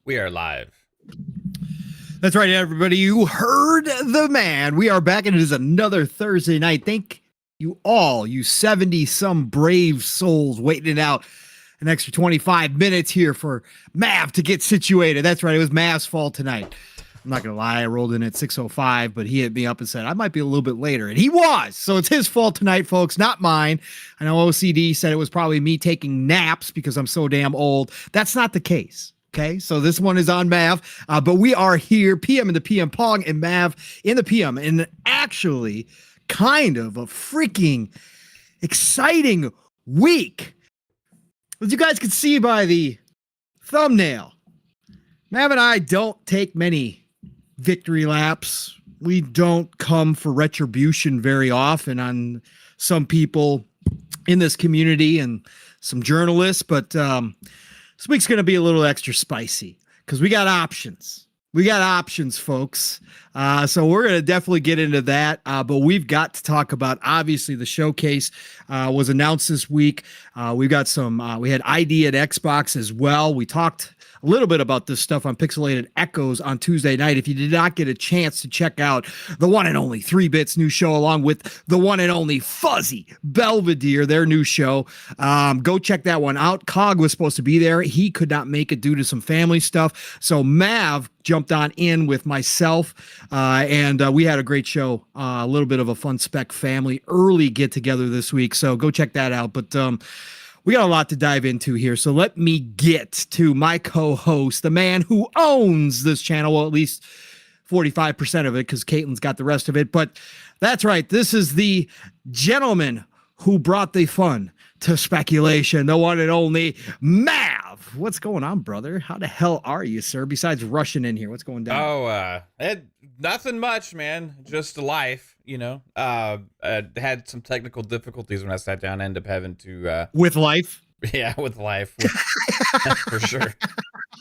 We are live. That's right, everybody. You heard the man. We are back, and it is another Thursday night. Thank you all, you 70-some brave souls waiting it out an extra 25 minutes here for Mav to get situated. That's right. It was Mav's fault tonight. I'm not going to lie. I rolled in at 6:05, but he hit me up and said I might be a little bit later, and he was. So it's his fault tonight, folks, not mine. I know OCD said it was probably me taking naps because I'm so damn old. That's not the case. Okay, so this one is on Mav, but we are here, PM in the PM Pong and Mav in the PM, and actually kind of a freaking exciting week. As you guys can see by the thumbnail, Mav and I don't take many victory laps. We don't come for retribution very often on some people in this community and some journalists, but this week's going to be a little extra spicy because we got options. We got options, folks. So we're going to definitely get into that. But we've got to talk about, obviously, the showcase was announced this week. We've got some, we had ID at Xbox as well. We talked a little bit about this stuff on Pixelated Echoes on Tuesday night. If you did not get a chance to check out the one and only 3-Bits new show, along with the one and only Fuzzy Belvedere, their new show, go check that one out. Cog was supposed to be there. He could not make it due to some family stuff. So Mav jumped on in with myself, and we had a great show, a little bit of a fun spec family early get together this week. So go check that out. But we got a lot to dive into here, so let me get to my co-host, the man who owns this channel, well, at least 45% of it, because Caitlin's got the rest of it. But that's right, this is the gentleman who brought the fun to speculation, the one and only Mav. What's going on, brother? How the hell are you, sir? Besides rushing in here, what's going down? Oh, nothing much, man. Just life, you know. Had some technical difficulties when I sat down. I ended up having to with life. Yeah, with life, for sure.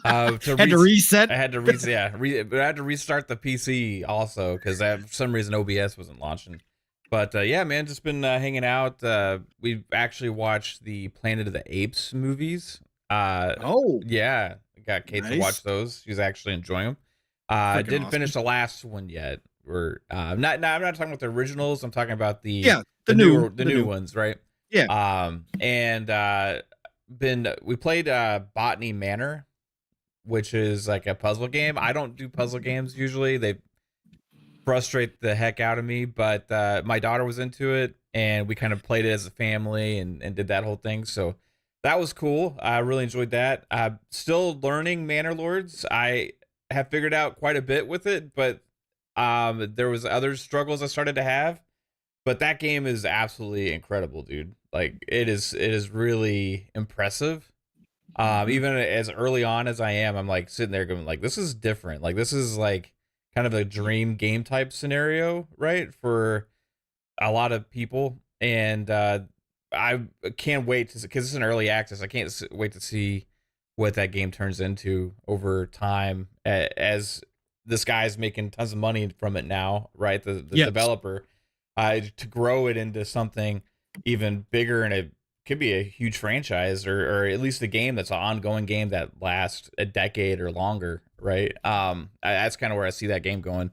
Had to reset. I had to reset. Yeah, but I had to restart the PC also because for some reason OBS wasn't launching. But yeah, man, just been hanging out. We've actually watched the Planet of the Apes movies. Oh, yeah, got Kate to watch those. She's actually enjoying them. I didn't finish the last one yet. I'm not talking about the originals. I'm talking about the new ones, right? Yeah. We played Botany Manor, which is like a puzzle game. I don't do puzzle games usually. They frustrate the heck out of me, but my daughter was into it, and we kind of played it as a family and did that whole thing. So that was cool. I really enjoyed that. Still learning Manor Lords. I have figured out quite a bit with it, but there was other struggles I started to have. But that game is absolutely incredible, dude. Like it is really impressive. Even as early on as I am, I'm like sitting there going like, this is different. Like this is like kind of a dream game type scenario, right? For a lot of people. And I can't wait to, because it's an early access. I can't wait to see what that game turns into over time, as this guy's making tons of money from it now, right? The developer, to grow it into something even bigger, and it could be a huge franchise, or at least a game that's an ongoing game that lasts a decade or longer, right? That's kind of where I see that game going.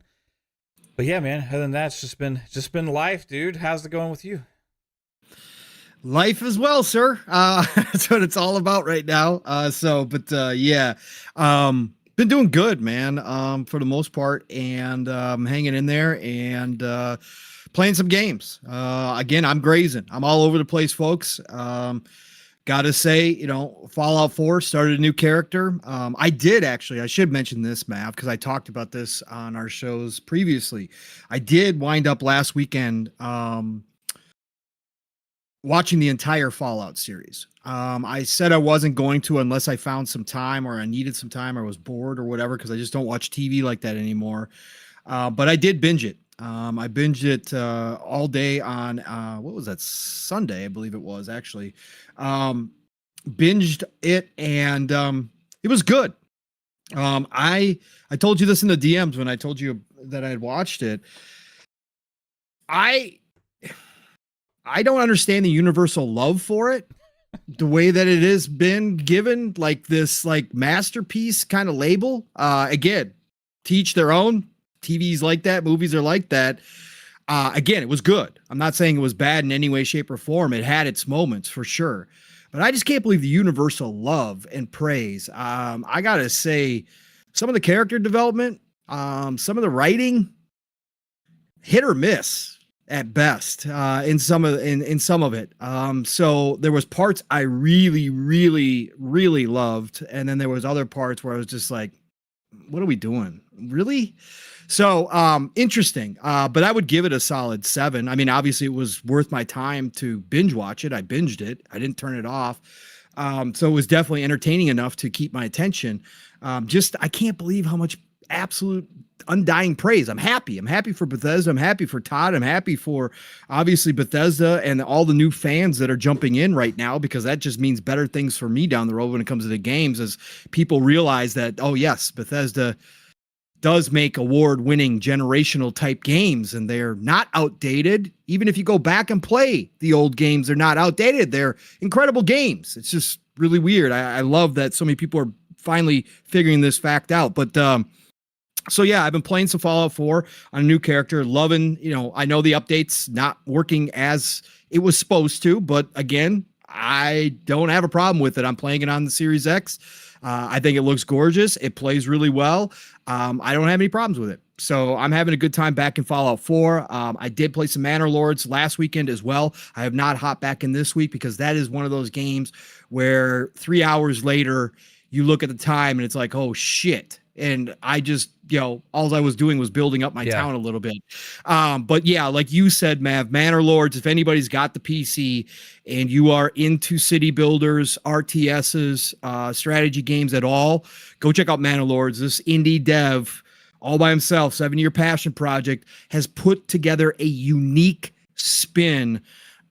But yeah, man, other than that, it's just been life, dude. How's it going with you? Life as well, sir. That's what it's all about right now. Yeah, been doing good, man. For the most part, and hanging in there and playing some games. Again, I'm grazing. I'm all over the place, folks. Gotta say, you know, Fallout 4 started a new character. I should mention this, Mav, because I talked about this on our shows previously. I did wind up last weekend watching the entire Fallout series. I said I wasn't going to unless I found some time, or I needed some time, or was bored or whatever, because I just don't watch TV like that anymore. But I did binge it. I binged it all day on what was that, Sunday, I believe it was, actually. Binged it, and it was good. I told you this in the DMs when I told you that I had watched it. I don't understand the universal love for it. the way that it has been given, like this like masterpiece kind of label. Again, teach their own. TV's like that, movies are like that. Again, it was good. I'm not saying it was bad in any way, shape, or form. It had its moments for sure. But I just can't believe the universal love and praise. I gotta say, some of the character development, some of the writing, hit or miss at best in some of it. So there was parts I really, really, really loved, and then there was other parts where I was just like, "What are we doing? Really?" So interesting. But I would give it a solid 7. I mean, obviously, it was worth my time to binge watch it. I binged it. I didn't turn it off. So it was definitely entertaining enough to keep my attention. I can't believe how much absolute undying praise. I'm happy. I'm happy for Bethesda. I'm happy for Todd. I'm happy for obviously Bethesda and all the new fans that are jumping in right now, because that just means better things for me down the road when it comes to the games, as people realize that, oh yes, Bethesda does make award-winning generational type games, and they're not outdated. Even if you go back and play the old games, they're not outdated. They're incredible games. It's just really weird. I love that so many people are finally figuring this fact out. But so yeah, I've been playing some Fallout 4 on a new character, loving, I know the update's not working as it was supposed to, but again, I don't have a problem with it. I'm playing it on the Series X. I think it looks gorgeous. It plays really well. I don't have any problems with it. So I'm having a good time back in Fallout 4. I did play some Manor Lords last weekend as well. I have not hopped back in this week because that is one of those games where 3 hours later, you look at the time and it's like, oh shit. And I just, all I was doing was building up my town a little bit. But yeah, like you said, Mav, Manor Lords, if anybody's got the PC and you are into city builders, RTSs, strategy games at all, go check out Manor Lords. This indie dev, all by himself, 7-year passion project, has put together a unique spin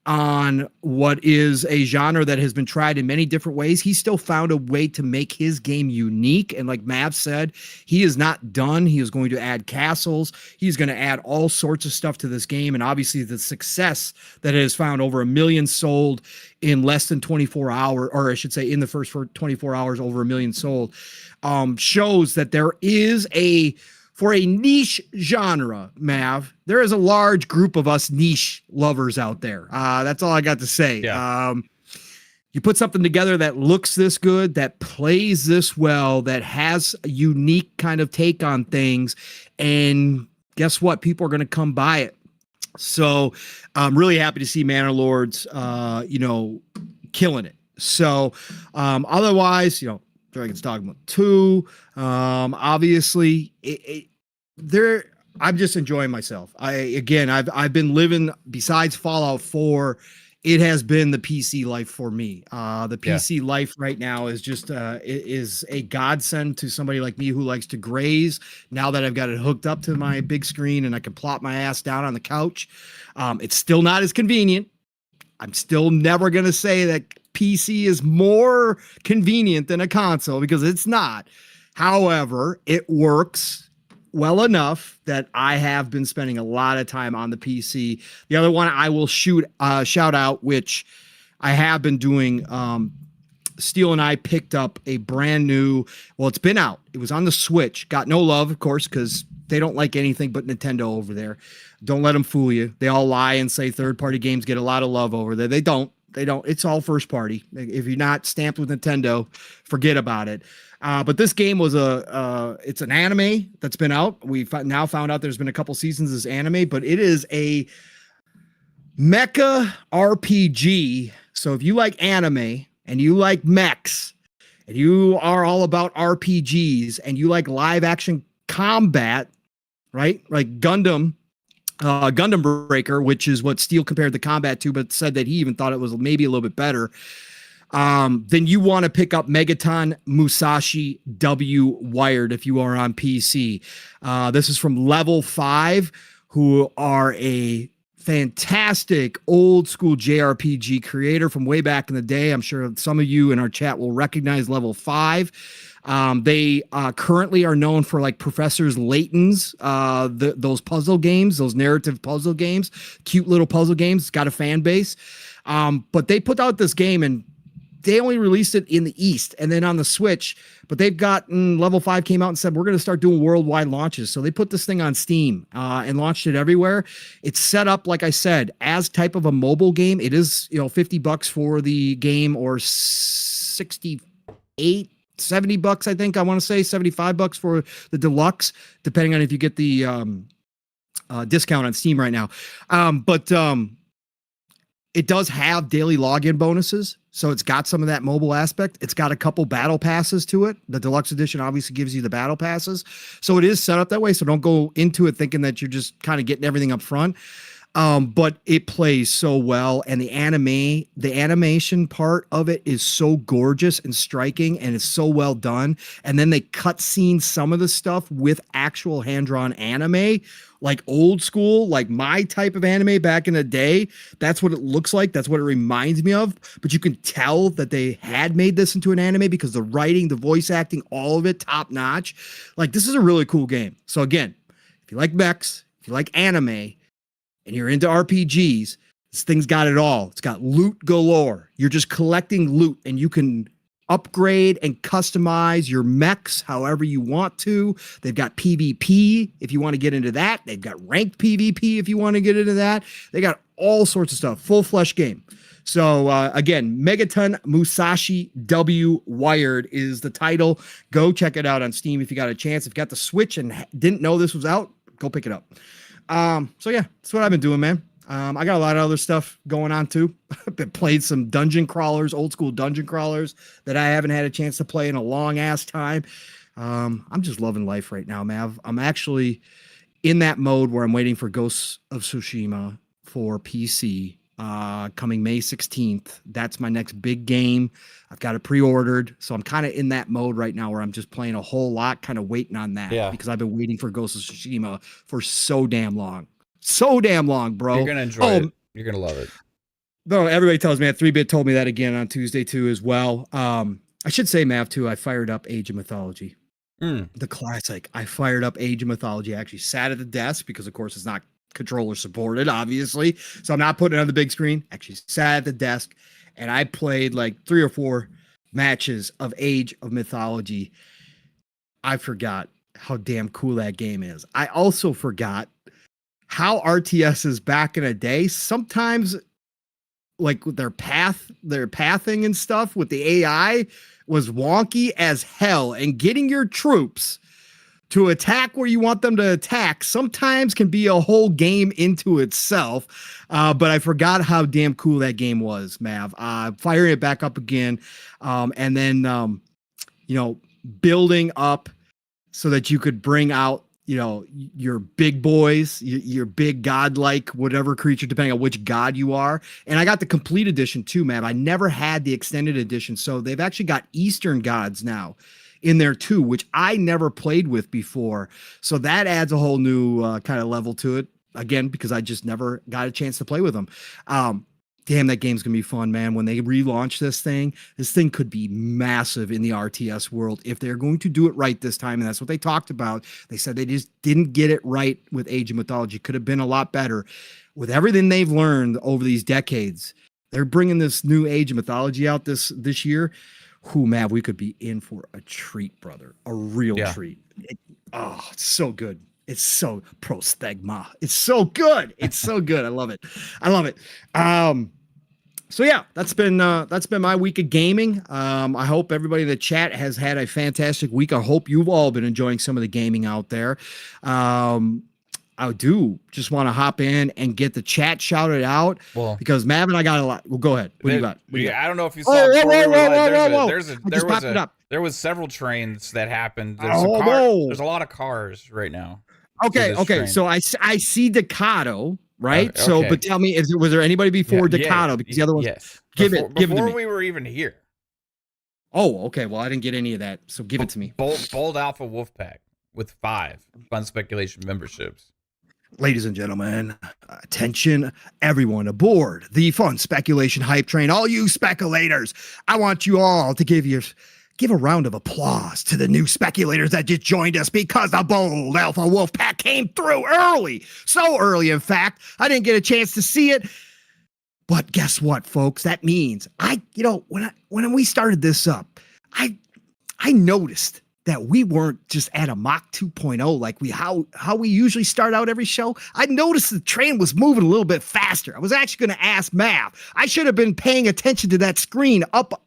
on what is a genre that has been tried in many different ways. He still found a way to make his game unique. And like Mav said, he is not done. He is going to add castles. He's going to add all sorts of stuff to this game. And obviously the success that it has found, over 1 million sold in less than 24 hours, or I should say in the first 24 hours, over 1 million sold, shows that there is for a niche genre, Mav, there is a large group of us niche lovers out there. That's all I got to say. Yeah. You put something together that looks this good, that plays this well, that has a unique kind of take on things, and guess what? People are going to come buy it. So I'm really happy to see Manor Lords, killing it. So otherwise, Dragon's Dogma 2. Obviously, I'm just enjoying myself. I've been living, besides Fallout 4, it has been the PC life for me. The PC life right now is just is a godsend to somebody like me who likes to graze. Now that I've got it hooked up to my big screen and I can plop my ass down on the couch, it's still not as convenient. I'm still never going to say that PC is more convenient than a console, because it's not. However, it works well enough that I have been spending a lot of time on the PC. The other one I will shout out, which I have been doing, Steele and I picked up a brand new, it's been out. It was on the Switch. Got no love, of course, because they don't like anything but Nintendo over there. Don't let them fool you. They all lie and say third-party games get a lot of love over there. They don't. It's all first party. If you're not stamped with Nintendo, forget about it. But this game was it's an anime that's been out. We've now found out there's been a couple seasons of this anime, but it is a mecha RPG. So if you like anime and you like mechs and you are all about RPGs and you like live action combat, right? Like Gundam Breaker, which is what Steele compared the combat to, but said that he even thought it was maybe a little bit better. Then you want to pick up Megaton Musashi W Wired if you are on PC. This is from Level 5, who are a fantastic old school JRPG creator from way back in the day. I'm sure some of you in our chat will recognize Level 5. They currently are known for like Professor Layton's, those puzzle games, those narrative puzzle games, cute little puzzle games. It's got a fan base. But they put out this game, and they only released it in the East and then on the Switch, but they've gotten Level 5 came out and said, we're going to start doing worldwide launches. So they put this thing on Steam and launched it everywhere. It's set up, like I said, as type of a mobile game. It is, $50 for the game, or 68, $70, I think I want to say $75 for the deluxe, depending on if you get the discount on Steam right now. But it does have daily login bonuses. So it's got some of that mobile aspect. It's got a couple battle passes to it. The deluxe edition obviously gives you the battle passes. So it is set up that way. So don't go into it thinking that you're just kind of getting everything up front. But it plays so well. And the animation part of it is so gorgeous and striking, and it's so well done. And then they cut scenes some of the stuff with actual hand-drawn anime, like old school, like my type of anime back in the day. That's what it looks like. That's what it reminds me of. But you can tell that they had made this into an anime because the writing, the voice acting, all of it top notch. Like, this is a really cool game. So again, if you like mechs, if you like anime, and you're into RPGs, this thing's got it all. It's got loot galore. You're just collecting loot, and you can upgrade and customize your mechs however you want to. They've got PvP if you want to get into that. They've got ranked PvP if you want to get into that. They got all sorts of stuff. Full-fledged game. So again, Megaton Musashi W Wired is the title. Go check it out on Steam if you got a chance. If you got the Switch and didn't know this was out, go pick it up. So yeah, that's what I've been doing, man. I got a lot of other stuff going on too. I've been playing some dungeon crawlers, old school dungeon crawlers that I haven't had a chance to play in a long ass time. I'm just loving life right now, man. I'm actually in that mode where I'm waiting for Ghosts of Tsushima for PC, coming May 16th. That's my next big game. I've got it pre-ordered. So I'm kind of in that mode right now where I'm just playing a whole lot, kind of waiting on that, because I've been waiting for Ghosts of Tsushima for so damn long. So damn long, bro. You're going to enjoy it. You're going to love it. No, everybody tells me that. 3-Bit told me that again on Tuesday too as well. I should say, Mav, too, I fired up Age of Mythology. The classic. I fired up Age of Mythology. I actually sat at the desk because, of course, it's not controller supported, obviously. So I'm not putting it on the big screen. Actually sat at the desk and I played like 3 or 4 matches of Age of Mythology. I forgot how damn cool that game is. I also forgot how RTSs back in the day, sometimes like with their pathing and stuff with the AI was wonky as hell, and getting your troops to attack where you want them to attack sometimes can be a whole game into itself. But I forgot how damn cool that game was, Mav. Firing it back up again. And then, building up so that you could bring out, your big boys, your big godlike, whatever creature, depending on which god you are. And I got the complete edition too, Mav. I never had the extended edition. So they've actually got Eastern gods now in there too, which I never played with before. So that adds a whole new kind of level to it, again, because I just never got a chance to play with them. Damn, that game's gonna be fun, man. When they relaunch this thing could be massive in the RTS world if they're going to do it right this time. And that's what they talked about. They said they just didn't get it right with Age of Mythology. Could have been a lot better. With everything they've learned over these decades, they're bringing this new Age of Mythology out this year. Man, we could be in for a treat, brother. A real treat. It's so good. It's so prosthegma. It's so good. It's so good. I love it. So yeah, that's been my week of gaming. I hope everybody in the chat has had a fantastic week. I hope you've all been enjoying some of the gaming out there. I do just want to hop in and get the chat shouted out, because Mav and I got a lot. Well, go ahead. What do you got? I don't know if you saw. There was several trains that happened. There's a lot of cars right now. Okay. So I see Decado, right? So, but tell me, was there anybody before Decado? Because the other ones, give it to me. Before we were even here. Oh, okay. Well, I didn't get any of that, so give it to me. Bold Alpha Wolfpack with 5 Fun Speculation memberships. Ladies and gentlemen, attention, everyone aboard the Fun Speculation hype train. All you speculators, I want you all to give a round of applause to the new speculators that just joined us, because the Bold Alpha Wolfpack came through early. So early, in fact, I didn't get a chance to see it. But guess what, folks? That means when we started this up, I noticed that we weren't just at a Mach 2.0 like how we usually start out every show. I noticed the train was moving a little bit faster. I was actually going to ask Mav. I should have been paying attention to that screen up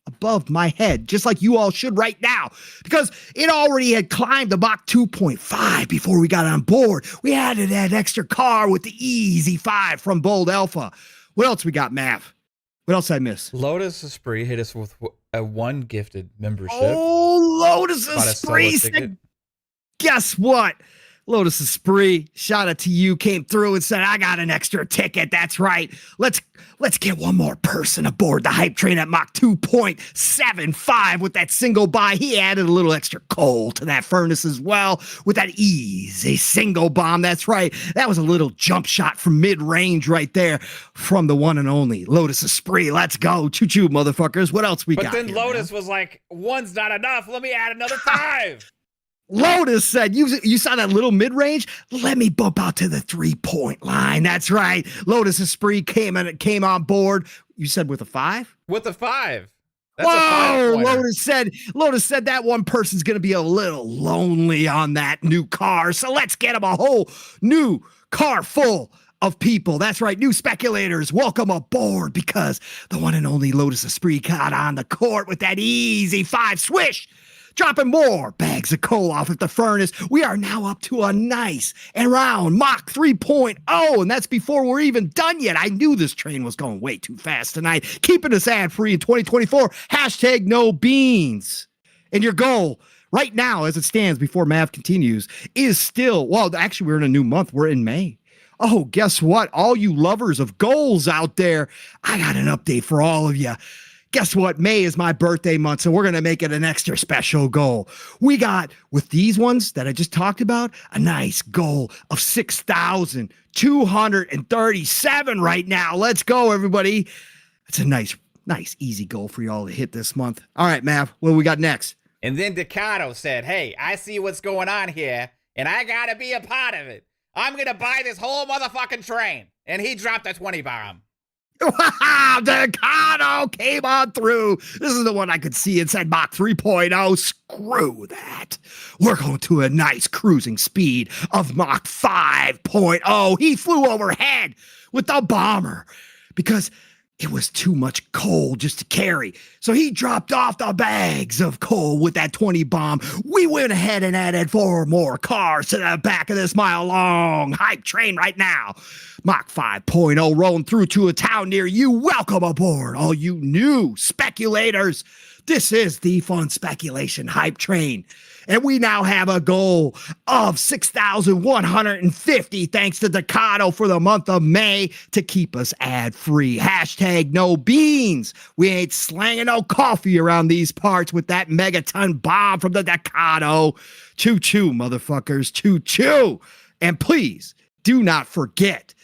above my head, just like you all should right now, because it already had climbed to Mach 2.5 before we got on board. We added that extra car with the Easy 5 from Bold Alpha. What else we got, Mav? What else I miss? Lotus Esprit hit us with a one gifted membership. Oh, Lotus Esprit said, guess what? Lotus Esprit, shout out to you, came through and said, I got an extra ticket. That's right. Let's get one more person aboard the hype train at Mach 2.75 with that single buy. He added a little extra coal to that furnace as well with that easy single bomb. That's right. That was a little jump shot from mid-range right there from the one and only Lotus Esprit. Let's go. Choo-choo, motherfuckers. What else we got? But then here, Lotus man? was like, one's not enough. Let me add another 5. Lotus said, you saw that little mid-range? Let me bump out to the 3-point line. That's right. Lotus Esprit came on board. You said with a 5? With a 5. That's Whoa, a 5-pointer. Lotus said that one person's going to be a little lonely on that new car. So let's get him a whole new car full of people. That's right. New speculators, welcome aboard, because the one and only Lotus Esprit got on the court with that easy 5 swish. Dropping more bags of coal off at the furnace. We are now up to a nice and round Mach 3.0, and that's before we're even done yet. I knew this train was going way too fast tonight. Keeping us ad-free in 2024. Hashtag no beans. And your goal right now, as it stands before Mav continues, is still, well, actually, we're in a new month. We're in May. Oh, guess what? All you lovers of goals out there, I got an update for all of you. Guess what? May is my birthday month, so we're going to make it an extra special goal. We got, with these ones that I just talked about, a nice goal of 6,237 right now. Let's go, everybody. That's a nice, easy goal for y'all to hit this month. All right, Mav, what do we got next? And then Decado said, hey, I see what's going on here, and I got to be a part of it. I'm going to buy this whole motherfucking train. And he dropped a 20 bomb. Wow, Decado came on through. This is the one I could see and said Mach 3.0. Screw that. We're going to a nice cruising speed of Mach 5.0. He flew overhead with the bomber because it was too much coal just to carry. So he dropped off the bags of coal with that 20 bomb. We went ahead and added 4 more cars to the back of this mile-long hype train right now. Mach 5.0 rolling through to a town near you. Welcome aboard, all you new speculators. This is the Fun Speculation Hype Train. And we now have a goal of 6,150 thanks to Decado for the month of May to keep us ad-free. Hashtag no beans. We ain't slanging no coffee around these parts with that megaton bomb from the Decado. Choo-choo, motherfuckers. Choo-choo. And please do not forget,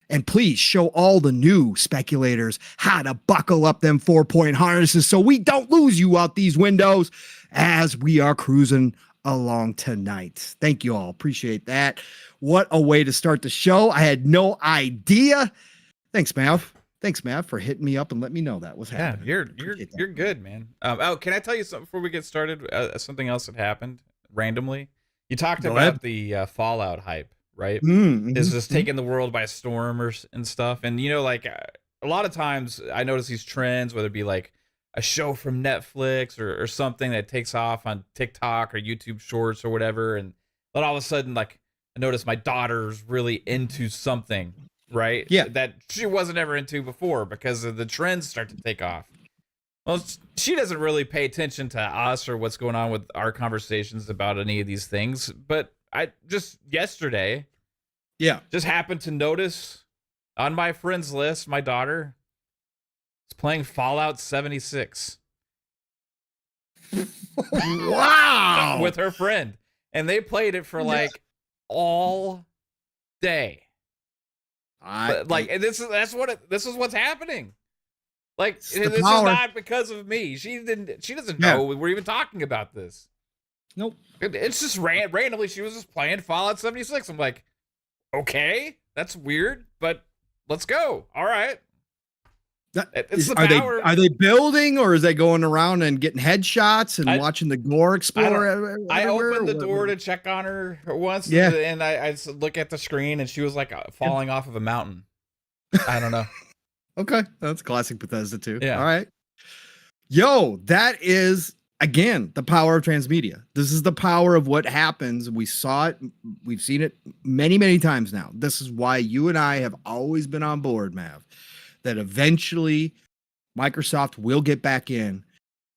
and please show all the new speculators how to buckle up them 4-point harnesses so we don't lose you out these windows as we are cruising along tonight. Thank you all. Appreciate that. What a way to start the show. I had no idea. Thanks, Mav. Thanks, Mav, for hitting me up and letting me know that was happening. Yeah, you're good, man. Oh, can I tell you something before we get started? Something else that happened randomly. You talked about the Fallout hype, right? Is just taking the world by storm and stuff. And like a lot of times I notice these trends, whether it be like a show from Netflix or something that takes off on TikTok or YouTube Shorts or whatever, and then all of a sudden, like, I notice my daughter's really into something, right? Yeah, that she wasn't ever into before because of the trends start to take off. Well, she doesn't really pay attention to us or what's going on with our conversations about any of these things, but I just yesterday, just happened to notice on my friends list, my daughter is playing Fallout 76. Wow. With her friend. And they played it for like all day. This is what's happening. Like, this is not because of me. She doesn't know we're even talking about this. Nope. It's just randomly she was just playing Fallout 76. I'm like, okay, that's weird, but let's go. All right. It's the Are power. they building, or is they going around and getting headshots and watching the gore explore? I opened the door to check on her once, Yeah. and I look at the screen, and she was like falling off of a mountain. I don't know. Okay, that's classic Bethesda too. Yeah. All right. Yo, that is again the power of transmedia. This is the power of what happens. We saw it. We've seen it many, many times now. This is why you and I have always been on board, Mav, that eventually Microsoft will get back in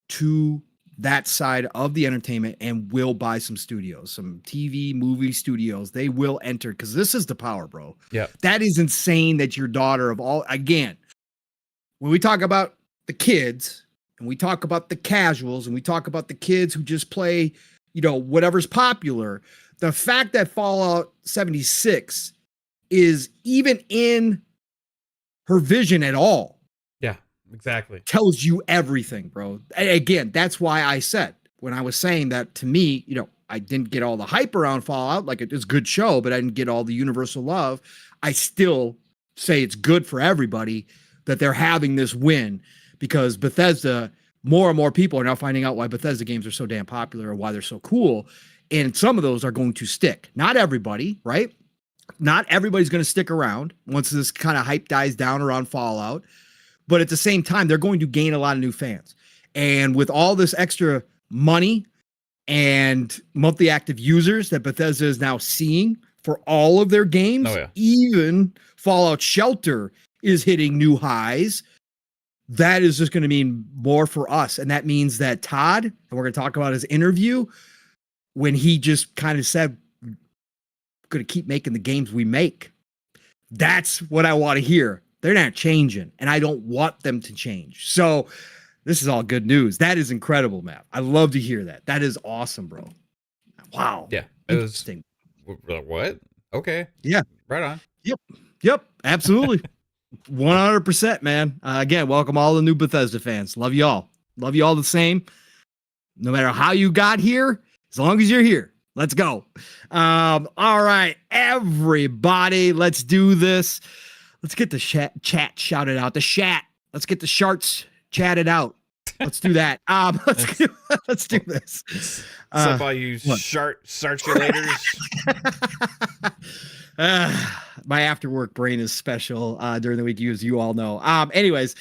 to that side of the entertainment and will buy some studios, some TV, movie studios. They will enter because this is the power, bro. Yeah. That is insane that your daughter of all, again, when we talk about the kids and we talk about the casuals and we talk about the kids who just play, whatever's popular, the fact that Fallout 76 is even in her vision at all. Yeah, exactly. Tells you everything, bro. Again, that's why I said when I was saying that, to me, I didn't get all the hype around Fallout. Like, it's a good show, but I didn't get all the universal love. I still say it's good for everybody that they're having this win, because Bethesda, more and more people are now finding out why Bethesda games are so damn popular or why they're so cool. And some of those are going to stick. Not everybody, right? Not everybody's going to stick around once this kind of hype dies down around Fallout. But at the same time, they're going to gain a lot of new fans. And with all this extra money and monthly active users that Bethesda is now seeing for all of their games, even Fallout Shelter is hitting new highs. That is just going to mean more for us. And that means that Todd, and we're going to talk about his interview, when he just kind of said, going to keep making the games we make. That's what I want to hear. They're not changing, and I don't want them to change. So this is all good news. That is incredible, Matt. I love to hear that. That is awesome, bro. Wow. Yeah. Interesting. What? Okay. Yeah. Right on. Yep. Absolutely. 100%, man. Again, welcome all the new Bethesda fans. Love you all. Love you all the same. No matter how you got here, as long as you're here. Let's go. All right, everybody, let's do this. Let's get the chat shouted out. The chat. Let's get the sharts chatted out. Let's do that. Let's do this. What's up, all you circulators? My after work brain is special during the week, as you all know. Anyways,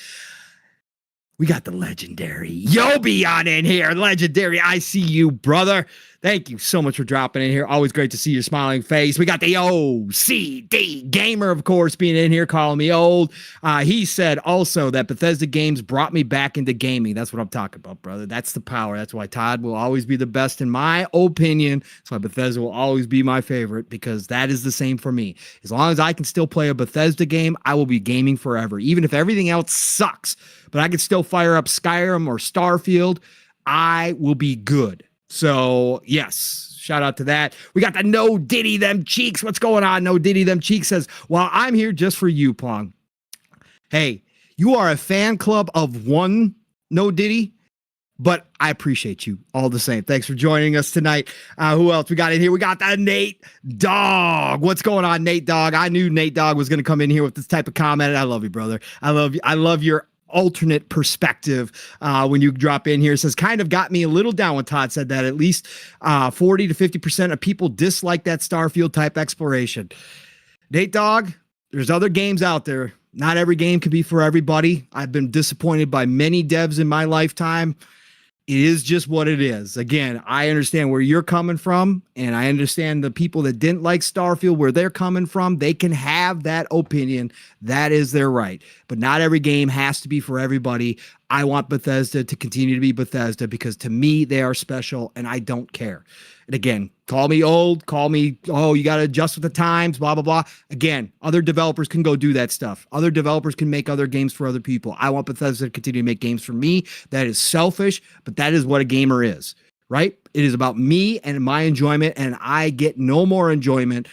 we got the legendary Yobi on in here. Legendary, I see you, brother. Thank you so much for dropping in here. Always great to see your smiling face. We got the OCD Gamer, of course, being in here, calling me old. He said also that Bethesda games brought me back into gaming. That's what I'm talking about, brother. That's the power. That's why Todd will always be the best in my opinion. That's why Bethesda will always be my favorite, because that is the same for me. As long as I can still play a Bethesda game, I will be gaming forever. Even if everything else sucks, but I can still fire up Skyrim or Starfield, I will be good. So, yes, shout out to that. We got the No Diddy Them Cheeks. What's going on? No Diddy Them Cheeks says, well, I'm here just for you, Pong. Hey, you are a fan club of one No Diddy, but I appreciate you all the same. Thanks for joining us tonight. Who else we got in here? We got the Nate Dog. What's going on, Nate Dog? I knew Nate Dog was going to come in here with this type of comment. I love you, brother. I love you. I love your alternate perspective when you drop in here. It says, kind of got me a little down when Todd said that at least 40 to 50% of people dislike that Starfield type exploration. Nate Dog, there's other games out there. Not every game can be for everybody. I've been disappointed by many devs in my lifetime. It is just what it is. Again, I understand where you're coming from, and I understand the people that didn't like Starfield, where they're coming from. They can have that opinion. That is their right. But not every game has to be for everybody. I want Bethesda to continue to be Bethesda, because to me, they are special, and I don't care. And again, call me old, call me, oh, you got to adjust with the times, blah, blah, blah. Again, other developers can go do that stuff. Other developers can make other games for other people. I want Bethesda to continue to make games for me. That is selfish, but that is what a gamer is, right? It is about me and my enjoyment, and I get no more enjoyment.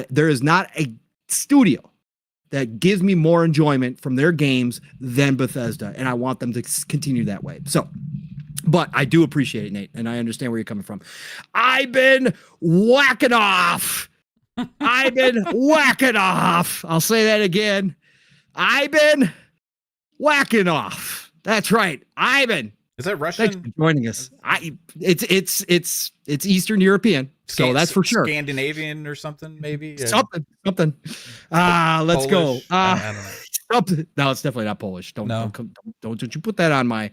There is not a studio that gives me more enjoyment from their games than Bethesda, and I want them to continue that way. So, but I do appreciate it, Nate, and I understand where you're coming from. I've been whacking off. I've been whacking off. I'll say that again. I've been whacking off. That's right. Ivan. Is that Thanks Russian? for joining us. It's Eastern European, so that's for sure. Scandinavian or something, maybe. Something. Let's Polish? go. I don't know. Something. No, it's definitely not Polish. Don't you put that on my.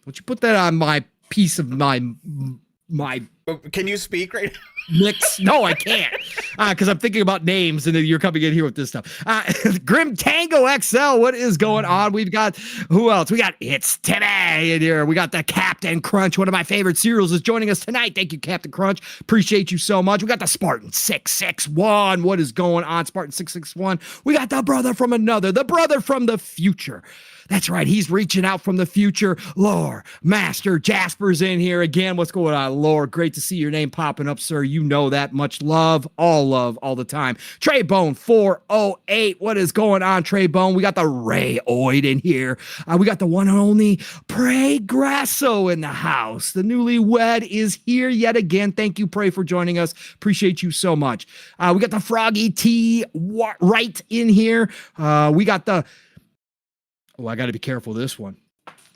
Don't you put that on my piece of my. Can you speak right now? Mix? No, I can't, because I'm thinking about names, and then you're coming in here with this stuff. Grim Tango XL, what is going on? We've got who else? We got It's Today in here. We got the Captain Crunch, one of my favorite cereals, is joining us tonight. Thank you, Captain Crunch. Appreciate you so much. We got the Spartan 661. What is going on, Spartan 661? We got the brother from the future. That's right. He's reaching out from the future. Lore Master Jasper's in here again. What's going on, Lore? Great to see your name popping up, sir. You know that. Much love all the time. Trey Bone 408. What is going on, Trey Bone? We got the Ray Oid in here. We got the one and only Prey Grasso in the house. The newlywed is here yet again. Thank you, Prey, for joining us. Appreciate you so much. We got the Froggy T right in here. We got the Oh, I got to be careful of this one.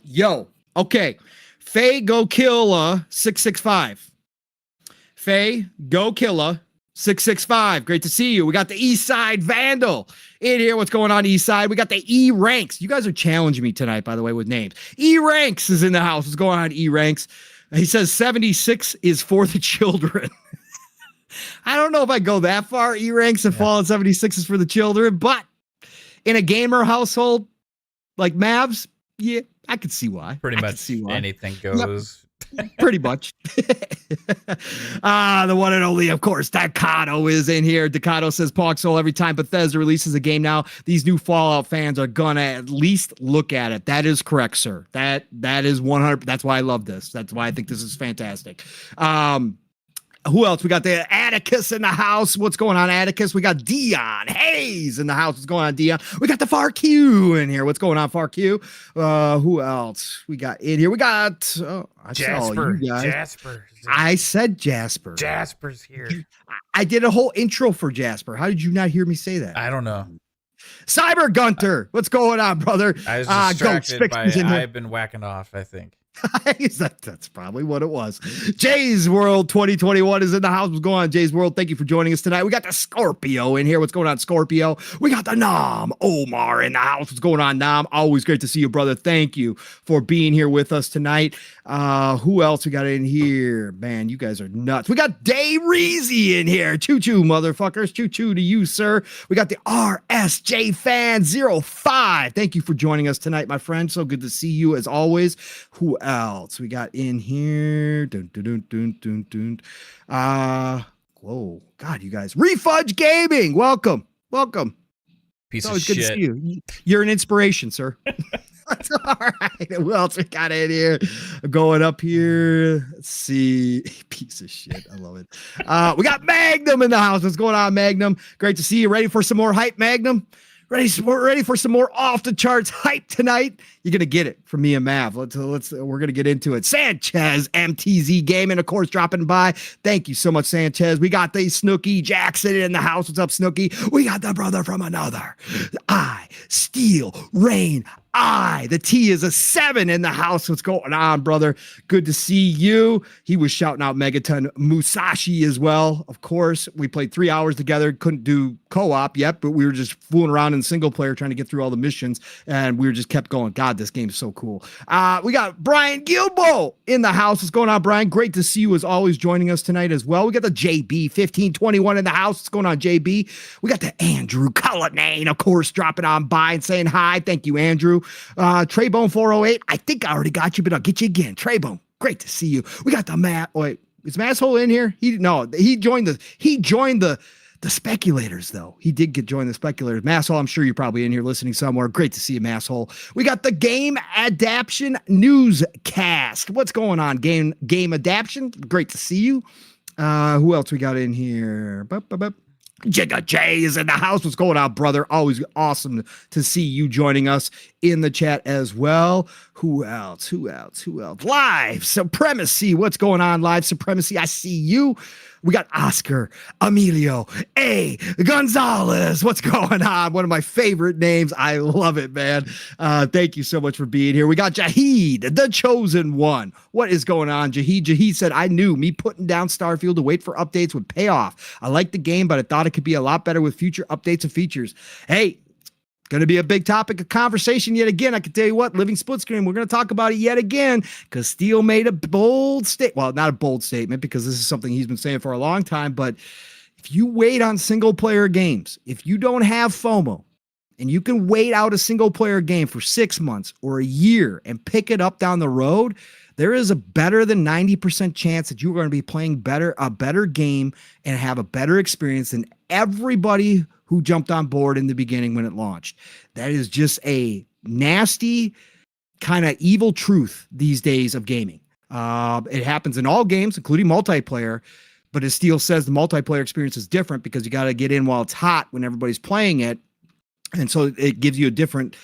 Yo, okay. Faye Go Killa 665. Faye Go Killa 665. Great to see you. We got the East Side Vandal in here. What's going on, East Side? We got the E Ranks. You guys are challenging me tonight, by the way, with names. E Ranks is in the house. What's going on, E Ranks? He says 76 is for the children. I don't know if I go that far, E Ranks, and Fallen 76 is for the children, but in a gamer household, like Mavs, yeah, I could see why. Pretty much anything goes. Yep. Pretty much. The one and only, of course, Dakato is in here. Dakato says, Pogsoul, every time Bethesda releases a game now, these new Fallout fans are gonna at least look at it. That is correct, sir. That is 100. That's why I love this. That's why I think this is fantastic. Who else? We got the Atticus in the house. What's going on, Atticus? We got Dion Hayes in the house. What's going on, Dion? We got the Far Q in here. What's going on, Far Q? Who else we got in here? We got Jasper. I said Jasper. Jasper's here. I did a whole intro for Jasper. How did you not hear me say that? I don't know. Cyber Gunter, what's going on, brother? I was distracted by I've been whacking off, I think. That's probably what it was. Jay's World 2021 is in the house. What's going on, Jay's World? Thank you for joining us tonight. We got the Scorpio in here. What's going on, Scorpio? We got the Nam Omar in the house. What's going on, Nam? Always great to see you, brother. Thank you for being here with us tonight. Who else we got in here? Man, you guys are nuts. We got Day Reezy in here. Choo-choo, motherfuckers. Choo-choo to you, sir. We got the RSJ Fan 05. Thank you for joining us tonight, my friend. So good to see you as always. Who else we got in here? Whoa, God, you guys. Refudge Gaming, welcome. Piece of shit. Good to see you. You're an inspiration, sir. That's all right. Who else we got in here? Going up here. Let's see. Piece of shit. I love it. We got Magnum in the house. What's going on, Magnum? Great to see you. Ready for some more hype, Magnum? Ready for some more off the charts hype tonight? You're gonna get it from me and Mav. We're gonna get into it. Sanchez MTZ Gaming, of course, dropping by. Thank you so much, Sanchez. We got the Snooky Jackson in the house. What's up, Snooky? We got the brother from another. Steel Rain. The T is a 7 in the house. What's going on, brother? Good to see you. He was shouting out Megaton Musashi as well. Of course, we played 3 hours together. Couldn't do co-op yet, but we were just fooling around in single player trying to get through all the missions, and we just kept going. God, this game is so cool. We got Brian Gilbo in the house. What's going on, Brian? Great to see you as always joining us tonight as well. We got the JB 1521 in the house. What's going on, JB? We got the Andrew Cullinane, of course, dropping on by and saying hi. Thank you, Andrew. Treybone 408. I think I already got you, but I'll get you again. Treybone, great to see you. We got the Matt. Wait, is Masshole in here? He joined the speculators, though. He did join the speculators. Masshole, I'm sure you're probably in here listening somewhere. Great to see you, Masshole. We got the Game Adaption Newscast. What's going on, Game Adaption? Great to see you. Who else we got in here? Jigga J is in the house. What's going on, brother? Always awesome to see you joining us in the chat as well. Who else? Live Supremacy. What's going on, Live Supremacy? I see you. We got Oscar Emilio A. Gonzalez. What's going on? One of my favorite names. I love it, man. Thank you so much for being here. We got Jahid, the chosen one. What is going on, Jahid? Jahid said, I knew me putting down Starfield to wait for updates would pay off. I like the game, but I thought it could be a lot better with future updates and features. Hey, going to be a big topic of conversation yet again. I can tell you what, living split screen, we're going to talk about it yet again because Steele made a bold statement. Well, not a bold statement because this is something he's been saying for a long time. But if you wait on single player games, if you don't have FOMO and you can wait out a single player game for 6 months or a year and pick it up down the road, there is a better than 90% chance that you're going to be playing a better game and have a better experience than everybody who jumped on board in the beginning when it launched. That is just a nasty kind of evil truth these days of gaming. It happens in all games, including multiplayer. But as Steele says, the multiplayer experience is different because you got to get in while it's hot when everybody's playing it. And so it gives you a different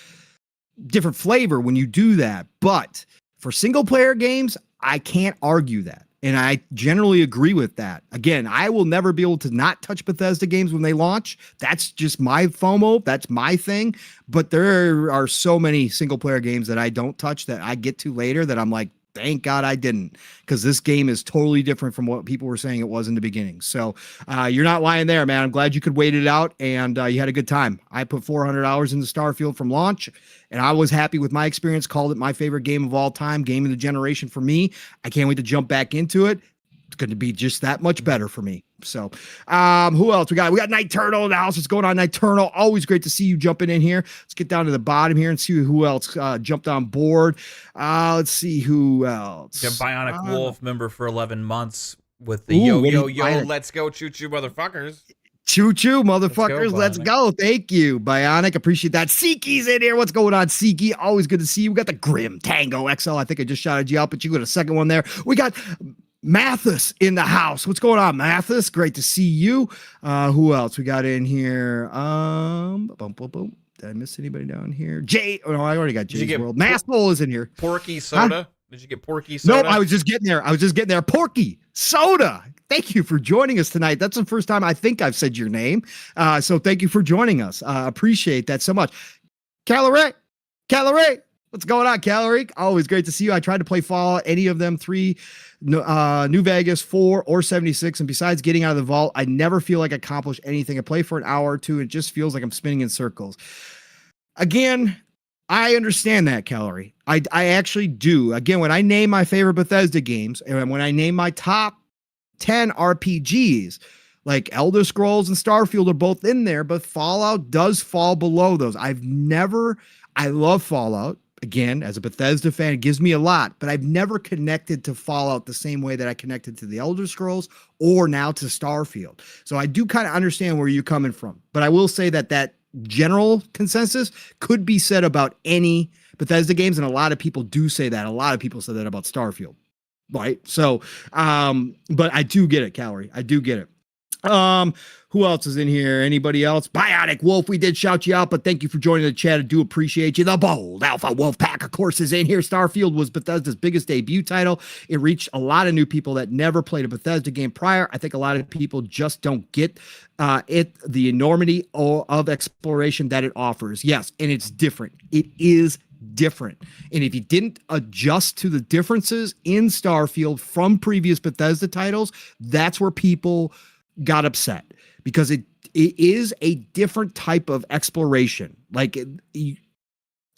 flavor when you do that. But for single player games, I can't argue that. And I generally agree with that. Again, I will never be able to not touch Bethesda games when they launch. That's just my FOMO. That's my thing. But there are so many single player games that I don't touch that I get to later that I'm like, thank God I didn't, because this game is totally different from what people were saying it was in the beginning. So you're not lying there, man. I'm glad you could wait it out and you had a good time. I put 400 hours into Starfield from launch, and I was happy with my experience. Called it my favorite game of all time, game of the generation for me. I can't wait to jump back into it. It's going to be just that much better for me. So who else we got? We got Night Turtle in the house. What's going on, Night Turtle? Always great to see you jumping in here. Let's get down to the bottom here and see who else jumped on board. Let's see who else. Got Bionic Wolf member for 11 months with the yo, let's go choo choo motherfuckers. Choo choo, motherfuckers. Let's go. Thank you, Bionic. Appreciate that. Seeky's in here. What's going on, Seeky? Always good to see you. We got the Grim Tango XL. I think I just shouted you out, but you got a second one there. We got Mathis in the house. What's going on, Mathis? Great to see you. Who else we got in here? Boom. Did I miss anybody down here? Jay. Oh, no, I already got Jay's World. Masshole is in here. Porky Soda. Huh? Did you get Porky Soda? Nope, I was just getting there. Porky Soda. Thank you for joining us tonight. That's the first time I think I've said your name. So thank you for joining us. Appreciate that so much. Calorie. What's going on, Calorie? Always great to see you. I tried to play Fallout, any of them 3, New Vegas, 4, or 76. And besides getting out of the vault, I never feel like I accomplished anything. I play for an hour or two. It just feels like I'm spinning in circles. Again, I understand that, Calorie. I actually do. Again, when I name my favorite Bethesda games, and when I name my top 10 RPGs, like Elder Scrolls and Starfield are both in there, but Fallout does fall below those. I love Fallout. Again, as a Bethesda fan, it gives me a lot, but I've never connected to Fallout the same way that I connected to the Elder Scrolls or now to Starfield. So I do kind of understand where you're coming from, but I will say that general consensus could be said about any Bethesda games, and a lot of people do say that. A lot of people said that about Starfield, right? So, but I do get it, Calorie. I do get it. Who else is in here? Anybody else? Bionic Wolf, we did shout you out, but thank you for joining the chat. I do appreciate you. The Bold Alpha Wolf Pack, of course, is in here. Starfield was Bethesda's biggest debut title. It reached a lot of new people that never played a Bethesda game prior. I think a lot of people just don't get the enormity of exploration that it offers. Yes, and it's different. It is different. And if you didn't adjust to the differences in Starfield from previous Bethesda titles, that's where people got upset, because it is a different type of exploration. Like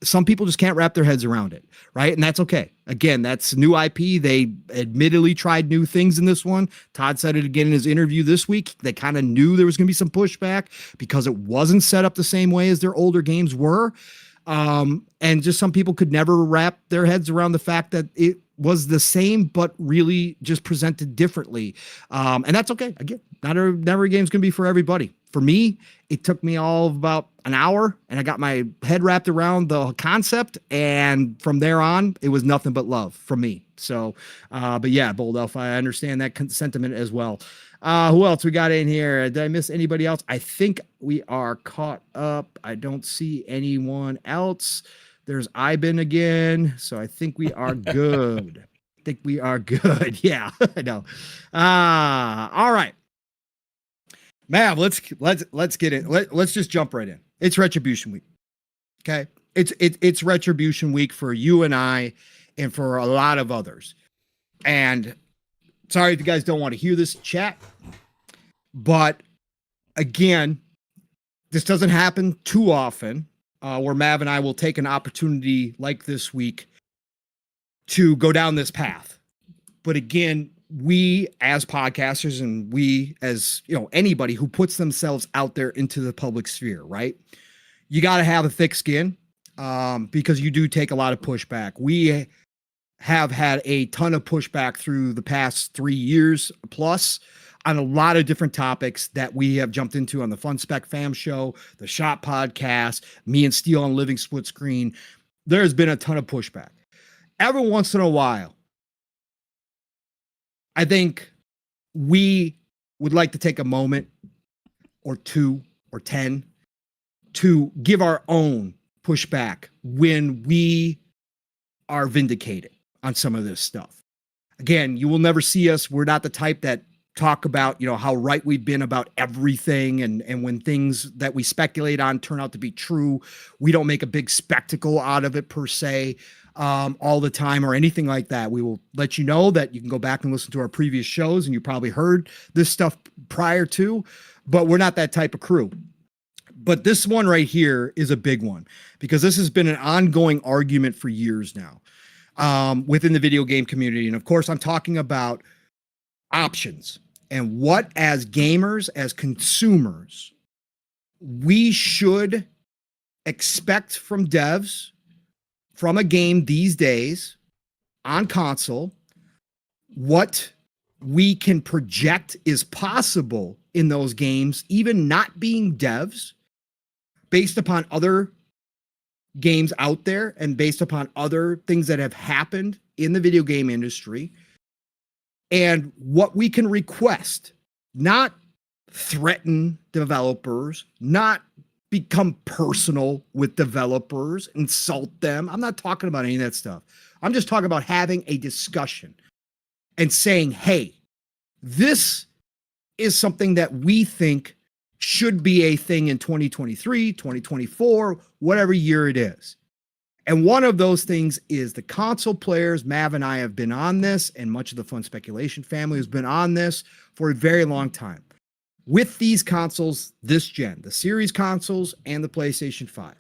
some people just can't wrap their heads around it, right? And that's okay. Again, that's new IP. They admittedly tried new things in this one. Todd said it again in his interview this week. They kind of knew there was going to be some pushback because it wasn't set up the same way as their older games were. And just some people could never wrap their heads around the fact that it was the same, but really just presented differently. And that's okay. Again, not every game's going to be for everybody. For me, it took me all of about an hour, and I got my head wrapped around the concept. And from there on, it was nothing but love from me. So, but yeah, Bold Elf, I understand that sentiment as well. Who else we got in here? Did I miss anybody else? I think we are caught up. I don't see anyone else. There's Iben again. So I think we are good. think we are good. Yeah, I know. All right. Mav, let's get in. Let's just jump right in. It's Retribution week. Okay. It's Retribution week for you and I and for a lot of others. And sorry if you guys don't want to hear this chat, but again, this doesn't happen too often where Mav and I will take an opportunity like this week to go down this path. But again, we as podcasters and we as, anybody who puts themselves out there into the public sphere, right? You got to have a thick skin because you do take a lot of pushback. We have had a ton of pushback through the past 3 years plus on a lot of different topics that we have jumped into on the Fun Spec Fam show, the Shop podcast, me and Steel on Living Split Screen. There's been a ton of pushback. Every once in a while, I think we would like to take a moment or 2 or 10 to give our own pushback when we are vindicated on some of this stuff. Again, you will never see us. We're not the type that talk about, how right we've been about everything. And when things that we speculate on turn out to be true, we don't make a big spectacle out of it per se all the time or anything like that. We will let you know that you can go back and listen to our previous shows and you probably heard this stuff prior to, but we're not that type of crew. But this one right here is a big one because this has been an ongoing argument for years now within the video game community. And of course, I'm talking about options and what as gamers, as consumers, we should expect from devs from a game these days on console, what we can project is possible in those games, even not being devs, based upon other games out there and based upon other things that have happened in the video game industry, and what we can request, not threaten developers, not become personal with developers, insult them. I'm not talking about any of that stuff. I'm just talking about having a discussion and saying, hey, this is something that we think should be a thing in 2023, 2024, whatever year it is. And one of those things is the console players. Mav and I have been on this, and much of the Fun Speculation family has been on this for a very long time. With these consoles, this gen, the series consoles and the PlayStation 5,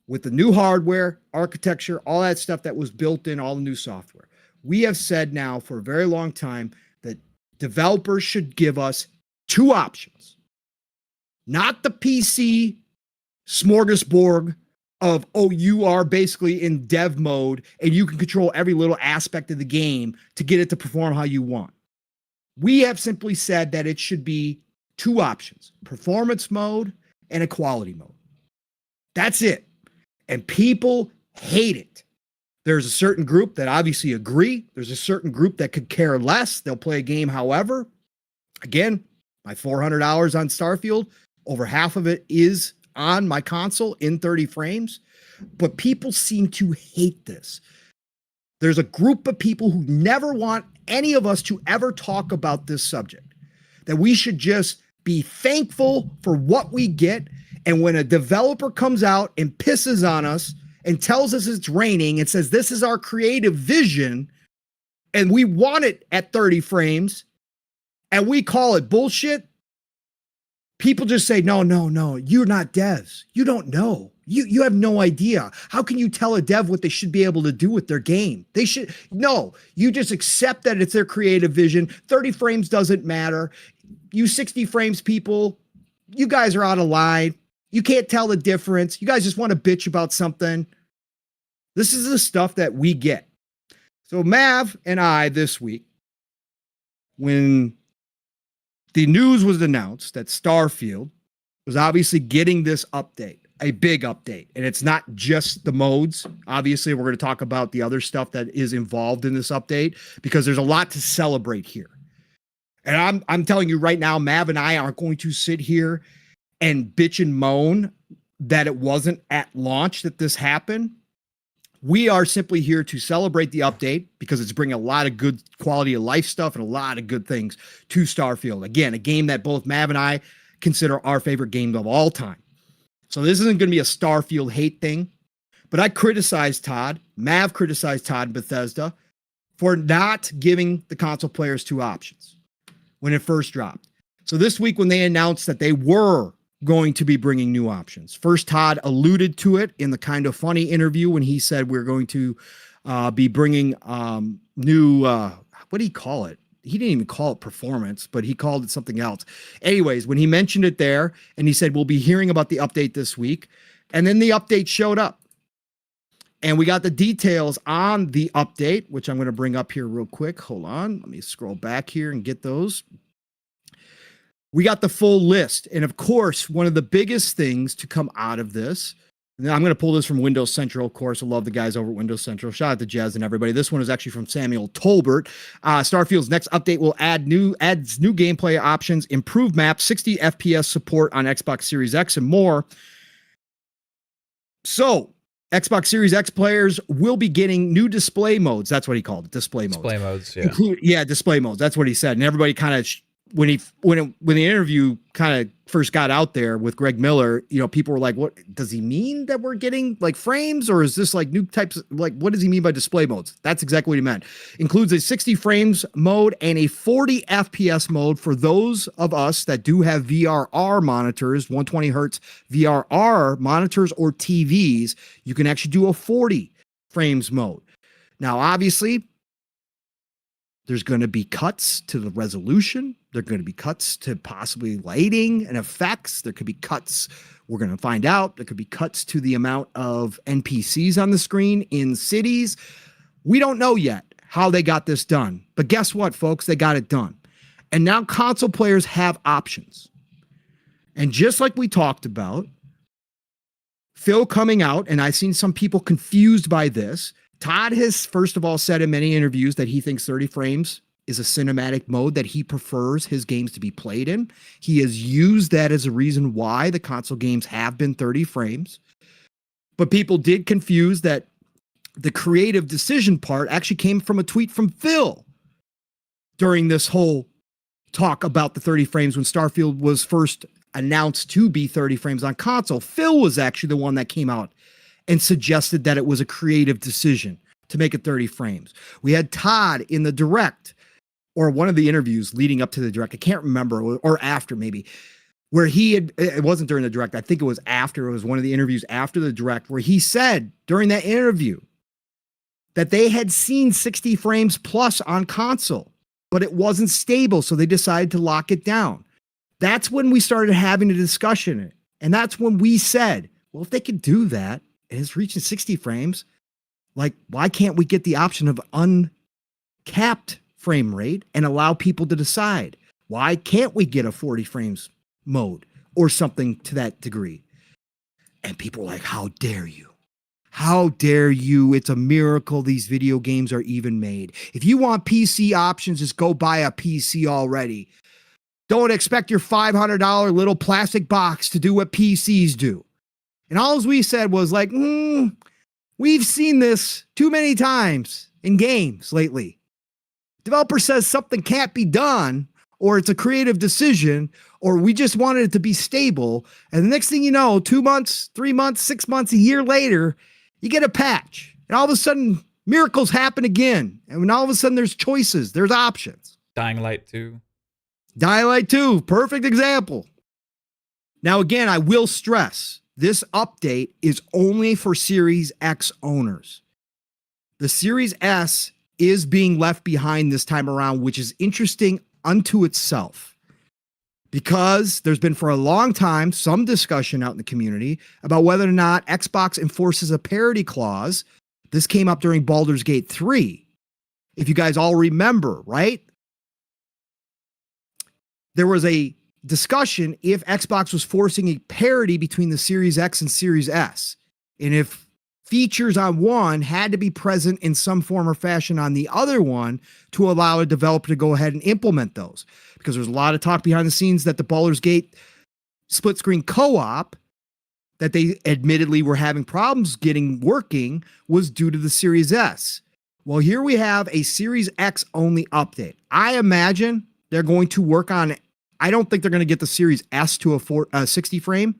with the new hardware, architecture, all that stuff that was built in, all the new software, we have said now for a very long time that developers should give us 2 options. Not the PC smorgasbord of, you are basically in dev mode and you can control every little aspect of the game to get it to perform how you want. We have simply said that it should be 2 options, performance mode and a quality mode. That's it. And people hate it. There's a certain group that obviously agree. There's a certain group that could care less. They'll play a game however. Again, my 400 hours on Starfield, over half of it is on my console in 30 frames. But people seem to hate this. There's a group of people who never want any of us to ever talk about this subject, that we should just be thankful for what we get. And when a developer comes out and pisses on us and tells us it's raining and says, this is our creative vision and we want it at 30 frames and we call it bullshit, people just say, no, you're not devs. You don't know. You have no idea. How can you tell a dev what they should be able to do with their game? You just accept that it's their creative vision. 30 frames doesn't matter. You 60 frames people, you guys are out of line. You can't tell the difference. You guys just want to bitch about something. This is the stuff that we get. So Mav and I this week, when the news was announced that Starfield was obviously getting this update, a big update, and it's not just the modes. Obviously, we're going to talk about the other stuff that is involved in this update because there's a lot to celebrate here. And I'm telling you right now, Mav and I aren't going to sit here and bitch and moan that it wasn't at launch that this happened. We are simply here to celebrate the update because it's bringing a lot of good quality of life stuff and a lot of good things to Starfield. Again, a game that both Mav and I consider our favorite game of all time. So this isn't going to be a Starfield hate thing, but I criticized Todd. Mav criticized Todd and Bethesda for not giving the console players two options when it first dropped. So this week when they announced that they were going to be bringing new options, first Todd alluded to it in the kind of funny interview when he said we're going to be bringing new, what do you call it? He didn't even call it performance, but he called it something else. Anyways, when he mentioned it there and he said, we'll be hearing about the update this week. And then the update showed up and we got the details on the update, which I'm going to bring up here real quick. Hold on. Let me scroll back here and get those. We got the full list. And of course, one of the biggest things to come out of this, and I'm going to pull this from Windows Central, of course. I love the guys over at Windows Central. Shout out to Jez and everybody. This one is actually from Samuel Tolbert. Starfield's next update will adds new gameplay options, improved maps, 60 FPS support on Xbox Series X, and more. So, Xbox Series X players will be getting new display modes. That's what he called it, display modes. Display modes, yeah. Display modes. That's what he said. And everybody kind of when the interview kind of first got out there with Greg Miller, you know, people were like, what does he mean that we're getting like frames, or is this like new types of, like, what does he mean by display modes? That's exactly what he meant. Includes a 60 frames mode and a 40 FPS mode for those of us that do have VRR monitors, 120 hertz VRR monitors or TVs. You can actually do a 40 frames mode. Now, obviously, there's going to be cuts to the resolution. There are going to be cuts to possibly lighting and effects. There could be cuts. We're going to find out. There could be cuts to the amount of NPCs on the screen in cities. We don't know yet how they got this done. But guess what, folks? They got it done. And now console players have options. And just like we talked about, Phil coming out, and I've seen some people confused by this. Todd has, first of all, said in many interviews that he thinks 30 frames is a cinematic mode that he prefers his games to be played in. He has used that as a reason why the console games have been 30 frames. But people did confuse that the creative decision part actually came from a tweet from Phil during this whole talk about the 30 frames when Starfield was first announced to be 30 frames on console. Phil was actually the one that came out and suggested that it was a creative decision to make it 30 frames. We had Todd in the direct, or one of the interviews leading up to the direct, I can't remember, or after maybe, where he had, it wasn't during the direct, I think it was after, it was one of the interviews after the direct, where he said during that interview that they had seen 60 frames plus on console, but it wasn't stable, so they decided to lock it down. That's when we started having a discussion, and that's when we said, well, if they could do that, and it's reaching 60 frames, like, why can't we get the option of uncapped frame rate and allow people to decide? Why can't we get a 40 frames mode or something to that degree? And people are like, how dare you? How dare you? It's a miracle these video games are even made. If you want PC options, just go buy a PC already. Don't expect your $500 little plastic box to do what PCs do. And all we said was like, we've seen this too many times in games lately. Developer says something can't be done, or it's a creative decision, or we just wanted it to be stable. And the next thing you know, 2 months, 3 months, 6 months, a year later, you get a patch. And all of a sudden, miracles happen again. And when all of a sudden there's choices, there's options. Dying Light 2. Dying Light 2, perfect example. Now, again, I will stress, this update is only for Series X owners. The Series S is being left behind this time around, which is interesting unto itself, because there's been for a long time some discussion out in the community about whether or not Xbox enforces a parity clause. This came up during Baldur's Gate 3. If you guys all remember, right? There was a discussion if Xbox was forcing a parity between the Series X and Series S. And if features on one had to be present in some form or fashion on the other one to allow a developer to go ahead and implement those. Because there's a lot of talk behind the scenes that the Baldur's Gate split screen co-op that they admittedly were having problems getting working was due to the Series S. Well, here we have a Series X only update. I imagine they're going to work on it. I don't think they're going to get the Series S to a 60 frame,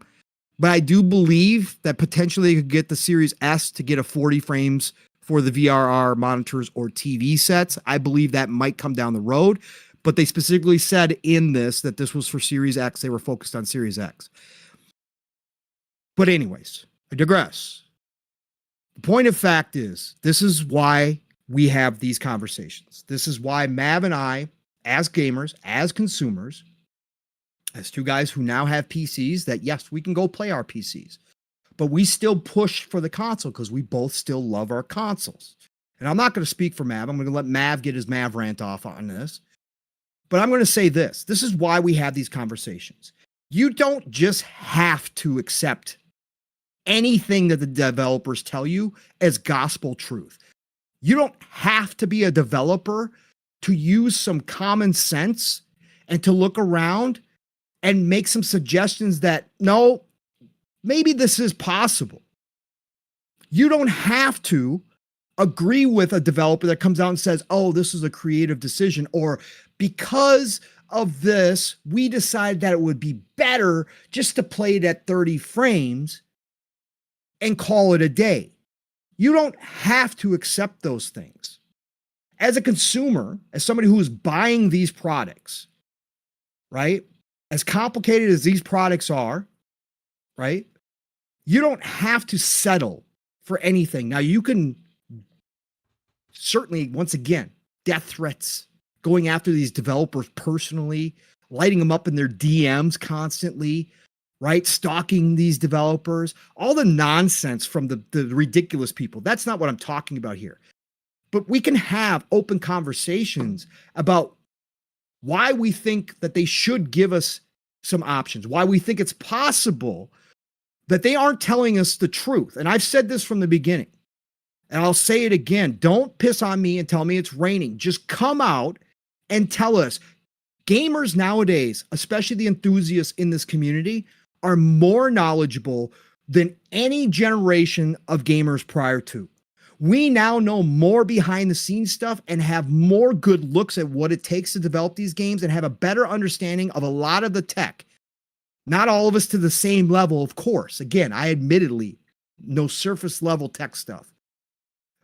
but I do believe that potentially they could get the Series S to get a 40 frames for the VRR monitors or TV sets. I believe that might come down the road, but they specifically said in this that this was for Series X. They were focused on Series X. But anyways, I digress. The point of fact is, this is why we have these conversations. This is why Mav and I, as gamers, as consumers, as two guys who now have PCs, that yes, we can go play our PCs, but we still push for the console because we both still love our consoles. And I'm not going to speak for Mav. I'm going to let Mav get his Mav rant off on this. But I'm going to say this. This is why we have these conversations. You don't just have to accept anything that the developers tell you as gospel truth. You don't have to be a developer to use some common sense and to look around and make some suggestions that, no, maybe this is possible. You don't have to agree with a developer that comes out and says, oh, this is a creative decision, or because of this, we decided that it would be better just to play it at 30 frames and call it a day. You don't have to accept those things. As a consumer, as somebody who is buying these products, right? As complicated as these products are, right? You don't have to settle for anything. Now, you can certainly, once again, death threats, going after these developers personally, lighting them up in their DMs constantly, right? Stalking these developers, all the nonsense from the ridiculous people. That's not what I'm talking about here. But we can have open conversations about why we think that they should give us some options, why we think it's possible that they aren't telling us the truth. And I've said this from the beginning, and I'll say it again. Don't piss on me and tell me it's raining. Just come out and tell us. Gamers nowadays, especially the enthusiasts in this community, are more knowledgeable than any generation of gamers prior to. We now know more behind the scenes stuff and have more good looks at what it takes to develop these games and have a better understanding of a lot of the tech. Not all of us to the same level, of course. Again, I admittedly know surface level tech stuff.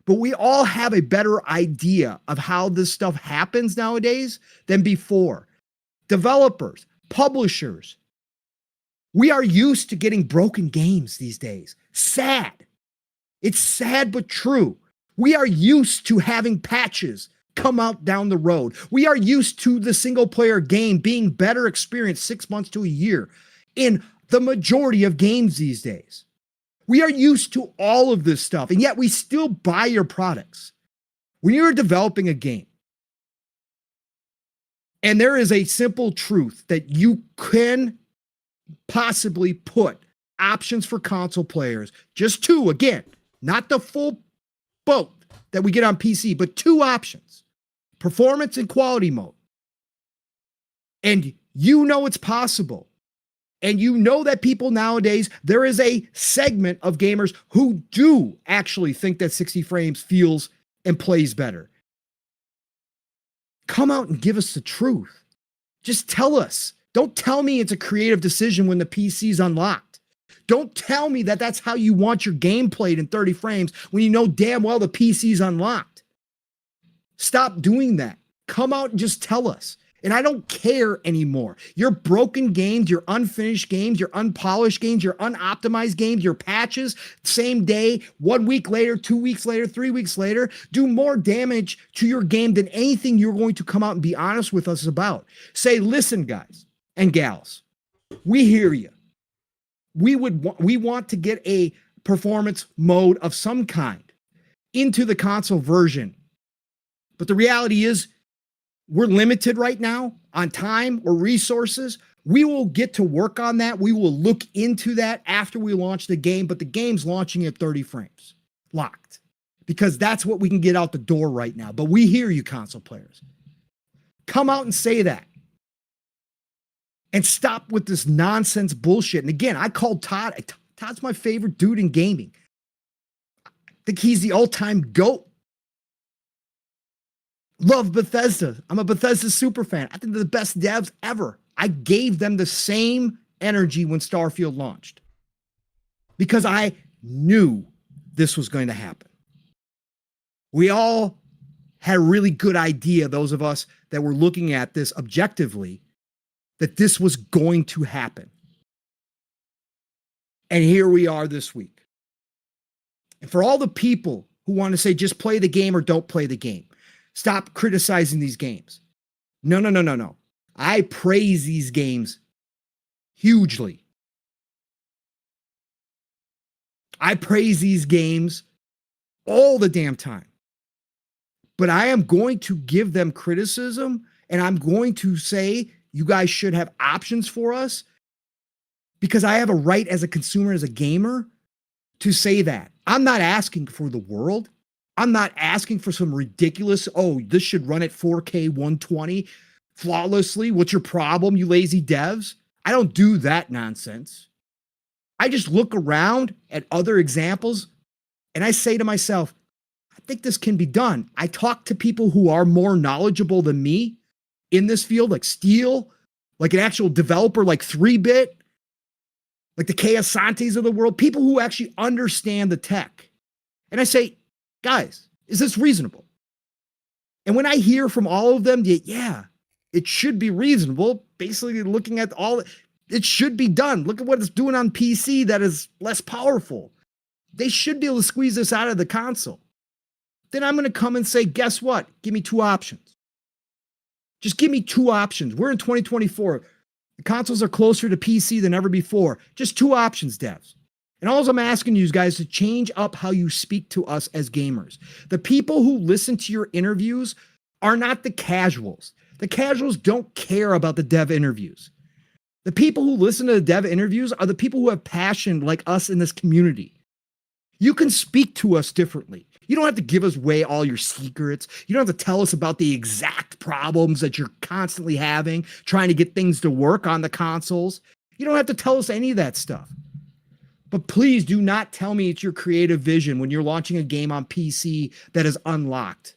But we all have a better idea of how this stuff happens nowadays than before. Developers, publishers, we are used to getting broken games these days. Sad. It's sad but true. We are used to having patches come out down the road. We are used to the single player game being better experienced 6 months to a year in the majority of games these days. We are used to all of this stuff, and yet we still buy your products. When you're developing a game, and there is a simple truth that you can possibly put options for console players, just two, again, not the full boat that we get on PC, but two options, performance and quality mode. And you know it's possible. And you know that people nowadays, there is a segment of gamers who do actually think that 60 frames feels and plays better. Come out and give us the truth. Just tell us. Don't tell me it's a creative decision when the PC's unlocked. Don't tell me that that's how you want your game played in 30 frames when you know damn well the PC's unlocked. Stop doing that. Come out and just tell us. And I don't care anymore. Your broken games, your unfinished games, your unpolished games, your unoptimized games, your patches, same day, 1 week later, 2 weeks later, 3 weeks later, do more damage to your game than anything you're going to come out and be honest with us about. Say, listen, guys and gals, we hear you. We want to get a performance mode of some kind into the console version. But the reality is, we're limited right now on time or resources. We will get to work on that. We will look into that after we launch the game, but the game's launching at 30 frames locked because that's what we can get out the door right now. But we hear you, console players. Come out and say that. And stop with this nonsense bullshit. And again, I called Todd Todd's my favorite dude in gaming. I think he's the all-time GOAT. Love Bethesda. I'm a Bethesda super fan. I think they're the best devs ever. I gave them the same energy when Starfield launched because I knew this was going to happen. We all had a really good idea, those of us that were looking at this objectively, that this was going to happen. And here we are this week. And for all the people who want to say just play the game or don't play the game, stop criticizing these games. No. I praise these games hugely. I praise these games all the damn time. But I am going to give them criticism, and I'm going to say you guys should have options for us because I have a right as a consumer, as a gamer, to say that. I'm not asking for the world. I'm not asking for some ridiculous, oh, this should run at 4K 120 flawlessly. What's your problem, you lazy devs? I don't do that nonsense. I just look around at other examples and I say to myself, I think this can be done. I talk to people who are more knowledgeable than me in this field, like Steel, like an actual developer, like 3-Bit, like the Kayasantes of the world, people who actually understand the tech. And I say, guys, is this reasonable? And when I hear from all of them, yeah, it should be reasonable. Basically looking at all, it should be done. Look at what it's doing on PC that is less powerful. They should be able to squeeze this out of the console. Then I'm going to come and say, guess what? Give me two options. Just give me two options. We're in 2024. The consoles are closer to PC than ever before. Just two options, devs. And all I'm asking you guys to change up how you speak to us as gamers. The people who listen to your interviews are not the casuals. The casuals don't care about the dev interviews. The people who listen to the dev interviews are the people who have passion like us in this community. You can speak to us differently. You don't have to give us away all your secrets. You don't have to tell us about the exact problems that you're constantly having, trying to get things to work on the consoles. You don't have to tell us any of that stuff. But please do not tell me it's your creative vision when you're launching a game on PC that is unlocked.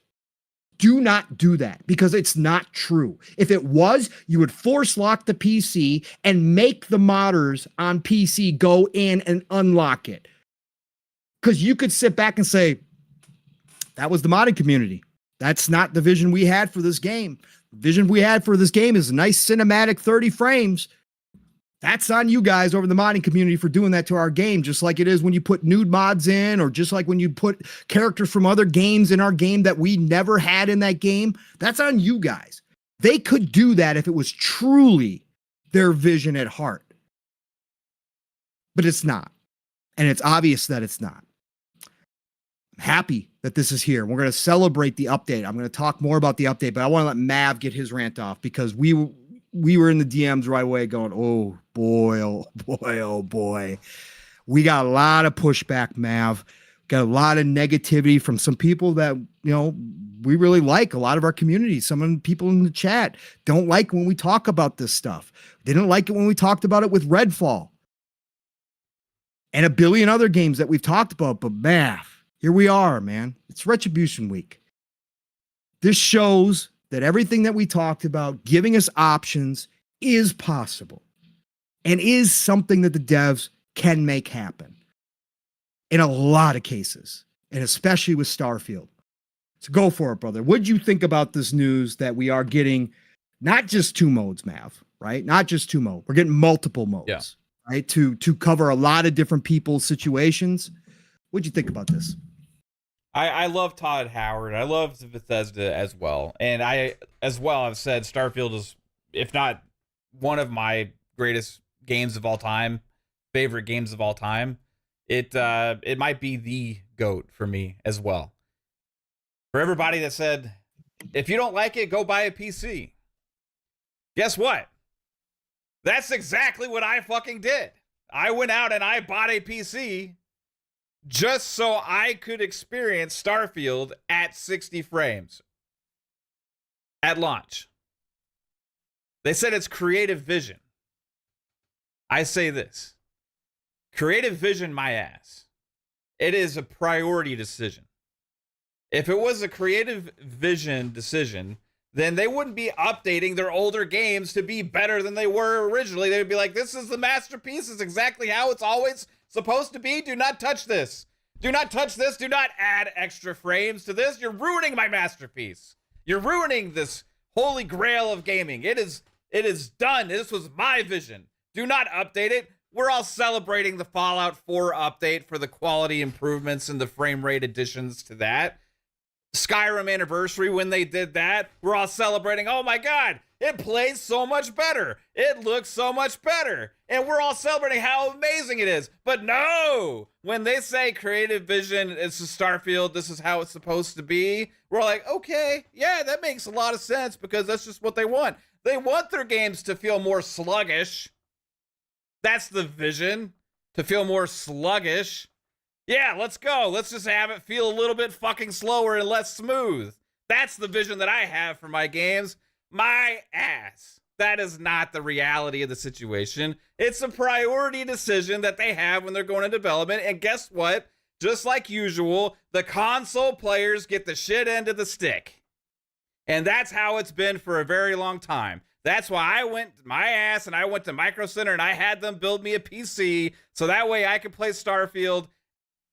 Do not do that because it's not true. If it was, you would force lock the PC and make the modders on PC go in and unlock it. Because you could sit back and say, that was the modding community. That's not the vision we had for this game. The vision we had for this game is a nice cinematic 30 frames. That's on you guys over the modding community for doing that to our game, just like it is when you put nude mods in, or just like when you put characters from other games in our game that we never had in that game. That's on you guys. They could do that if it was truly their vision at heart. But it's not. And it's obvious that it's not. I'm happy that this is here. We're going to celebrate the update. I'm going to talk more about the update, but I want to let Mav get his rant off because we were in the DMs right away going, oh boy, oh boy, oh boy. We got a lot of pushback, Mav. Got a lot of negativity from some people that, we really like. A lot of our community, some people in the chat don't like when we talk about this stuff. They didn't like it when we talked about it with Redfall and a billion other games that we've talked about. But Mav, here we are, man. It's Retribution week. This shows that everything that we talked about, giving us options, is possible and is something that the devs can make happen in a lot of cases, and especially with Starfield. So go for it, brother. What do you think about this news that we are getting not just two modes, Mav, right? Not just two modes. We're getting multiple modes, right? To cover a lot of different people's situations. What do you think about this? I love Todd Howard. I love Bethesda as well. And I, as well, I've said Starfield is, if not one of my greatest games of all time, favorite games of all time, it might be the GOAT for me as well. For everybody that said, if you don't like it, go buy a PC. Guess what? That's exactly what I fucking did. I went out and I bought a PC just so I could experience Starfield at 60 frames at launch. They said it's creative vision. I say this. Creative vision, my ass. It is a priority decision. If it was a creative vision decision, then they wouldn't be updating their older games to be better than they were originally. They would be like, this is the masterpiece. It's exactly how it's always supposed to be. Do not touch this. Do not touch this. Do not add extra frames to this. You're ruining my masterpiece. You're ruining this holy grail of gaming. It is done. This was my vision. Do not update it. We're all celebrating the Fallout 4 update for the quality improvements and the frame rate additions to that. Skyrim anniversary, when they did that, we're all celebrating. Oh my God, it plays so much better. It looks so much better. And we're all celebrating how amazing it is. But no, when they say creative vision, it's a Starfield, this is how it's supposed to be, we're like, okay, yeah, that makes a lot of sense because that's just what they want. They want their games to feel more sluggish. That's the vision, to feel more sluggish. Yeah, let's go. Let's just have it feel a little bit fucking slower and less smooth. That's the vision that I have for my games. My ass. That is not the reality of the situation. It's a priority decision that they have when they're going into development. And guess what? Just like usual, the console players get the shit end of the stick. And that's how it's been for a very long time. That's why I went my ass and I went to Micro Center and I had them build me a PC so that way I could play Starfield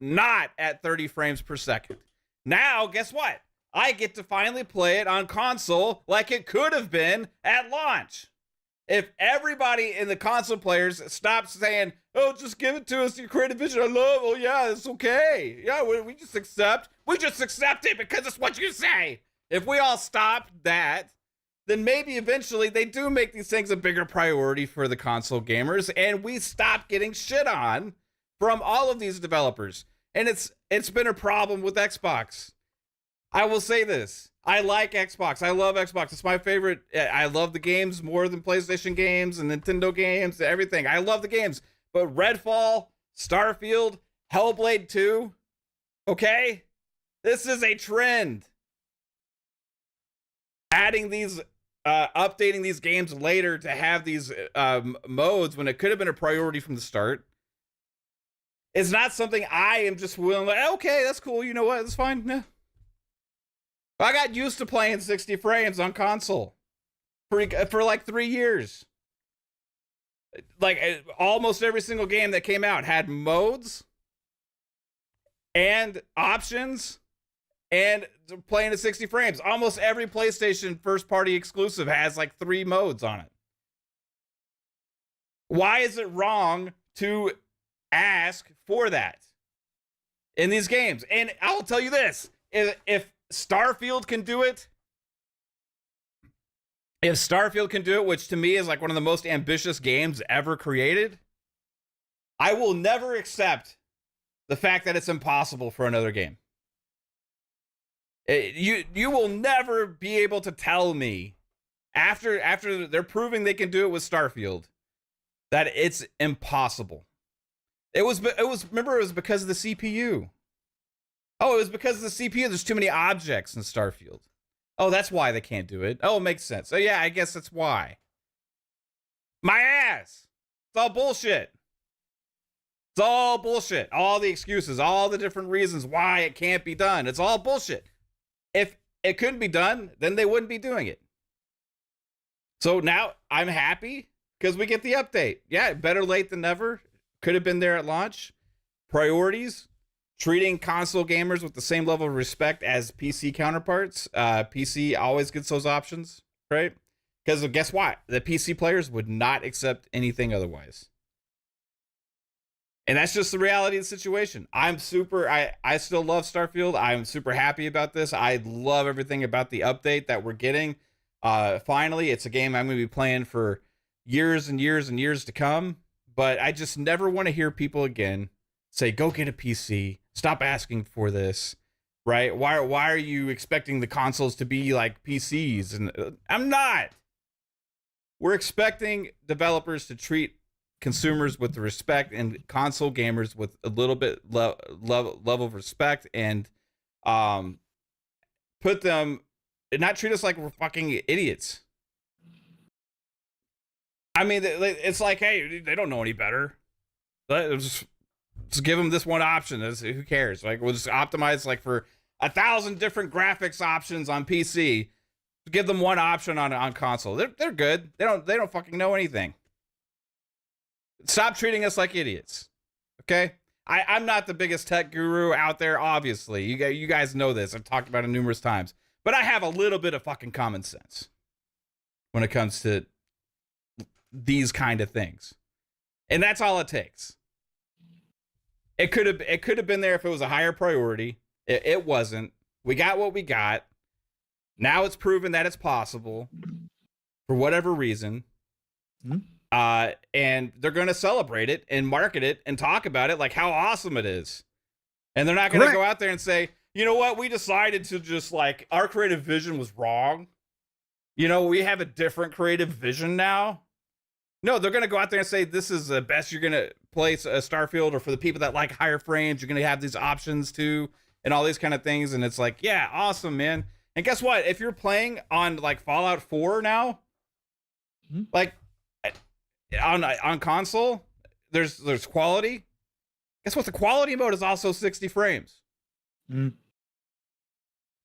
not at 30 frames per second. Now, guess what? I get to finally play it on console like it could have been at launch. If everybody in the console players stops saying, oh, just give it to us, your creative vision, I love, oh yeah, it's okay. Yeah, we just accept it because it's what you say. If we all stop that, then maybe eventually they do make these things a bigger priority for the console gamers, and we stop getting shit on from all of these developers. And it's been a problem with Xbox. I will say this. I like Xbox. I love Xbox. It's my favorite. I love the games more than PlayStation games and Nintendo games and everything. I love the games. But Redfall, Starfield, Hellblade 2, okay? This is a trend. Adding these updating these games later to have these modes when it could have been a priority from the start is not something I am just willing, like, okay, that's cool, you know what, that's fine. Yeah. I got used to playing 60 frames on console for like 3 years. Like almost every single game that came out had modes and options and playing at 60 frames. Almost every PlayStation first party exclusive has like 3 modes on it. Why is it wrong to ask for that in these games? And I'll tell you this, if Starfield can do it, which to me is like one of the most ambitious games ever created, I will never accept the fact that it's impossible for another game. You will never be able to tell me after they're proving they can do it with Starfield that it's impossible. It was remember, it was because of the CPU. Oh, it was because of the CPU. There's too many objects in Starfield. Oh, that's why they can't do it. Oh, it makes sense. So yeah, I guess that's why. My ass. It's all bullshit. It's all bullshit. All the excuses, all the different reasons why it can't be done. It's all bullshit. If it couldn't be done, then they wouldn't be doing it. So now I'm happy because we get the update. Yeah, better late than never. Could have been there at launch. Priorities. Treating console gamers with the same level of respect as PC counterparts. PC always gets those options, right? Because guess what? The PC players would not accept anything otherwise. And that's just the reality of the situation. I still love Starfield. I'm super happy about this. I love everything about the update that we're getting. Finally, it's a game I'm going to be playing for years and years and years to come. But I just never want to hear people again say, go get a PC. Stop asking for this, right? Why are you expecting the consoles to be like PCs? And I'm not. We're expecting developers to treat consumers with the respect and console gamers with a little bit level of respect and put them, not treat us like we're fucking idiots. I mean, it's like, hey, they don't know any better. Just give them this one option. Who cares? Like, we'll just optimize like for 1,000 different graphics options on PC. Give them one option on console. They're good. They don't fucking know anything. Stop treating us like idiots. Okay? I'm not the biggest tech guru out there, obviously. You guys know this. I've talked about it numerous times. But I have a little bit of fucking common sense when it comes to these kind of things. And that's all it takes. It could have been there if it was a higher priority. It wasn't. We got what we got. Now it's proven that it's possible for whatever reason. Mm-hmm. And they're going to celebrate it and market it and talk about it like how awesome it is. And they're not going to go out there and say, you know what? We decided to just like our creative vision was wrong. You know, we have a different creative vision now. No, they're going to go out there and say, this is the best you're going to play a Starfield, or for the people that like higher frames, you're going to have these options too, and all these kind of things. And it's like, yeah, awesome, man. And guess what? If you're playing on like Fallout 4 now, like on console, there's quality. Guess what? The quality mode is also 60 frames. I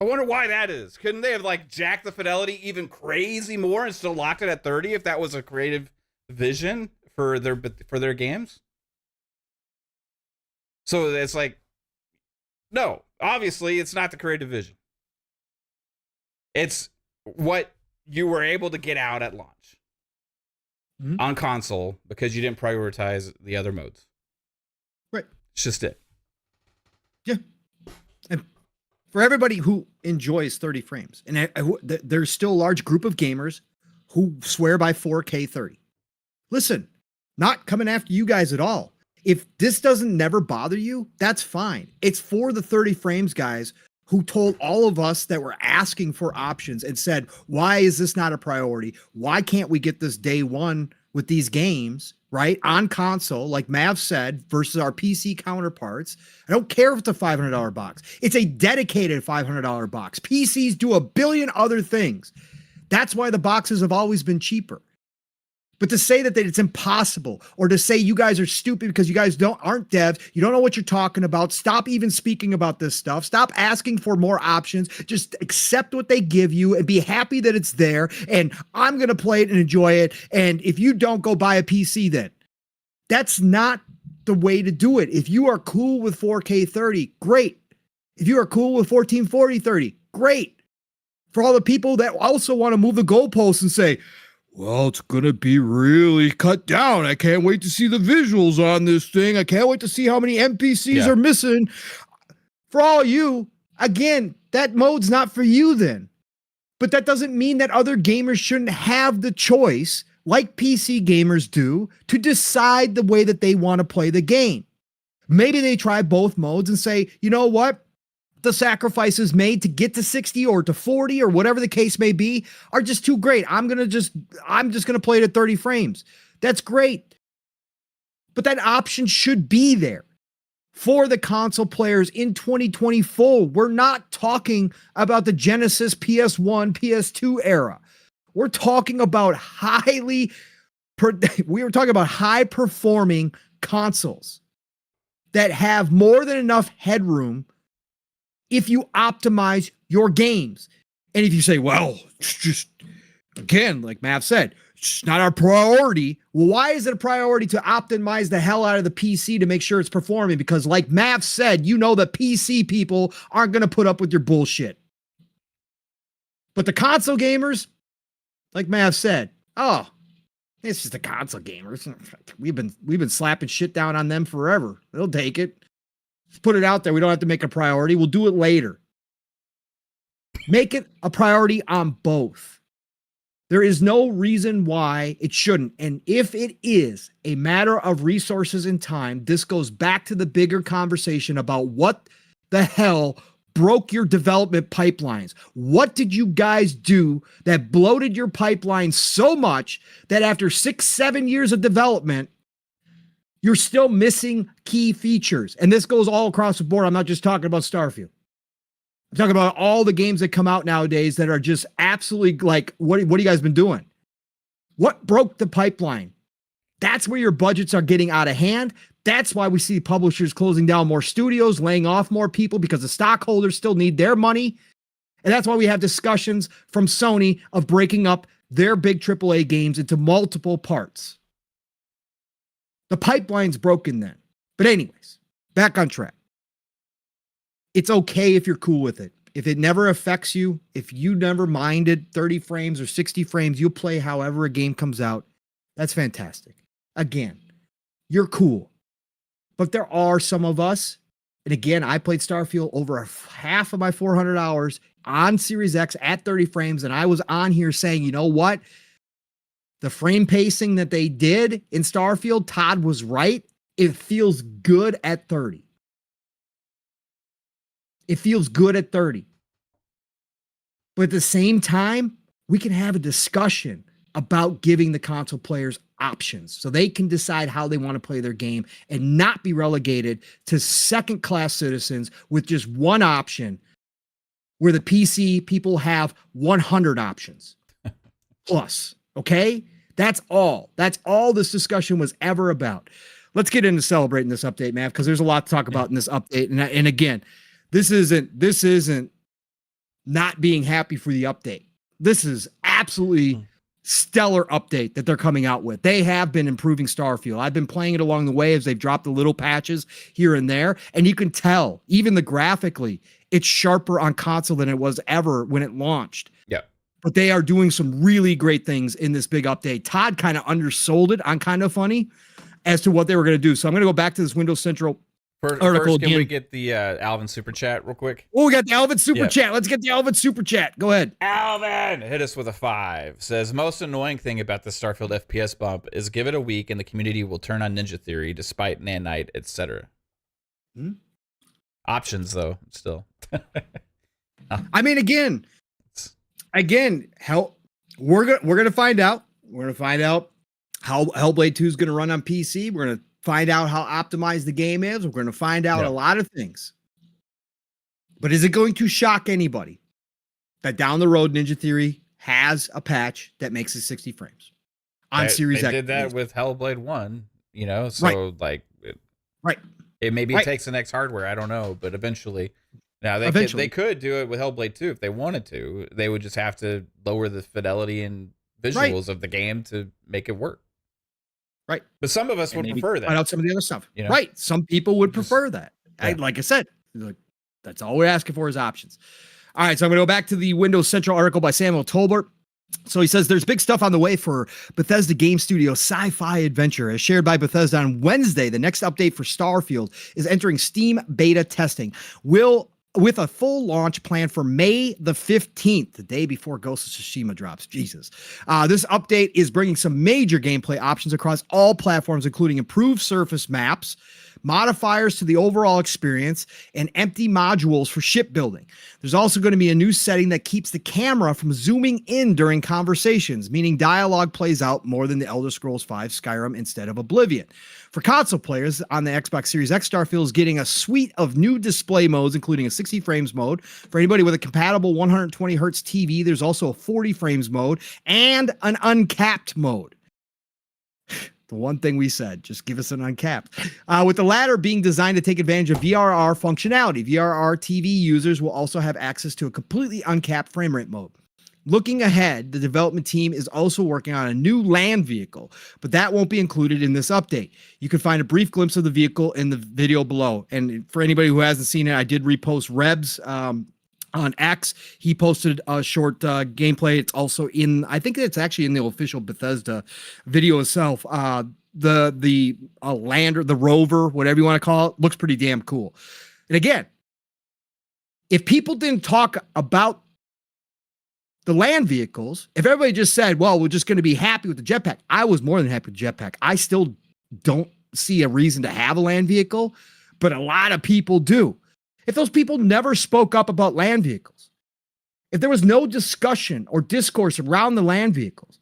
wonder why that is. Couldn't they have like jacked the fidelity even crazy more and still locked it at 30 if that was a creative vision for their games? So it's like, no, obviously it's not the creative vision. It's what you were able to get out at launch on console because you didn't prioritize the other modes. Right. It's just it. Yeah. And for everybody who enjoys 30 frames, and there's still a large group of gamers who swear by 4K 30. Listen, not coming after you guys at all. If this doesn't never bother you, that's fine. It's for the 30 frames guys who told all of us that were asking for options and said, why is this not a priority? Why can't we get this day one with these games, right? On console, like Mav said, versus our PC counterparts. I don't care if it's a $500 box. It's a dedicated $500 box. PCs do a billion other things. That's why the boxes have always been cheaper. But to say that it's impossible, or to say you guys are stupid because you guys aren't devs, you don't know what you're talking about, stop even speaking about this stuff, stop asking for more options, just accept what they give you and be happy that it's there, and I'm going to play it and enjoy it, and if you don't, go buy a PC then. That's not the way to do it. If you are cool with 4K 30, great. If you are cool with 1440 30, great. For all the people that also want to move the goalposts and say, well, it's going to be really cut down. I can't wait to see the visuals on this thing. I can't wait to see how many NPCs are missing. For all you, again, that mode's not for you then. But that doesn't mean that other gamers shouldn't have the choice, like PC gamers do, to decide the way that they want to play the game. Maybe they try both modes and say, you know what? The sacrifices made to get to 60 or to 40 or whatever the case may be are just too great. I'm just going to play it at 30 frames. That's great. But that option should be there for the console players in 2024. We're not talking about the Genesis, PS1, PS2 era. We're talking about high performing consoles that have more than enough headroom if you optimize your games. And if you say, well, it's just, again, like Mav said, it's not our priority. Well, why is it a priority to optimize the hell out of the PC to make sure it's performing? Because like Mav said, you know the PC people aren't going to put up with your bullshit. But the console gamers, like Mav said, oh, it's just the console gamers. We've been slapping shit down on them forever. They'll take it. Put it out there. We don't have to make a priority. We'll do it later. Make it a priority on both. There is no reason why it shouldn't. And if it is a matter of resources and time, this goes back to the bigger conversation about what the hell broke your development pipelines. What did you guys do that bloated your pipeline so much that after 6-7 years of development, you're still missing key features? And this goes all across the board. I'm not just talking about Starfield. I'm talking about all the games that come out nowadays that are just absolutely like, what have you guys been doing? What broke the pipeline? That's where your budgets are getting out of hand. That's why we see publishers closing down more studios, laying off more people because the stockholders still need their money. And that's why we have discussions from Sony of breaking up their big AAA games into multiple parts. The pipeline's broken then. But anyways, back on track. It's okay if you're cool with it. If it never affects you, if you never minded 30 frames or 60 frames, you'll play however a game comes out. That's fantastic. Again, you're cool. But there are some of us, and again, I played Starfield over half of my 400 hours on Series X at 30 frames, and I was on here saying, you know what? The frame pacing that they did in Starfield, Todd was right. It feels good at 30. It feels good at 30. But at the same time, we can have a discussion about giving the console players options so they can decide how they want to play their game and not be relegated to second-class citizens with just one option where the PC people have 100 options plus. Okay? That's all. That's all this discussion was ever about. Let's get into celebrating this update, man, because there's a lot to talk about in this update. And again, this isn't not being happy for the update. This is absolutely stellar update that they're coming out with. They have been improving Starfield. I've been playing it along the way as they've dropped the little patches here and there. And you can tell, even the graphically, it's sharper on console than it was ever when it launched. Yeah. But they are doing some really great things in this big update. Todd kind of undersold it on Kind of Funny as to what they were going to do. So I'm going to go back to this Windows Central article first, can again. we get the Alvin Super Chat real quick? Oh, we got the Alvin Super Chat. Let's get the Alvin Super Chat. Go ahead. Alvin, hit us with a 5. Says, most annoying thing about the Starfield FPS bump is give it a week and the community will turn on Ninja Theory despite Nanite, etc. Options, though, still. I mean, again, hell, we're gonna find out. We're gonna find out how Hellblade 2 is gonna run on PC. We're gonna find out how optimized the game is. We're gonna find out a lot of things. But is it going to shock anybody that down the road Ninja Theory has a patch that makes it 60 frames on Series X? They did that with Hellblade 1, you know, so it maybe takes the next hardware, I don't know, but eventually. Now they could do it with Hellblade 2 if they wanted to. They would just have to lower the fidelity and visuals of the game to make it work. Right. But some of us would prefer that. Find out some of the other stuff. You know? Right. Some people would prefer that. Like I said, that's all we're asking for is options. All right. So I'm going to go back to the Windows Central article by Samuel Tolbert. So he says there's big stuff on the way for Bethesda Game Studio Sci-Fi Adventure. As shared by Bethesda on Wednesday, the next update for Starfield is entering Steam beta testing. With a full launch planned for May the 15th, the day before Ghost of Tsushima drops. Jesus. This update is bringing some major gameplay options across all platforms, including improved surface maps, modifiers to the overall experience, and empty modules for shipbuilding. There's also going to be a new setting that keeps the camera from zooming in during conversations, meaning dialogue plays out more than the Elder Scrolls V Skyrim instead of Oblivion. For console players on the Xbox Series X, Starfield is getting a suite of new display modes, including a 60 frames mode. For anybody with a compatible 120 hertz TV, there's also a 40 frames mode and an uncapped mode. The one thing we said, just give us an uncapped. With the latter being designed to take advantage of VRR functionality. VRR TV users will also have access to a completely uncapped frame rate mode. Looking ahead, the development team is also working on a new land vehicle, but that won't be included in this update. You can find a brief glimpse of the vehicle in the video below. And for anybody who hasn't seen it, I did repost Rebs on X. He posted a short gameplay. It's also in, I think it's actually in the official Bethesda video itself. The lander, the rover, whatever you want to call it, looks pretty damn cool. And again, if people didn't talk about the land vehicles, if everybody just said, well, we're just going to be happy with the jetpack, I was more than happy with the jetpack. I still don't see a reason to have a land vehicle, but a lot of people do. If those people never spoke up about land vehicles, if there was no discussion or discourse around the land vehicles,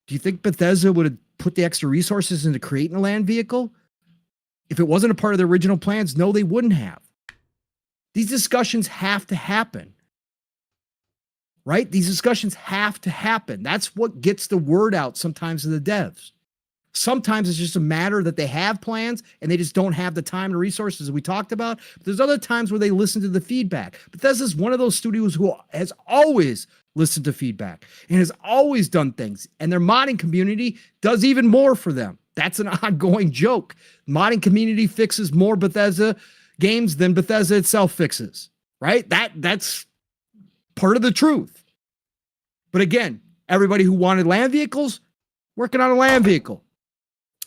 do you think Bethesda would have put the extra resources into creating a land vehicle? If it wasn't a part of the original plans, no, they wouldn't have. These discussions have to happen. Right? These discussions have to happen. That's what gets the word out sometimes to the devs. Sometimes it's just a matter that they have plans and they just don't have the time and resources that we talked about. But there's other times where they listen to the feedback. Bethesda's one of those studios who has always listened to feedback and has always done things. And their modding community does even more for them. That's an ongoing joke. Modding community fixes more Bethesda games than Bethesda itself fixes, right? That's part of the truth. But again, everybody who wanted land vehicles, working on a land vehicle.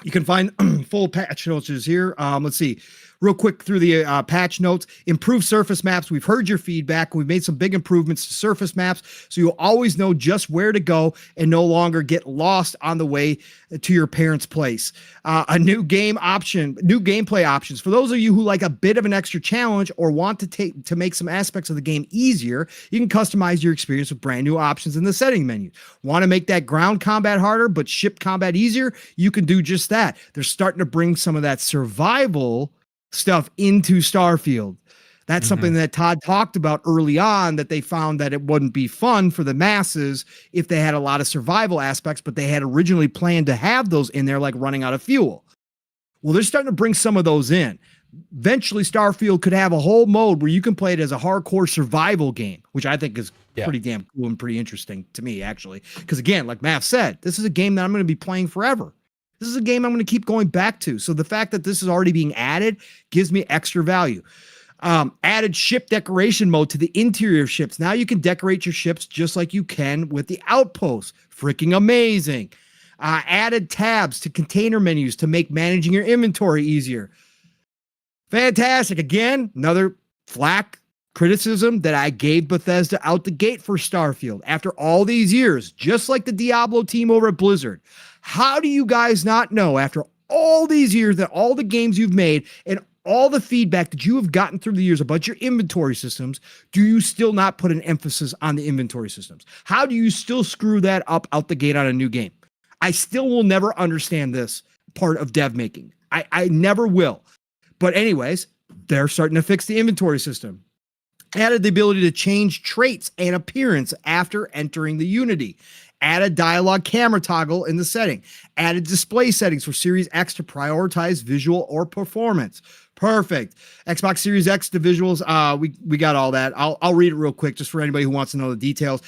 You can find full patch notes here. Let's see. Real quick through the patch notes. Improved surface maps. We've heard your feedback. We've made some big improvements to surface maps, so you'll always know just where to go and no longer get lost on the way to your parents' place. A new game option, new gameplay options. For those of you who like a bit of an extra challenge or want to make some aspects of the game easier, you can customize your experience with brand new options in the setting menu. Want to make that ground combat harder but ship combat easier? You can do just that. They're starting to bring some of that survival stuff into Starfield. That's something that Todd talked about early on, that they found that it wouldn't be fun for the masses if they had a lot of survival aspects, but they had originally planned to have those in there, like running out of fuel. Well, they're starting to bring some of those in. Eventually, Starfield could have a whole mode where you can play it as a hardcore survival game, which I think is pretty damn cool and pretty interesting to me, actually. Because again, like Mav said, this is a game that I'm going to be playing forever. This is a game I'm going to keep going back to. So the fact that this is already being added gives me extra value. Added ship decoration mode to the interior of ships. Now you can decorate your ships just like you can with the outposts. Freaking amazing. Added tabs to container menus to make managing your inventory easier. Fantastic. Again, another flack criticism that I gave Bethesda out the gate for Starfield after all these years, just like the Diablo team over at Blizzard. How do you guys not know, after all these years, that all the games you've made and all the feedback that you have gotten through the years about your inventory systems, do you still not put an emphasis on the inventory systems? How do you still screw that up out the gate on a new game? I still will never understand this part of dev making. I never will. But anyways, they're starting to fix the inventory system. Added the ability to change traits and appearance after entering the Unity. Added dialogue camera toggle in the setting. Added display settings for Series X to prioritize visual or performance. Perfect. Xbox Series X to visuals. We got all that. I'll read it real quick just for anybody who wants to know the details.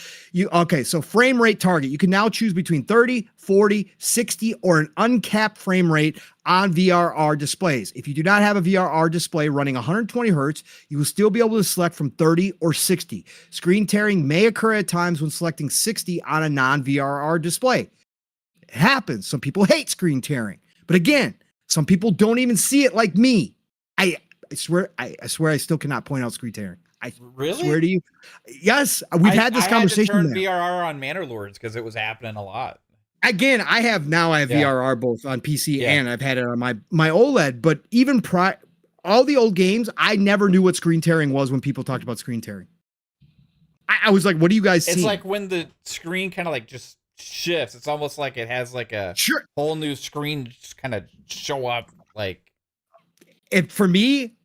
So frame rate target. You can now choose between 30, 40, 60, or an uncapped frame rate on VRR displays. If you do not have a VRR display running 120 hertz, you will still be able to select from 30 or 60. Screen tearing may occur at times when selecting 60 on a non-VRR display. It happens. Some people hate screen tearing. But again, some people don't even see it like me. I swear I still cannot point out screen tearing. I really swear to you. Yes, we've had this conversation. I had to turn VRR on Manor Lords because it was happening a lot. Again, I have VRR both on PC and I've had it on my OLED. But even all the old games, I never knew what screen tearing was when people talked about screen tearing. I was like, what do you guys see? It's like when the screen kind of like just shifts. It's almost like it has like a whole new screen just kind of show up like. And for me,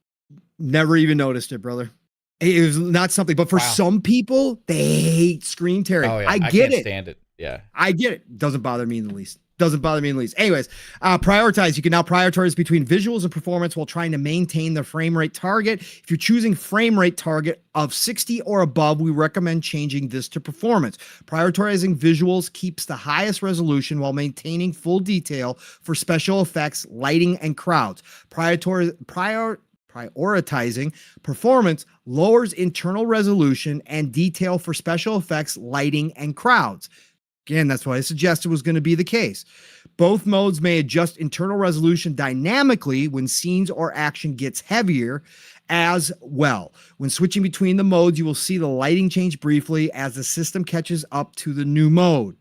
never even noticed it, brother. It was not something, but for some people, they hate screen tearing. Oh, yeah. I can't stand it. Yeah. I get it. Doesn't bother me in the least. Anyways, prioritize. You can now prioritize between visuals and performance while trying to maintain the frame rate target. If you're choosing frame rate target of 60 or above, we recommend changing this to performance. Prioritizing visuals keeps the highest resolution while maintaining full detail for special effects, lighting, and crowds. Prioritizing performance lowers internal resolution and detail for special effects, lighting, and crowds. Again, that's what I suggested was going to be the case. Both modes may adjust internal resolution dynamically when scenes or action gets heavier as well. When switching between the modes, you will see the lighting change briefly as the system catches up to the new mode.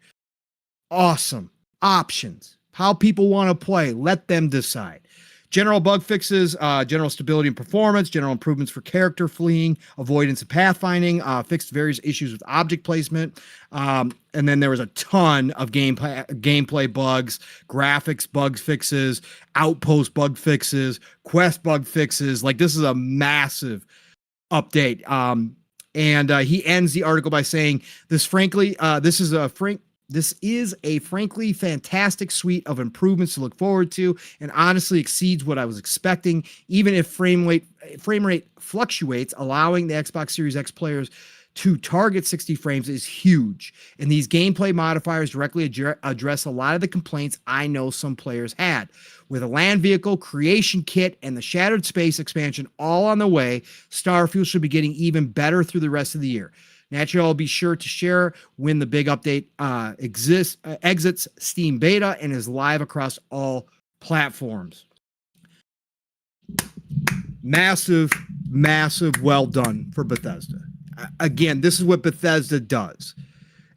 Awesome. Options. How people want to play. Let them decide. General bug fixes, general stability and performance, general improvements for character fleeing, avoidance and pathfinding, fixed various issues with object placement. And then there was a ton of gameplay bugs, graphics bug fixes, outpost bug fixes, quest bug fixes. Like, this is a massive update. And he ends the article by saying, this is This is a frankly fantastic suite of improvements to look forward to, and honestly exceeds what I was expecting, even if frame rate fluctuates. Allowing the Xbox Series X players to target 60 frames is huge, and these gameplay modifiers directly address a lot of the complaints I know some players had. With a land vehicle, creation kit, and the Shattered Space expansion all on the way, Starfield should be getting even better through the rest of the year. Naturally, I'll be sure to share when the big update exits Steam beta and is live across all platforms. Massive, massive well done for Bethesda. Again, this is what Bethesda does.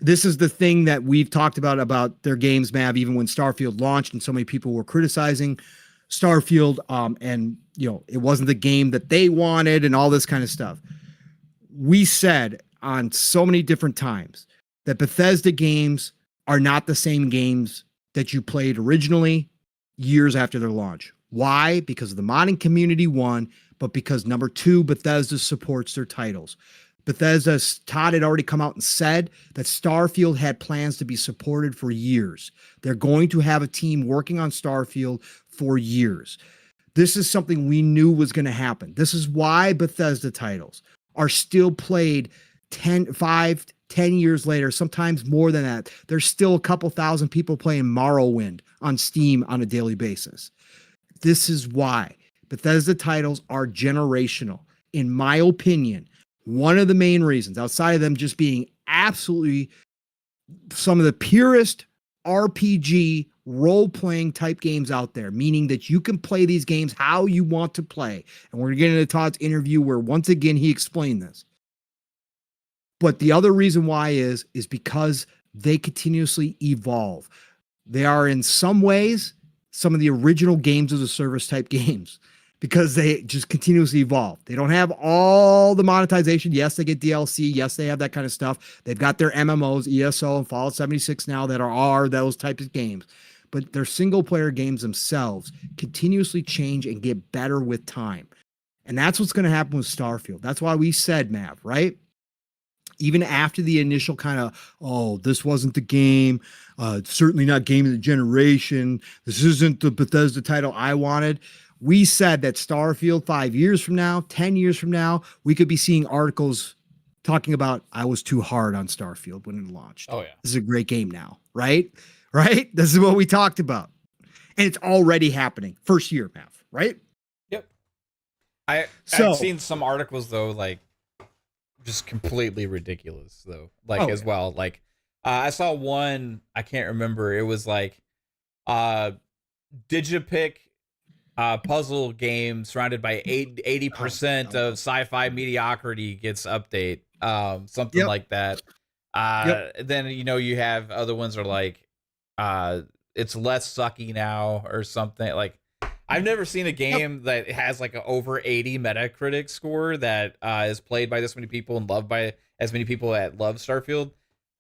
This is the thing that we've talked about their games, Mav, even when Starfield launched and so many people were criticizing Starfield, and it wasn't the game that they wanted and all this kind of stuff. We said on so many different times that Bethesda games are not the same games that you played originally years after their launch. Why? Because of the modding community, one, but because number two, Bethesda supports their titles. Todd had already come out and said that Starfield had plans to be supported for years. They're going to have a team working on Starfield for years. This is something we knew was going to happen. This is why Bethesda titles are still played 10 years later, sometimes more than that. There's still a couple thousand people playing Morrowind on Steam on a daily basis. This is why Bethesda titles are generational. In my opinion, one of the main reasons, outside of them just being absolutely some of the purest RPG role-playing type games out there, meaning that you can play these games how you want to play. And we're getting into Todd's interview where once again he explained this. But the other reason why is because they continuously evolve. They are in some ways some of the original games as a service type games because they just continuously evolve. They don't have all the monetization. Yes, they get DLC. Yes, they have that kind of stuff. They've got their MMOs, ESO and Fallout 76 now that are those types of games. But their single player games themselves continuously change and get better with time. And that's what's going to happen with Starfield. That's why we said, Mav, right? Even after the initial kind of, this wasn't the game, certainly not game of the generation, this isn't the Bethesda title I wanted, we said that Starfield 5 years from now, 10 years from now, we could be seeing articles talking about, I was too hard on Starfield when it launched. Oh, yeah. This is a great game now, right? Right? This is what we talked about. And it's already happening. First year, Mav, right? Yep. I've seen some articles, though, like, just completely ridiculous though, as well. Like I saw one, I can't remember, it was like Digipick puzzle game surrounded by 80% of sci-fi mediocrity gets update, something like that. Then you have other ones are like it's less sucky now or something. Like I've never seen a game that has like an over 80 Metacritic score that is played by this many people and loved by as many people that love Starfield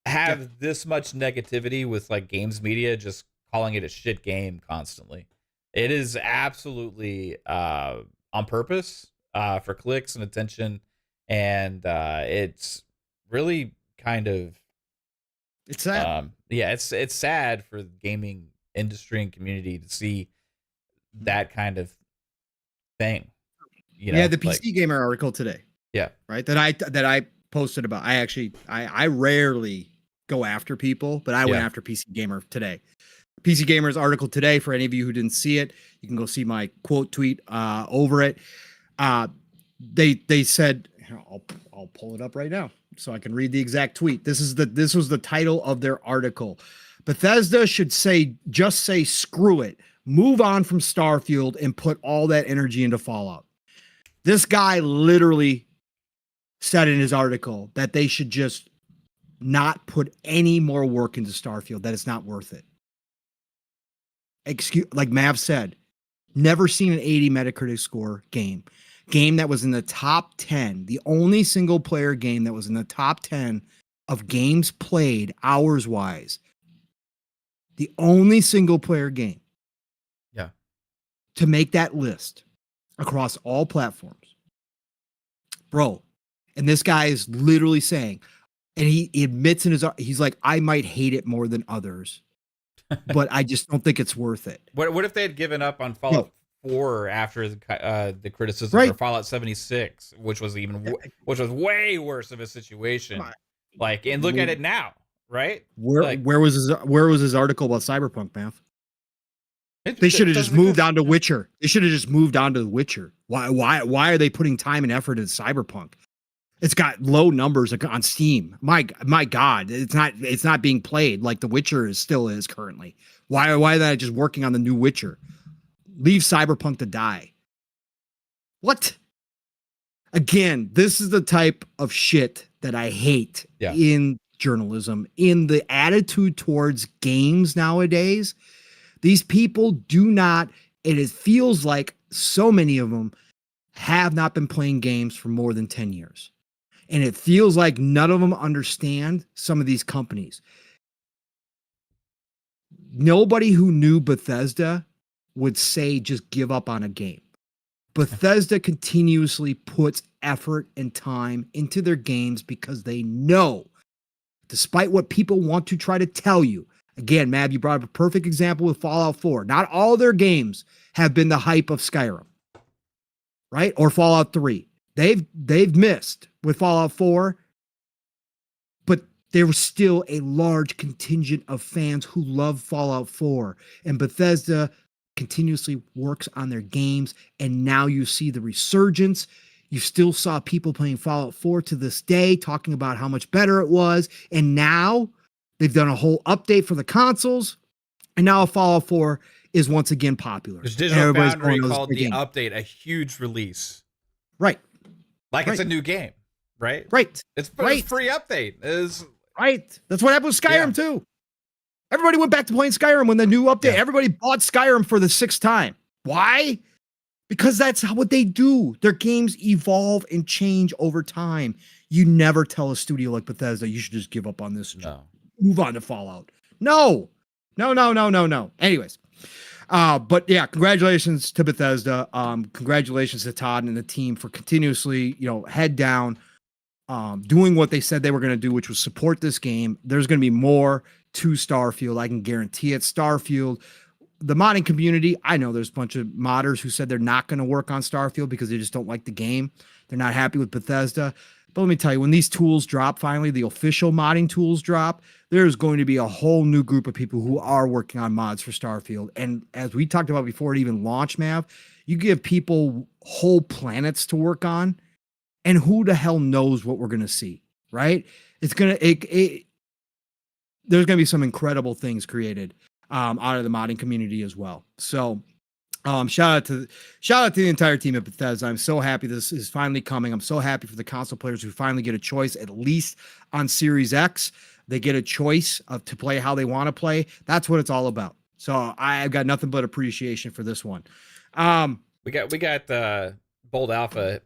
have this much negativity with like games media just calling it a shit game constantly. It is absolutely on purpose for clicks and attention, and it's really kind of it's sad. It's sad for the gaming industry and community to see that kind of thing. The PC Gamer article today. Yeah. Right. That I posted about. I rarely go after people, but I went after PC Gamer today. PC Gamer's article today, for any of you who didn't see it, you can go see my quote tweet over it. They said, I'll pull it up right now so I can read the exact tweet. This was the title of their article. Bethesda should just say screw it. Move on from Starfield and put all that energy into Fallout. This guy literally said in his article that they should just not put any more work into Starfield, that it's not worth it. Like Mav said, never seen an 80 Metacritic score game that was in the top 10, the only single player game that was in the top 10 of games played hours wise. The only single player game to make that list across all platforms. Bro, and this guy is literally saying, And he admits in he's like, I might hate it more than others, but I just don't think it's worth it. What if they had given up on Fallout 4 after the criticism Right. for Fallout 76, which was which was way worse of a situation. Like, and look at it now, right? Where was his article about Cyberpunk, man? They should have just moved on to Witcher. They should have just moved on to The Witcher. Why are they putting time and effort into Cyberpunk? It's got low numbers on Steam. My God, it's not being played like The Witcher still is currently. Why are they just working on the new Witcher? Leave Cyberpunk to die. What? Again, this is the type of shit that I hate in journalism, in the attitude towards games nowadays. These people do not, and it feels like so many of them have not been playing games for more than 10 years. And it feels like none of them understand some of these companies. Nobody who knew Bethesda would say just give up on a game. Bethesda continuously puts effort and time into their games because they know, despite what people want to try to tell you. Again, Mab, you brought up a perfect example with Fallout 4. Not all their games have been the hype of Skyrim, right? Or Fallout 3. They've missed with Fallout 4, but there was still a large contingent of fans who love Fallout 4. And Bethesda continuously works on their games, and now you see the resurgence. You still saw people playing Fallout 4 to this day, talking about how much better it was, and now they've done a whole update for the consoles, and now Fallout 4 is once again popular. There's Digital Foundry called the update a huge release. Right. Like it's a new game, right? Right. It's a free update. Right. That's what happened with Skyrim too. Everybody went back to playing Skyrim when the new update. Yeah. Everybody bought Skyrim for the 6th time. Why? Because that's what they do. Their games evolve and change over time. You never tell a studio like Bethesda, you should just give up on this. No. Move on to Fallout. No. Anyways. But yeah, congratulations to Bethesda. Congratulations to Todd and the team for continuously, head down, doing what they said they were going to do, which was support this game. There's going to be more to Starfield. I can guarantee it. Starfield, the modding community, I know there's a bunch of modders who said they're not going to work on Starfield because they just don't like the game. They're not happy with Bethesda. But let me tell you, when these tools drop, finally, the official modding tools drop, there's going to be a whole new group of people who are working on mods for Starfield. And as we talked about before it even launched, Mav, you give people whole planets to work on, and who the hell knows what we're going to see, right? There's going to be some incredible things created out of the modding community as well. So shout out to the entire team at Bethesda. I'm so happy this is finally coming. I'm so happy for the console players who finally get a choice, at least on Series X. They get a choice to play how they want to play. That's what it's all about. So I've got nothing but appreciation for this one. We got Bold Alpha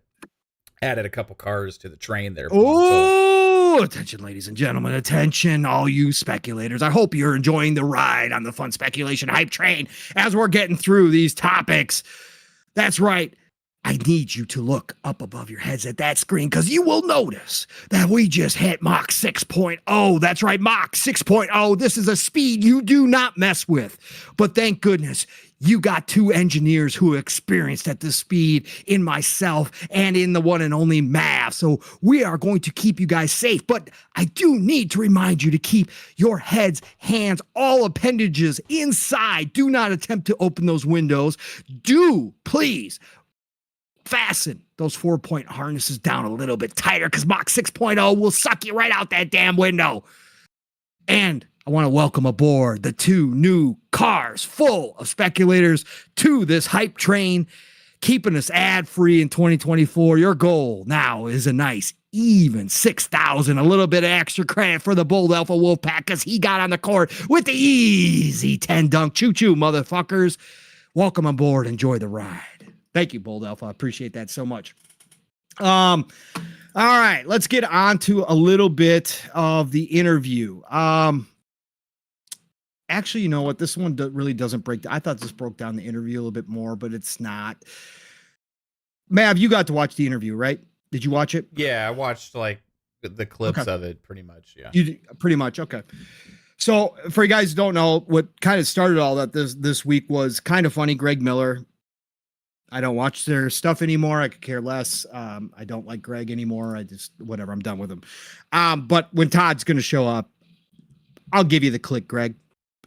added a couple cars to the train there. Oh, attention, ladies and gentlemen. Attention, all you speculators. I hope you're enjoying the ride on the fun speculation hype train as we're getting through these topics. That's right. I need you to look up above your heads at that screen because you will notice that we just hit Mach 6.0. That's right, Mach 6.0. This is a speed you do not mess with. But thank goodness you got 2 engineers who experienced at this speed in myself and in the one and only Mav. So we are going to keep you guys safe. But I do need to remind you to keep your heads, hands, all appendages inside. Do not attempt to open those windows. Do please fasten those 4-point harnesses down a little bit tighter because Mach 6.0 will suck you right out that damn window. And I want to welcome aboard the 2 new cars full of speculators to this hype train, keeping us ad-free in 2024. Your goal now is a nice even 6,000, a little bit of extra credit for the Bold Alpha Wolfpack because he got on the court with the easy 10 dunk. Choo-choo, motherfuckers. Welcome aboard. Enjoy the ride. Thank you, Bold Alpha. I appreciate that so much. All right, let's get on to a little bit of the interview. Actually, you know what? This one really doesn't break down. I thought this broke down the interview a little bit more, but it's not. Mav, you got to watch the interview, right? Did you watch it? Yeah, I watched like the clips Okay. of it, pretty much. Yeah. You pretty much. Okay. So for you guys who don't know, what kind of started all that this week was Kind of Funny. Greg Miller. I don't watch their stuff anymore. I could care less. I don't like Greg anymore. I just, whatever, I'm done with him. But when Todd's going to show up, I'll give you the click, Greg.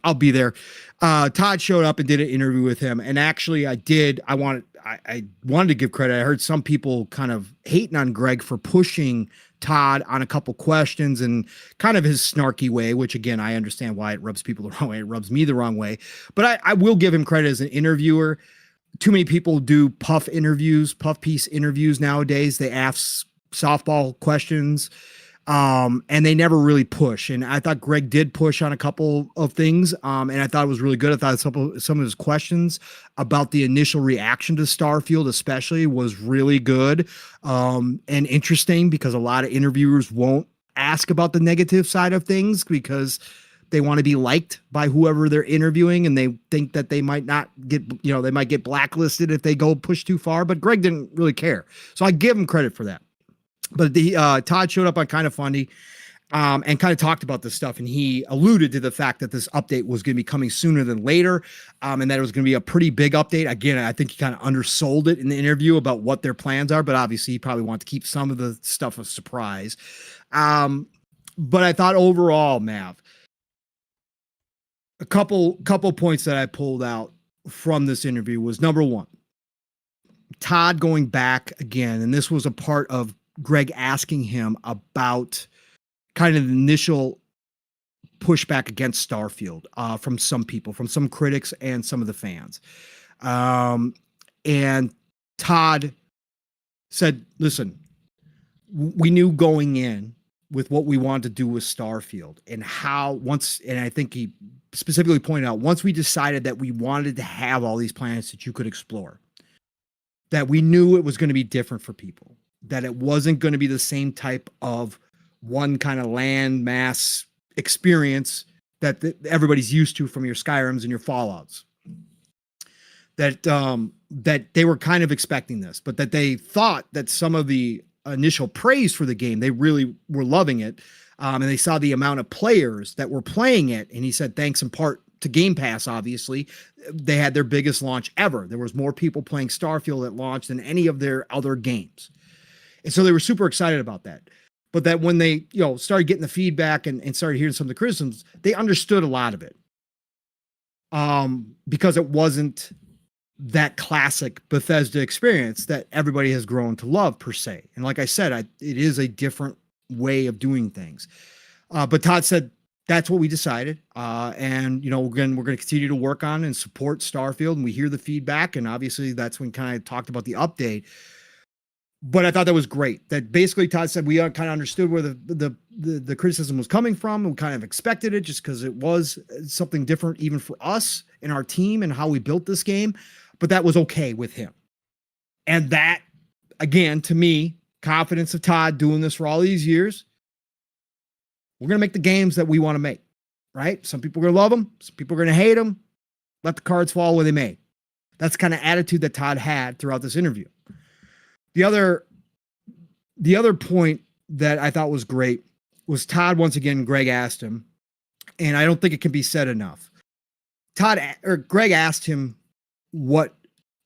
I'll be there. Todd showed up and did an interview with him. And actually I wanted to give credit. I heard some people kind of hating on Greg for pushing Todd on a couple questions and kind of his snarky way, which again, I understand why it rubs people the wrong way. It rubs me the wrong way, but I will give him credit as an interviewer. Too many people do puff piece interviews nowadays. They ask softball questions, and they never really push. And I thought Greg did push on a couple of things, and I thought it was really good. I thought some of his questions about the initial reaction to Starfield especially was really good, and interesting, because a lot of interviewers won't ask about the negative side of things because they want to be liked by whoever they're interviewing, and they think that they might not get, they might get blacklisted if they go push too far, but Greg didn't really care. So I give him credit for that. But Todd showed up on Kind of Funny, and kind of talked about this stuff. And he alluded to the fact that this update was going to be coming sooner than later, and that it was going to be a pretty big update. Again, I think he kind of undersold it in the interview about what their plans are, but obviously he probably wanted to keep some of the stuff a surprise. But I thought overall, Mav, a couple points that I pulled out from this interview was, number one, Todd going back again, and this was a part of Greg asking him about kind of the initial pushback against Starfield from some people, from some critics and some of the fans. And Todd said, listen, we knew going in with what we wanted to do with Starfield, and and I think he specifically pointed out, once we decided that we wanted to have all these planets that you could explore, that we knew it was going to be different for people, that it wasn't going to be the same type of one kind of land mass experience that everybody's used to from your Skyrims and your Fallouts. That they were kind of expecting this, but that they thought that some of the initial praise for the game, they really were loving it. And they saw the amount of players that were playing it. And he said, thanks in part to Game Pass, obviously, they had their biggest launch ever. There was more people playing Starfield at launch than any of their other games. And so they were super excited about that. But that when they, started getting the feedback and started hearing some of the criticisms, they understood a lot of it. Because it wasn't that classic Bethesda experience that everybody has grown to love per se. And like I said, it is a different way of doing things. But Todd said, that's what we decided. And we're going to continue to work on and support Starfield, and we hear the feedback. And obviously that's when kind of talked about the update. But I thought that was great. That basically Todd said we kind of understood where the criticism was coming from, and we kind of expected it just because it was something different even for us and our team and how we built this game. But that was okay with him. And that, again, to me, confidence of Todd doing this for all these years. We're going to make the games that we want to make, right? Some people are going to love them. Some people are going to hate them. Let the cards fall where they may. That's the kind of attitude that Todd had throughout this interview. The other point that I thought was great was Todd, once again, Greg asked him, and I don't think it can be said enough. Greg asked him what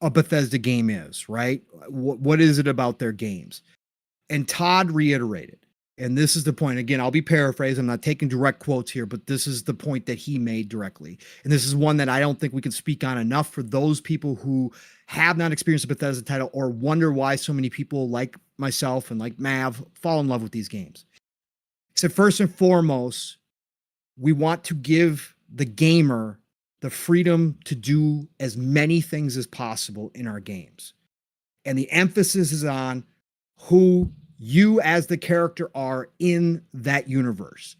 a Bethesda game is, right? What is it about their games? And Todd reiterated, and this is the point. Again, I'll be paraphrasing. I'm not taking direct quotes here, but this is the point that he made directly. And this is one that I don't think we can speak on enough for those people who have not experienced a Bethesda title or wonder why so many people like myself and like Mav fall in love with these games. He said, first and foremost, we want to give the gamer the freedom to do as many things as possible in our games. And the emphasis is on who you as the character are in that universe.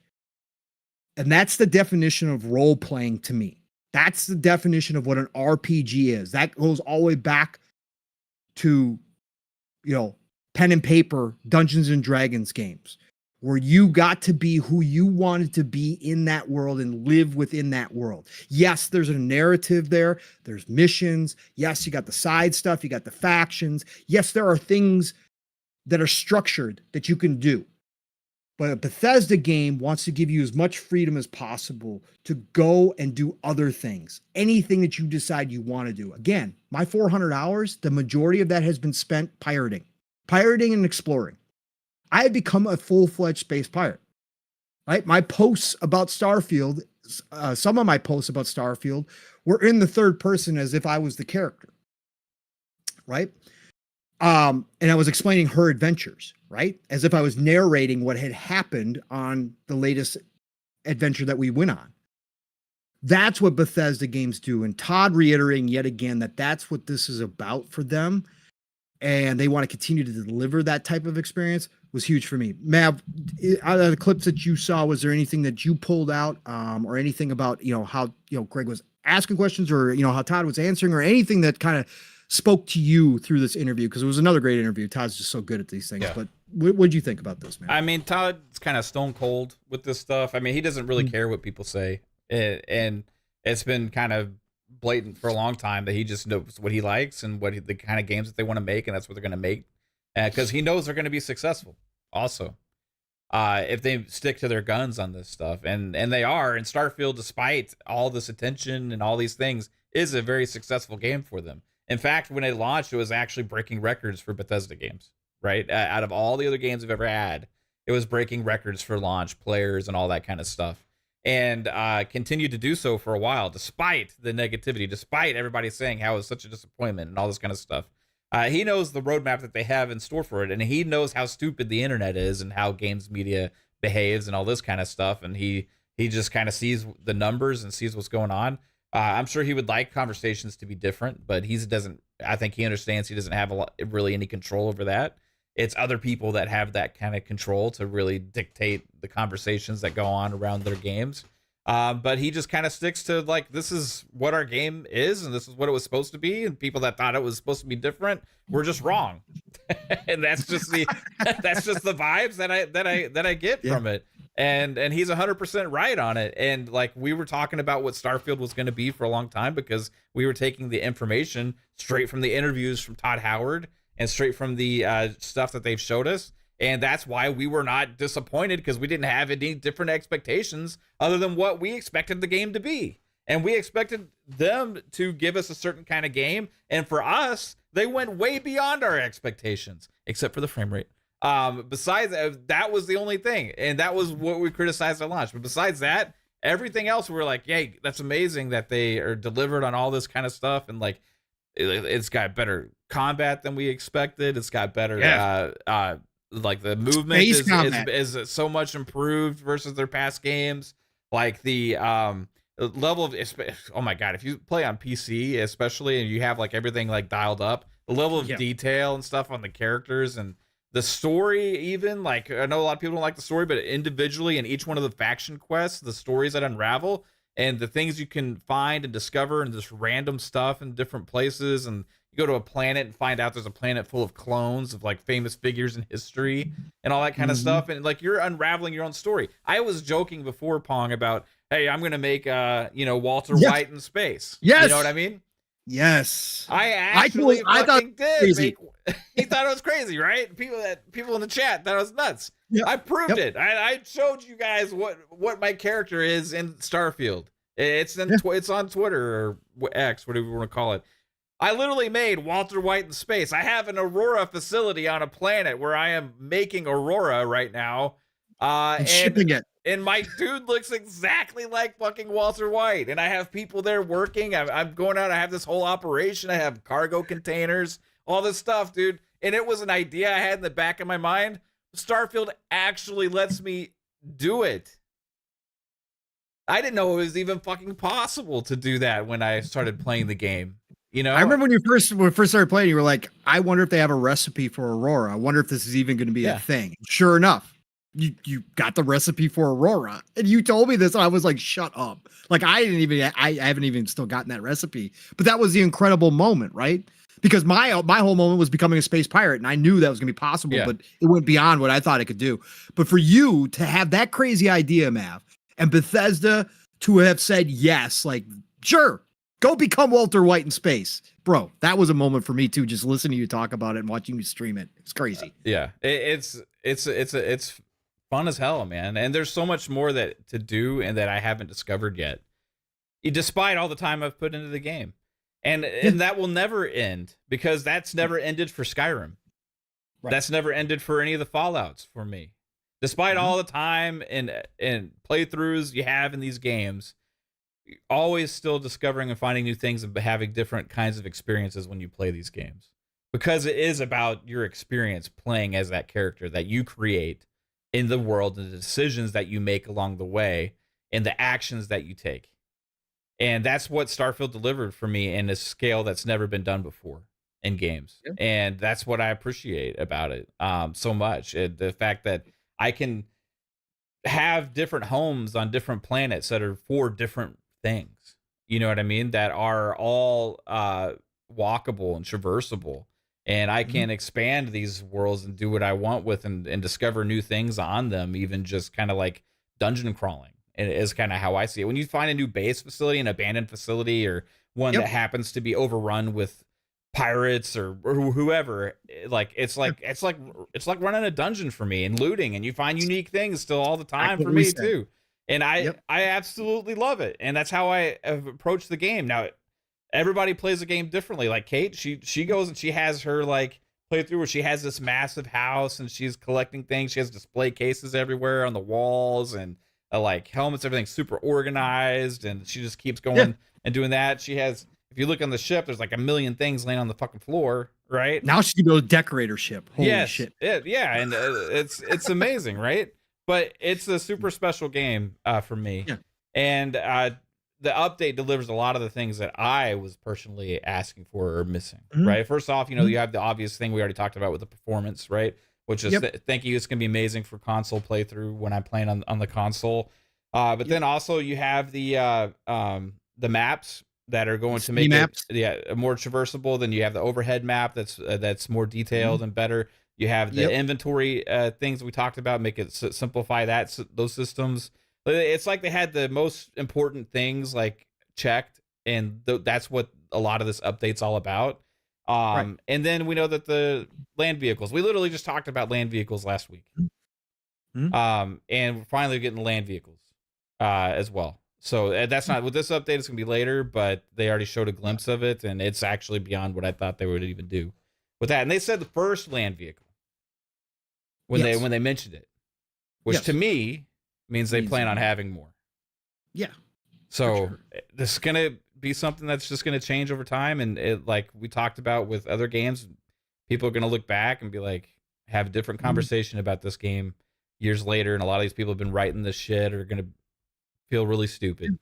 And that's the definition of role playing to me. That's the definition of what an RPG is. That goes all the way back to, pen and paper, Dungeons and Dragons games, where you got to be who you wanted to be in that world and live within that world. Yes, there's a narrative there. There's missions. Yes, you got the side stuff. You got the factions. Yes, there are things that are structured that you can do. But a Bethesda game wants to give you as much freedom as possible to go and do other things, anything that you decide you want to do. Again, my 400 hours, the majority of that has been spent pirating and exploring. I have become a full-fledged space pirate, right? My posts about Starfield, some of my posts about Starfield were in the third person as if I was the character, right? And I was explaining her adventures, right? As if I was narrating what had happened on the latest adventure that we went on. That's what Bethesda games do. And Todd reiterating yet again that that's what this is about for them. And they want to continue to deliver that type of experience was huge for me. Mav, out of the clips that you saw, was there anything that you pulled out or anything about, how, Greg was asking questions or, how Todd was answering or anything that kind of spoke to you through this interview? Because it was another great interview. Todd's just so good at these things. Yeah. But what did you think about this, man? I mean, Todd's kind of stone cold with this stuff. I mean, he doesn't really care what people say. And it's been kind of blatant for a long time that he just knows what he likes and the kind of games that they want to make, and that's what they're going to make. Because he knows they're going to be successful also. If they stick to their guns on this stuff. And they are. And Starfield, despite all this attention and all these things, is a very successful game for them. In fact, when it launched, it was actually breaking records for Bethesda games, right? Out of all the other games we've ever had, it was breaking records for launch, players, and all that kind of stuff. And continued to do so for a while, despite the negativity, despite everybody saying how it was such a disappointment and all this kind of stuff. He knows the roadmap that they have in store for it, and he knows how stupid the internet is and how games media behaves and all this kind of stuff. And he just kind of sees the numbers and sees what's going on. I'm sure he would like conversations to be different, but I think he understands he doesn't have really any control over that. It's other people that have that kind of control to really dictate the conversations that go on around their games. But he just kind of sticks to this is what our game is, and this is what it was supposed to be. And people that thought it was supposed to be different were just wrong. And that's just the vibes that I get from it. And he's 100% right on it. And we were talking about what Starfield was going to be for a long time because we were taking the information straight from the interviews from Todd Howard and straight from the stuff that they've showed us. And that's why we were not disappointed, because we didn't have any different expectations other than what we expected the game to be. And we expected them to give us a certain kind of game. And for us, they went way beyond our expectations, except for the frame rate. Besides that was the only thing. And that was what we criticized at launch. But besides that, everything else, we were like, yay, that's amazing that they are delivered on all this kind of stuff. And it's got better combat than we expected. It's got better, the movement is so much improved versus their past games. The level of, oh my God, if you play on PC especially, and you have everything dialed up, the level of detail and stuff on the characters and the story, even I know a lot of people don't like the story, but individually in each one of the faction quests, the stories that unravel and the things you can find and discover and just random stuff in different places. And you go to a planet and find out there's a planet full of clones of famous figures in history and all that kind of stuff. And you're unraveling your own story. I was joking before, Pong, about, hey, I'm going to make, Walter White in space. Yes. You know what I mean? Yes. I thought did. He thought it was crazy, right? People in the chat thought it was nuts. Yep. I proved it. I showed you guys what my character is in Starfield. It's on Twitter or X, whatever you want to call it. I literally made Walter White in space. I have an Aurora facility on a planet where I am making Aurora right now. And shipping it. And my dude looks exactly like fucking Walter White. And I have people there working. I'm going out. I have this whole operation. I have cargo containers, all this stuff, dude. And it was an idea I had in the back of my mind. Starfield actually lets me do it. I didn't know it was even fucking possible to do that when I started playing the game. I remember when we first started playing, you were like, I wonder if they have a recipe for Aurora. I wonder if this is even going to be a thing. Sure enough, you got the recipe for Aurora, and you told me this, and I was like, shut up. I haven't even still gotten that recipe. But that was the incredible moment, right? Because my whole moment was becoming a space pirate, and I knew that was going to be possible, but it went beyond what I thought it could do. But for you to have that crazy idea, Mav, and Bethesda to have said yes, sure, go become Walter White in space. Bro, that was a moment for me too, just listening to you talk about it and watching you stream it. It's crazy. It's fun as hell, man. And there's so much more that to do and that I haven't discovered yet, despite all the time I've put into the game. And that will never end, because that's never ended for Skyrim. Right. That's never ended for any of the Fallouts for me. Despite all the time and playthroughs you have in these games, you're always still discovering and finding new things and having different kinds of experiences when you play these games. Because it is about your experience playing as that character that you create in the world, and the decisions that you make along the way, and the actions that you take. And that's what Starfield delivered for me in a scale that's never been done before in games. Yeah. And that's what I appreciate about it so much. The fact that I can have different homes on different planets that are for different things. You know what I mean? That are all walkable and traversable. And I can expand these worlds and do what I want with, and discover new things on them, even just kind of like dungeon crawling. It is kind of how I see it. When you find a new base facility, an abandoned facility, or one that happens to be overrun with pirates or whoever, like it's like running a dungeon for me, and looting, and you find unique things still all the time for me too. And I absolutely love it. And that's how I have approached the game. Now, everybody plays the game differently. Like Kate, she goes and she has her like playthrough where she has this massive house and she's collecting things. She has display cases everywhere on the walls, and like helmets, everything's super organized, and she just keeps going and doing that. She has, if you look on the ship, there's like a million things laying on the fucking floor, right? Now she can go decorate her ship. Holy shit. And it's amazing, right? But it's a super special game for me. Yeah. And the update delivers a lot of the things that I was personally asking for or missing, right? First off, you have the obvious thing we already talked about with the performance, right? Which is, thank you, it's going to be amazing for console playthrough when I'm playing on the console. But then also you have the maps that are going to make it more traversable. Then you have the overhead map that's more detailed and better. You have the inventory things we talked about, make it simplify those systems. It's like they had the most important things like checked, and that's what a lot of this update's all about. And then we know that the land vehicles, we literally just talked about land vehicles last week. And we're finally getting land vehicles as well. So that's not with this update, it's gonna be later, but they already showed a glimpse of it, and it's actually beyond what I thought they would even do with that. And they said the first land vehicle when they mentioned it, which to me means they plan on having more. Yeah. So this is gonna be something that's just going to change over time, and it, like we talked about with other games, people are going to look back and be like, have a different conversation about this game years later, and a lot of these people have been writing this shit are going to feel really stupid,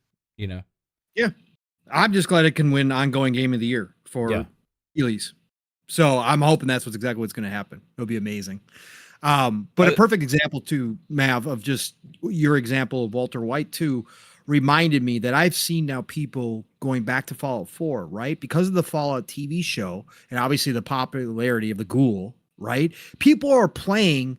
I'm just glad it can win ongoing game of the year for Elise. So I'm hoping that's exactly what's going to happen. It'll be amazing. But a perfect example too, Mav, of just your example of Walter White too, reminded me that I've seen now people going back to Fallout 4, right? Because of the Fallout TV show and obviously the popularity of the ghoul, right? People are playing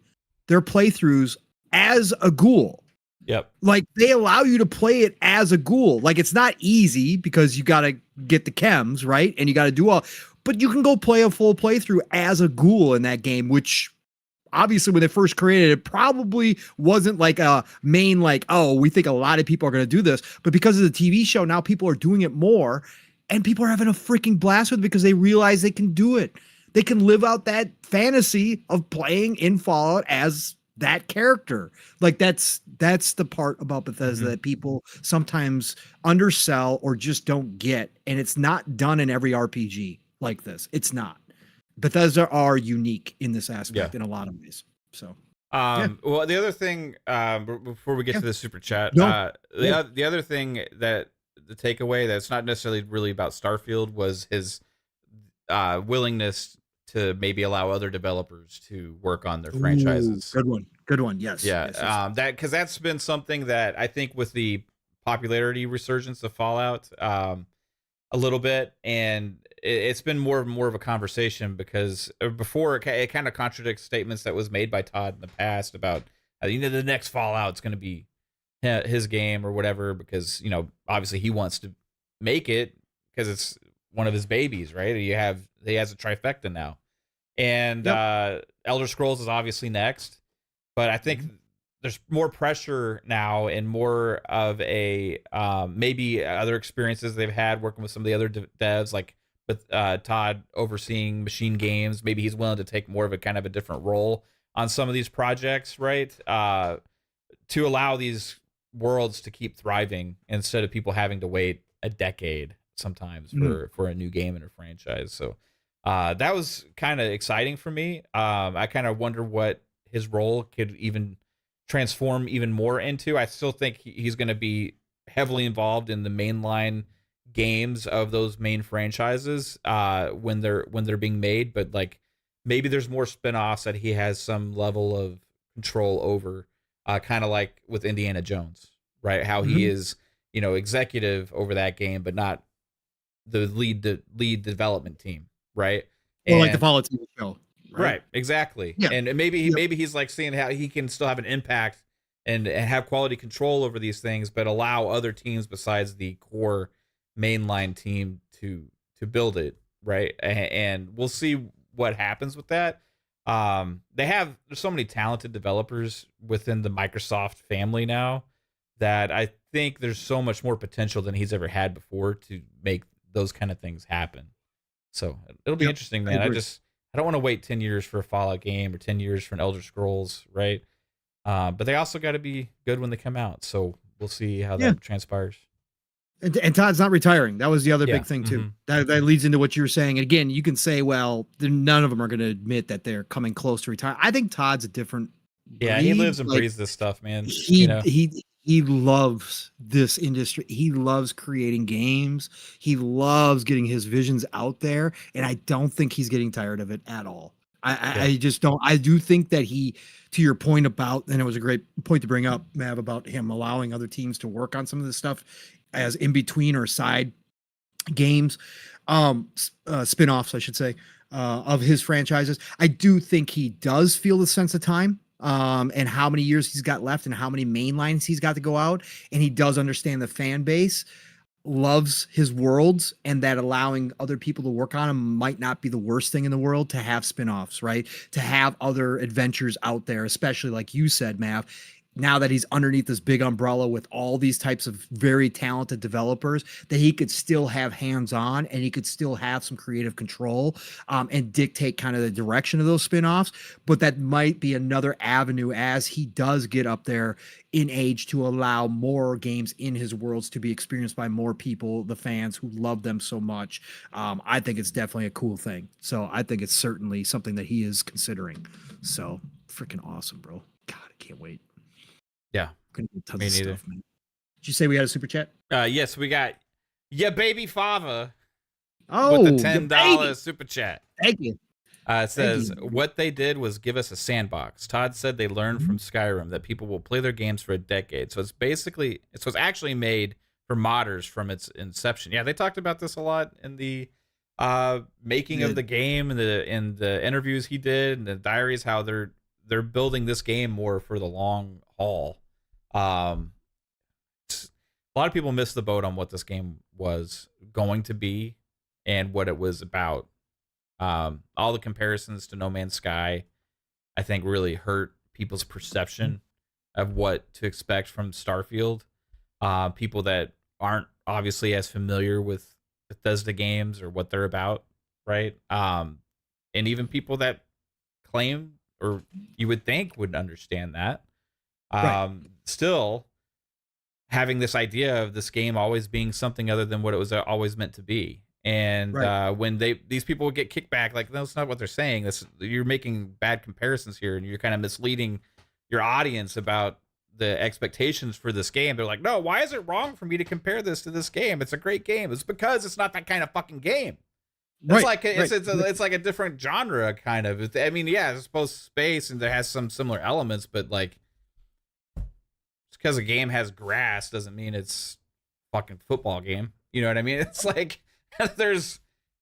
their playthroughs as a ghoul. Yep. Like they allow you to play it as a ghoul. Like it's not easy because you got to get the chems, right? And you got to do all, but you can go play a full playthrough as a ghoul in that game, which obviously when they first created it probably wasn't like a main, like, oh, we think a lot of people are going to do this, but because of the TV show, now people are doing it more and people are having a freaking blast with it because they realize they can do it. They can live out that fantasy of playing in Fallout as that character. Like that's the part about Bethesda that people sometimes undersell or just don't get. And it's not done in every RPG like this. It's not. Bethesda are unique in this aspect in a lot of ways. So, well, the other thing, before we get to the super chat, the other thing that the takeaway that's not necessarily really about Starfield was his willingness to maybe allow other developers to work on their franchises. Good one. Yes. Yeah. Yes. That, because that's been something that I think with the popularity resurgence of Fallout, a little bit, and it's been more of a conversation because before it kind of contradicts statements that was made by Todd in the past about the next Fallout's going to be his game or whatever, because obviously he wants to make it because it's one of his babies, right? He has a trifecta now, and Elder Scrolls is obviously next, but I think there's more pressure now and more of a maybe other experiences they've had working with some of the other devs, like with Todd overseeing Machine Games. Maybe he's willing to take more of a kind of a different role on some of these projects, right? To allow these worlds to keep thriving instead of people having to wait a decade sometimes for a new game and a franchise. So that was kind of exciting for me. I kind of wonder what his role could even transform even more into. I still think he's going to be heavily involved in the mainline games of those main franchises when they're being made, but like maybe there's more spin-offs that he has some level of control over, kind of like with Indiana Jones, right? How he is, executive over that game, but not the lead development team, right? Or like the Fallout TV show. Right, exactly. Yeah. And maybe he's like seeing how he can still have an impact and have quality control over these things, but allow other teams besides the core mainline team to build it, right? And we'll see what happens with that. There's so many talented developers within the Microsoft family now that I think there's so much more potential than he's ever had before to make those kind of things happen. So it'll be interesting, man. I don't want to wait 10 years for a Fallout game or 10 years for an Elder Scrolls, right? But they also got to be good when they come out. So we'll see how that transpires. And Todd's not retiring. That was the other big thing too. That leads into what you were saying. And again, you can say, well, none of them are going to admit that they're coming close to retire. I think Todd's a different. Yeah, he lives and breathes this stuff, man. He loves this industry. He loves creating games. He loves getting his visions out there. And I don't think he's getting tired of it at all. I just don't. I do think that to your point about, and it was a great point to bring up, Mav, about him allowing other teams to work on some of this stuff as in between or side games, spin-offs, I should say, of his franchises. I do think he does feel the sense of time. And how many years he's got left and how many main lines he's got to go out. And he does understand the fan base loves his worlds, and that allowing other people to work on them might not be the worst thing in the world to have spin-offs, right? To have other adventures out there, especially like you said, Mav, now that he's underneath this big umbrella with all these types of very talented developers, that he could still have hands-on and he could still have some creative control and dictate kind of the direction of those spin-offs. But that might be another avenue as he does get up there in age to allow more games in his worlds to be experienced by more people, the fans who love them so much. I think it's definitely a cool thing. So I think it's certainly something that he is considering. So freaking awesome, bro. God, I can't wait. Yeah, me neither. Stuff, man. Did you say we had a super chat? Yes, we got baby Fava. With the $10 super chat. Thank you. It says what they did was give us a sandbox. Todd said they learned from Skyrim that people will play their games for a decade. So it's actually made for modders from its inception. Yeah, they talked about this a lot in the making of the game and in the interviews he did and the diaries, how they're building this game more for the long haul. A lot of people missed the boat on what this game was going to be and what it was about. All the comparisons to No Man's Sky, I think, really hurt people's perception of what to expect from Starfield. People that aren't obviously as familiar with Bethesda games or what they're about, right? And even people that claim, or you would think would understand that. Still having this idea of this game always being something other than what it was always meant to be. And when these people would get kickback, like, that's not what they're saying. You're making bad comparisons here, and you're kind of misleading your audience about the expectations for this game. They're like, no, why is it wrong for me to compare this to this game? It's a great game. It's because it's not that kind of fucking game. It's like a different genre, kind of. I mean, yeah, it's both space and there has some similar elements, but like, just because a game has grass doesn't mean it's a fucking football game. You know what I mean? It's like there's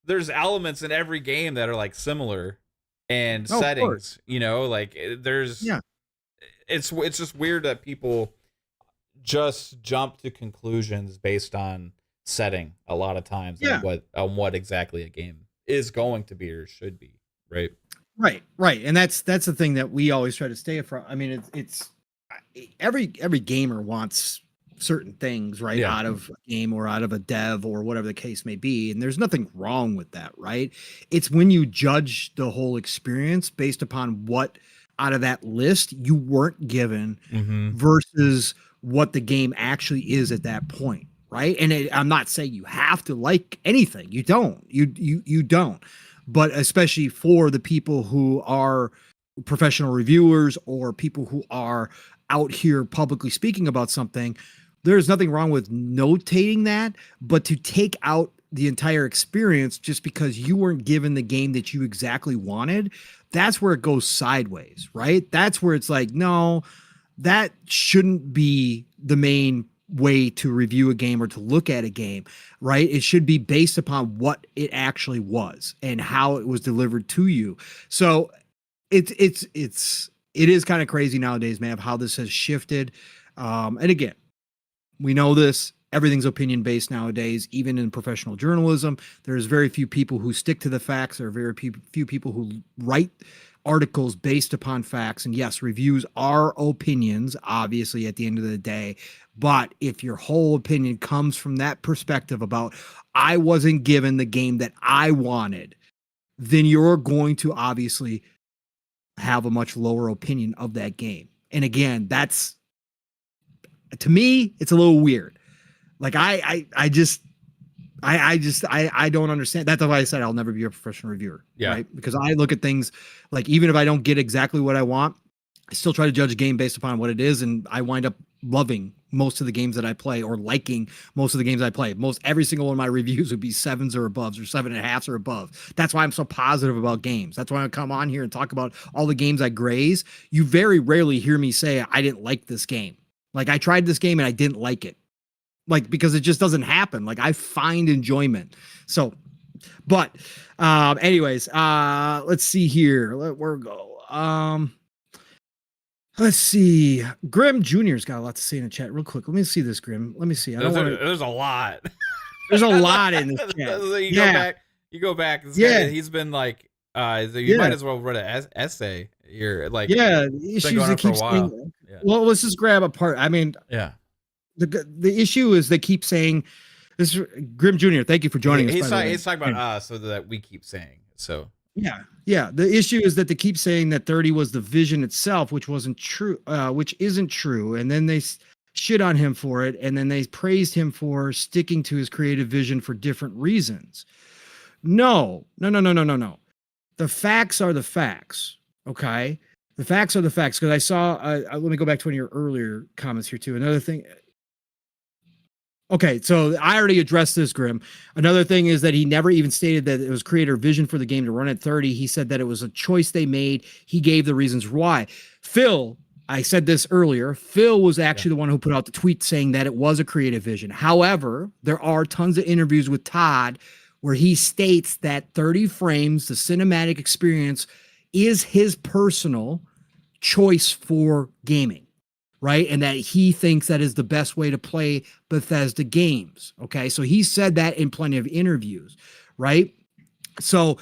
elements in every game that are like similar and settings. You know, like it's just weird that people just jump to conclusions based on setting a lot of times on what exactly a game is going to be or should be, right? Right. And that's the thing that we always try to stay from. I mean, it's every gamer wants certain things, right? Yeah. Out of a game or out of a dev or whatever the case may be. And there's nothing wrong with that, right? It's when you judge the whole experience based upon what out of that list you weren't given versus what the game actually is at that point, right? And I'm not saying you have to like anything. You don't. You don't. But especially for the people who are professional reviewers or people who are out here publicly speaking about something, there's nothing wrong with notating that, but to take out the entire experience just because you weren't given the game that you exactly wanted, that's where it goes sideways, right? That's where it's like, no, that shouldn't be the main way to review a game or to look at a game, right? It should be based upon what it actually was and how it was delivered to you. So it is kind of crazy nowadays, man, of how this has shifted. And again, we know this, everything's opinion based nowadays, even in professional journalism. There's very few people who stick to the facts. There are very few people who write articles based upon facts. And yes, reviews are opinions, obviously, at the end of the day. But if your whole opinion comes from that perspective about, I wasn't given the game that I wanted, then you're going to obviously have a much lower opinion of that game. And again, that's, to me, it's a little weird. Like I don't understand. That's why I said I'll never be a professional reviewer. Yeah. Right. Because I look at things like, even if I don't get exactly what I want, I still try to judge a game based upon what it is. And I wind up loving most of the games that I play, or liking most of the games I play. Every single one of my reviews would be 7s or above, or 7.5s or above. That's why I'm so positive about games. That's why I come on here and talk about all the games I graze. You very rarely hear me say I didn't like this game. Like, I tried this game and I didn't like it. Like, because it just doesn't happen. Like, I find enjoyment. So, but anyways, let's see here. Where we go? Let's see. Grim Jr.'s got a lot to say in the chat. Real quick. Let me see this, Grim. Let me see. There's a lot. There's a lot in this chat. You go back. Yeah. He's been like, you might as well write an essay here. Like, yeah, the issues that keep saying. Yeah. Well, let's just grab a part. I mean, yeah. The issue is they keep saying this. Grim Jr., thank you for joining us. He's talking about us, so that we keep saying. So yeah. The issue is that they keep saying that 30 was the vision itself, which wasn't true, which isn't true, and then they shit on him for it, and then they praised him for sticking to his creative vision for different reasons. No. The facts are the facts. Okay, the facts are the facts. Because I saw. Let me go back to one of your earlier comments here too. Another thing. Okay, so I already addressed this, Grim. Another thing is that he never even stated that it was creator vision for the game to run at 30. He said that it was a choice they made. He gave the reasons why. Phil, I said this earlier, Phil was actually the one who put out the tweet saying that it was a creative vision. However, there are tons of interviews with Todd where he states that 30 frames, the cinematic experience, is his personal choice for gaming. Right. And that he thinks that is the best way to play Bethesda games. Okay. So he said that in plenty of interviews. Right. So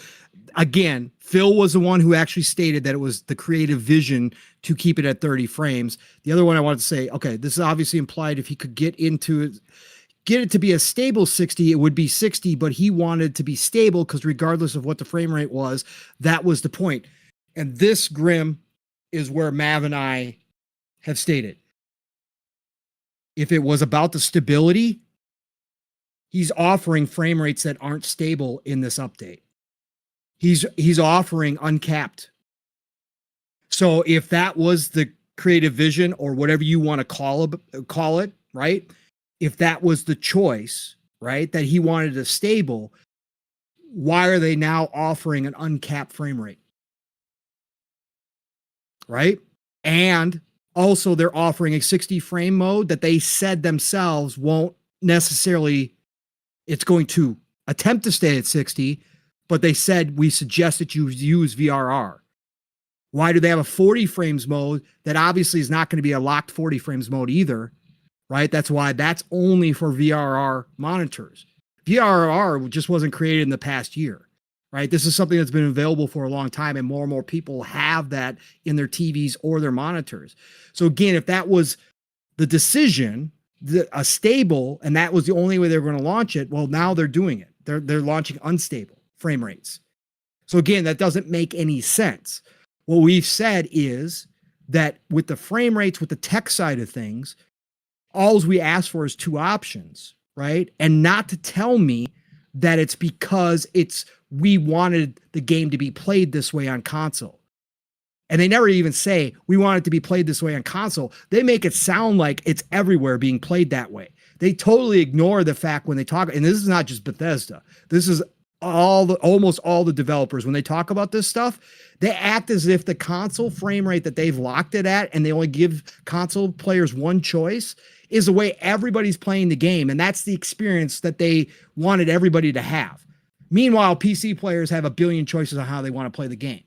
again, Phil was the one who actually stated that it was the creative vision to keep it at 30 frames. The other one I wanted to say, okay, this is obviously implied if he could get it to be a stable 60, it would be 60, but he wanted to be stable because regardless of what the frame rate was, that was the point. And this, Grim, is where Mav and I have stated. If it was about the stability, he's offering frame rates that aren't stable in this update. He's offering uncapped. So if that was the creative vision or whatever you want to call it, right? If that was the choice, right, that he wanted a stable, why are they now offering an uncapped frame rate? Right? And also, they're offering a 60 frame mode that they said themselves won't necessarily, it's going to attempt to stay at 60, but they said we suggest that you use VRR. Why do they have a 40 frames mode that obviously is not going to be a locked 40 frames mode either, right? That's why that's only for VRR monitors. VRR just wasn't created in the past year, right? This is something that's been available for a long time, and more people have that in their TVs or their monitors. So again, if that was the decision, a stable, and that was the only way they were going to launch it, well, now they're doing it. They're launching unstable frame rates. So again, that doesn't make any sense. What we've said is that with the frame rates, with the tech side of things, all we ask for is two options, right? And not to tell me that it's because we wanted the game to be played this way on console. And they never even say we want it to be played this way on console. They make it sound like it's everywhere being played that way. They totally ignore the fact when they talk, and this is not just Bethesda. This is almost all the developers. When they talk about this stuff, they act as if the console frame rate that they've locked it at, and they only give console players one choice, is the way everybody's playing the game. And that's the experience that they wanted everybody to have. Meanwhile, PC players have a billion choices on how they want to play the game.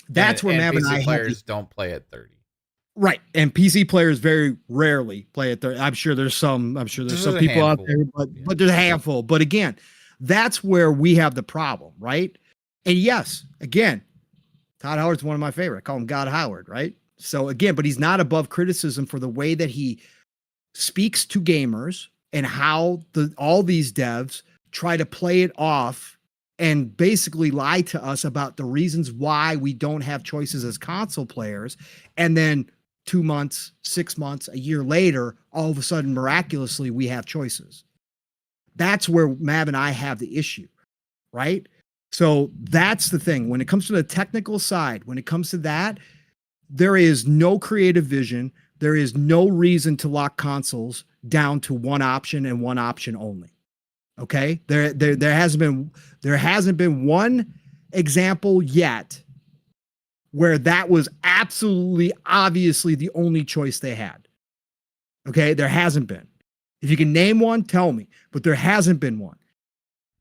That's where Mav and I players don't play at 30. Right. And PC players very rarely play at 30. I'm sure there's some people out there, but there's a handful. But again, that's where we have the problem, right? And yes, again, Todd Howard's one of my favorite. I call him God Howard, right? So again, but he's not above criticism for the way that he speaks to gamers and how all these devs try to play it off and basically lie to us about the reasons why we don't have choices as console players. And then 2 months, 6 months, a year later, all of a sudden, miraculously, we have choices. That's where Mav and I have the issue, right? So that's the thing. When it comes to the technical side, when it comes to that, there is no creative vision. There is no reason to lock consoles down to one option and one option only. Okay, there hasn't been one example yet where that was absolutely obviously the only choice they had. Okay, there hasn't been. If you can name one, tell me. But there hasn't been one.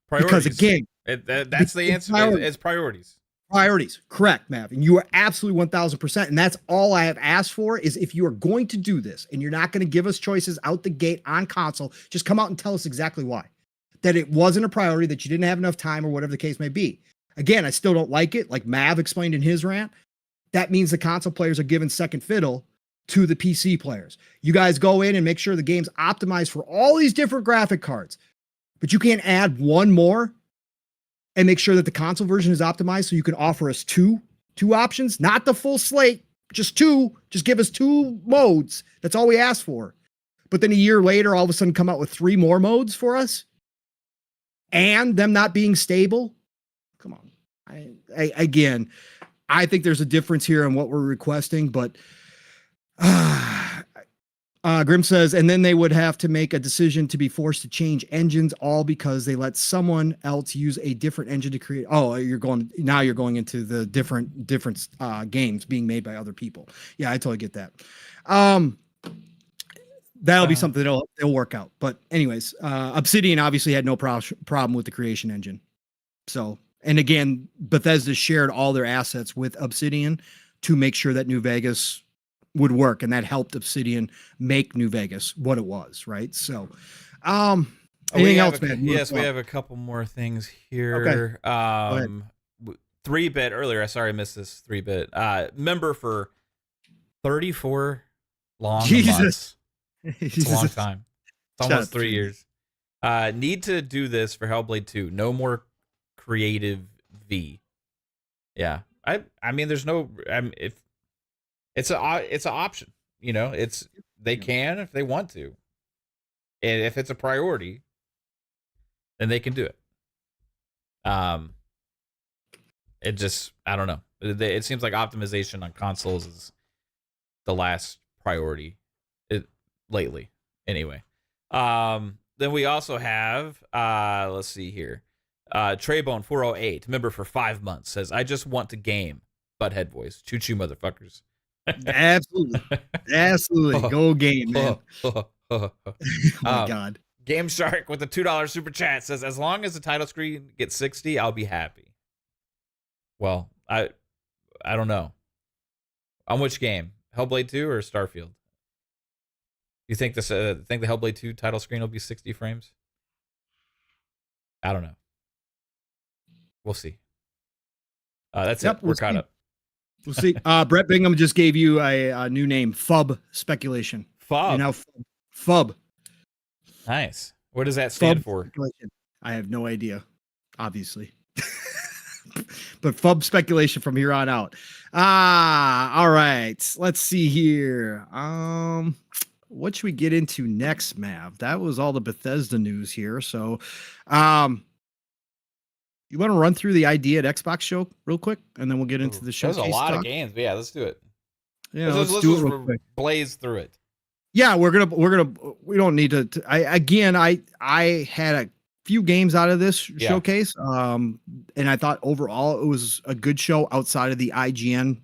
Priorities. Because again, that's the answer. It's priorities. Priorities, correct, Mav. And you are absolutely 1000%. And that's all I have asked for is if you are going to do this and you're not going to give us choices out the gate on console, just come out and tell us exactly why. That it wasn't a priority, that you didn't have enough time or whatever the case may be. Again, I still don't like it. Like Mav explained in his rant, that means the console players are given second fiddle to the PC players. You guys go in and make sure the game's optimized for all these different graphic cards, but you can't add one more and make sure that the console version is optimized so you can offer us two options, not the full slate, just two. Just give us two modes. That's all we ask for. But then a year later, all of a sudden come out with 3 more modes for us and them not being stable. Come on. Again, I think there's a difference here in what we're requesting, but Grim says, and then they would have to make a decision to be forced to change engines, all because they let someone else use a different engine to create. Oh, you're going into the different games being made by other people. Yeah, I totally get that. That'll be something they'll work out. But anyways, Obsidian obviously had no problem with the creation engine. So, and again, Bethesda shared all their assets with Obsidian to make sure that New Vegas would work, and that helped Obsidian make New Vegas what it was, right? So, anything else, man? Yes, we have a couple more things here. Okay. 3-bit earlier. Sorry, I missed this 3-bit. Member for 34 long months. It's a long time. It's almost 3 years. Need to do this for Hellblade 2. No more creative V. Yeah. I mean, there's no. If it's an option, they can if they want to, and if it's a priority, then they can do it. It just, I don't know. It seems like optimization on consoles is the last priority lately. Anyway, then we also have let's see here. Traybone 408, member for 5 months, says, I just want to game. Butthead voice. Choo choo, motherfuckers. Absolutely. Go game, man. Oh my God. Game Shark with a $2 super chat says, as long as the title screen gets 60, I'll be happy. Well, I don't know. On which game? Hellblade 2 or Starfield? You think the Hellblade 2 title screen will be 60 frames? I don't know. We'll see. That's Yep, it. We're caught see. up. We'll see. Brett Bingham just gave you a new name, FUB Speculation. FUB. You know, FUB. Nice. What does that stand for? Speculation. I have no idea, obviously. But FUB Speculation from here on out. All right. Let's see here. What should we get into next, Mav? That was all the Bethesda news here. So, you want to run through the idea at Xbox show real quick, and then we'll get into the showcase. There's a lot talk. of games, but yeah, let's do it. Yeah, let's do do it it real real quick. Blaze through it. Yeah, we don't need to. I had a few games out of this showcase, and I thought overall it was a good show outside of the IGN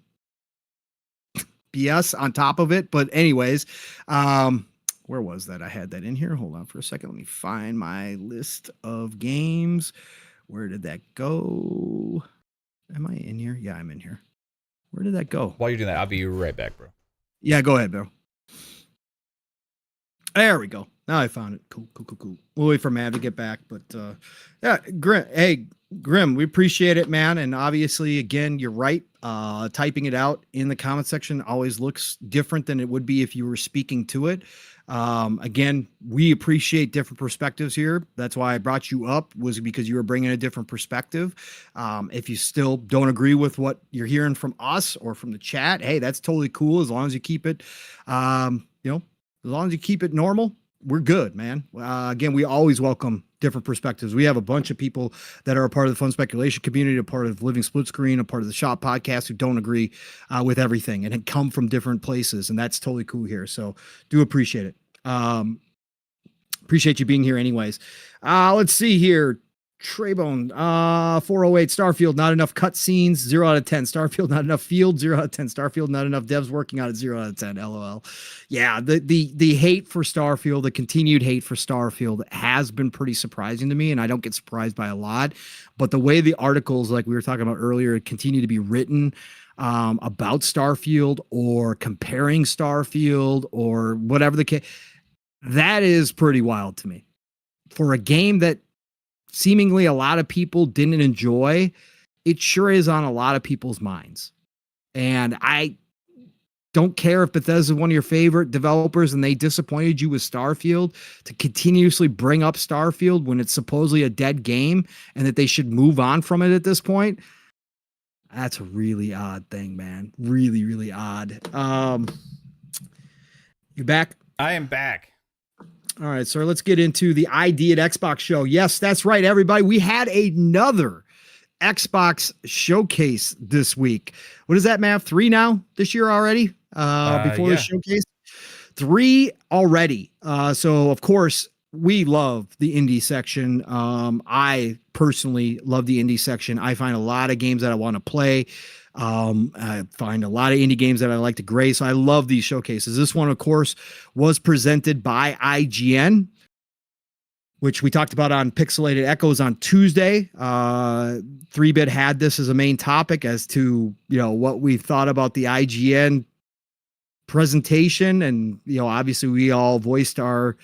BS on top of it. But anyways, where was that? I had that in here. Hold on for a second. Let me find my list of games. Where did that go? Am I in here? Yeah, I'm in here. Where did that go? While you're doing that, I'll be right back, bro. Yeah, go ahead, bro. There we go. Now I found it. Cool. We'll wait for Matt to get back. But yeah, Grim. Hey, Grim, we appreciate it, man. And obviously, again, you're right. Typing it out in the comment section always looks different than it would be if you were speaking to it. Again, we appreciate different perspectives here. That's why I brought you up, was because you were bringing a different perspective. If you still don't agree with what you're hearing from us or from the chat, hey, that's totally cool. As long as you keep it, as long as you keep it normal, we're good, man. Again, we always welcome different perspectives. We have a bunch of people that are a part of the Fun Speculation community, a part of Living Split Screen, a part of the Shop podcast who don't agree with everything and come from different places. And that's totally cool here. So do appreciate it. Appreciate you being here anyways. Let's see here. Traybone, 408 Starfield, not enough cutscenes, 0 out of 10. Starfield, not enough field, 0 out of 10. Starfield, not enough devs working on it, 0 out of 10. LOL. Yeah, the hate for Starfield, the continued hate for Starfield has been pretty surprising to me, and I don't get surprised by a lot. But the way the articles, like we were talking about earlier, continue to be written about Starfield or comparing Starfield or whatever the case, that is pretty wild to me. For a game that seemingly a lot of people didn't enjoy, it sure is on a lot of people's minds. And I don't care if Bethesda is one of your favorite developers and they disappointed you with Starfield, to continuously bring up Starfield when it's supposedly a dead game and that they should move on from it at this point. That's a really odd thing, man. Really, really odd. You back? I am back. All right, so let's get into the ID at Xbox show. Yes, that's right, everybody. We had another Xbox showcase this week. What is that, Matt? 3 now this year already? Before the showcase? 3 already. So, of course, we love the indie section. I personally love the indie section. I find a lot of games that I want to play. I find a lot of indie games that I like to grace. So I love these showcases. This one, of course, was presented by IGN, which we talked about on Pixelated Echoes on Tuesday. 3-Bit had this as a main topic as to, what we thought about the IGN presentation. And, obviously we all voiced our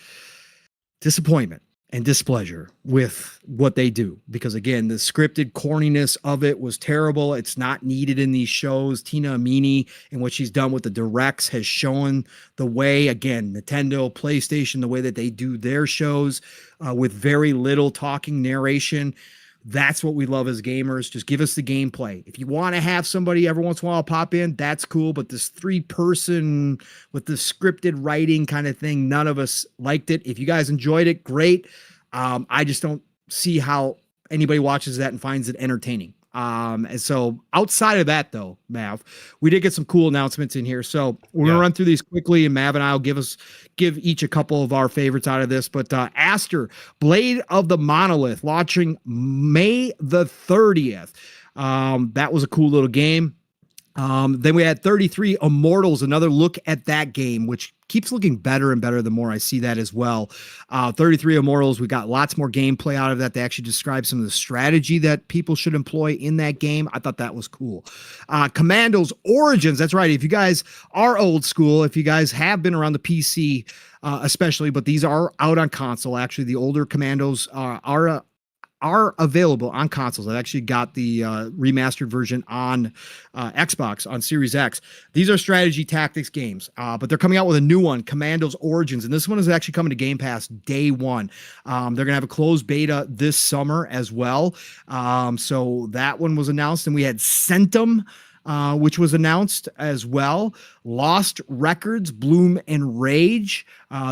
disappointment and displeasure with what they do, because again, the scripted corniness of it was terrible. It's not needed in these shows. Tina Amini and what she's done with the directs has shown the way. Again, Nintendo, PlayStation, the way that they do their shows with very little talking narration. That's what we love as gamers. Just give us the gameplay. If you want to have somebody every once in a while pop in, that's cool. But this 3-person with the scripted writing kind of thing, none of us liked it. If you guys enjoyed it, great. I just don't see how anybody watches that and finds it entertaining. And so outside of that, though, Mav, we did get some cool announcements in here. So we're going to run through these quickly, and Mav and I will give each a couple of our favorites out of this. But Aster, Blade of the Monolith, launching May the 30th. That was a cool little game. Then we had 33 Immortals, another look at that game, which keeps looking better and better the more I see that as well. 33 Immortals, we got lots more gameplay out of that. They actually described some of the strategy that people should employ in that game. I thought that was cool. Commandos Origins, that's right. If you guys are old school, if you guys have been around the PC, especially, but these are out on console. Actually, the older Commandos are are available on consoles. I actually got the remastered version on Xbox on Series X. These are strategy tactics games, but they're coming out with a new one, Commandos Origins, and this one is actually coming to Game Pass day one. They're going to have a closed beta this summer as well. So that one was announced, and we had Centum, which was announced as well. Lost Records, Bloom and Rage.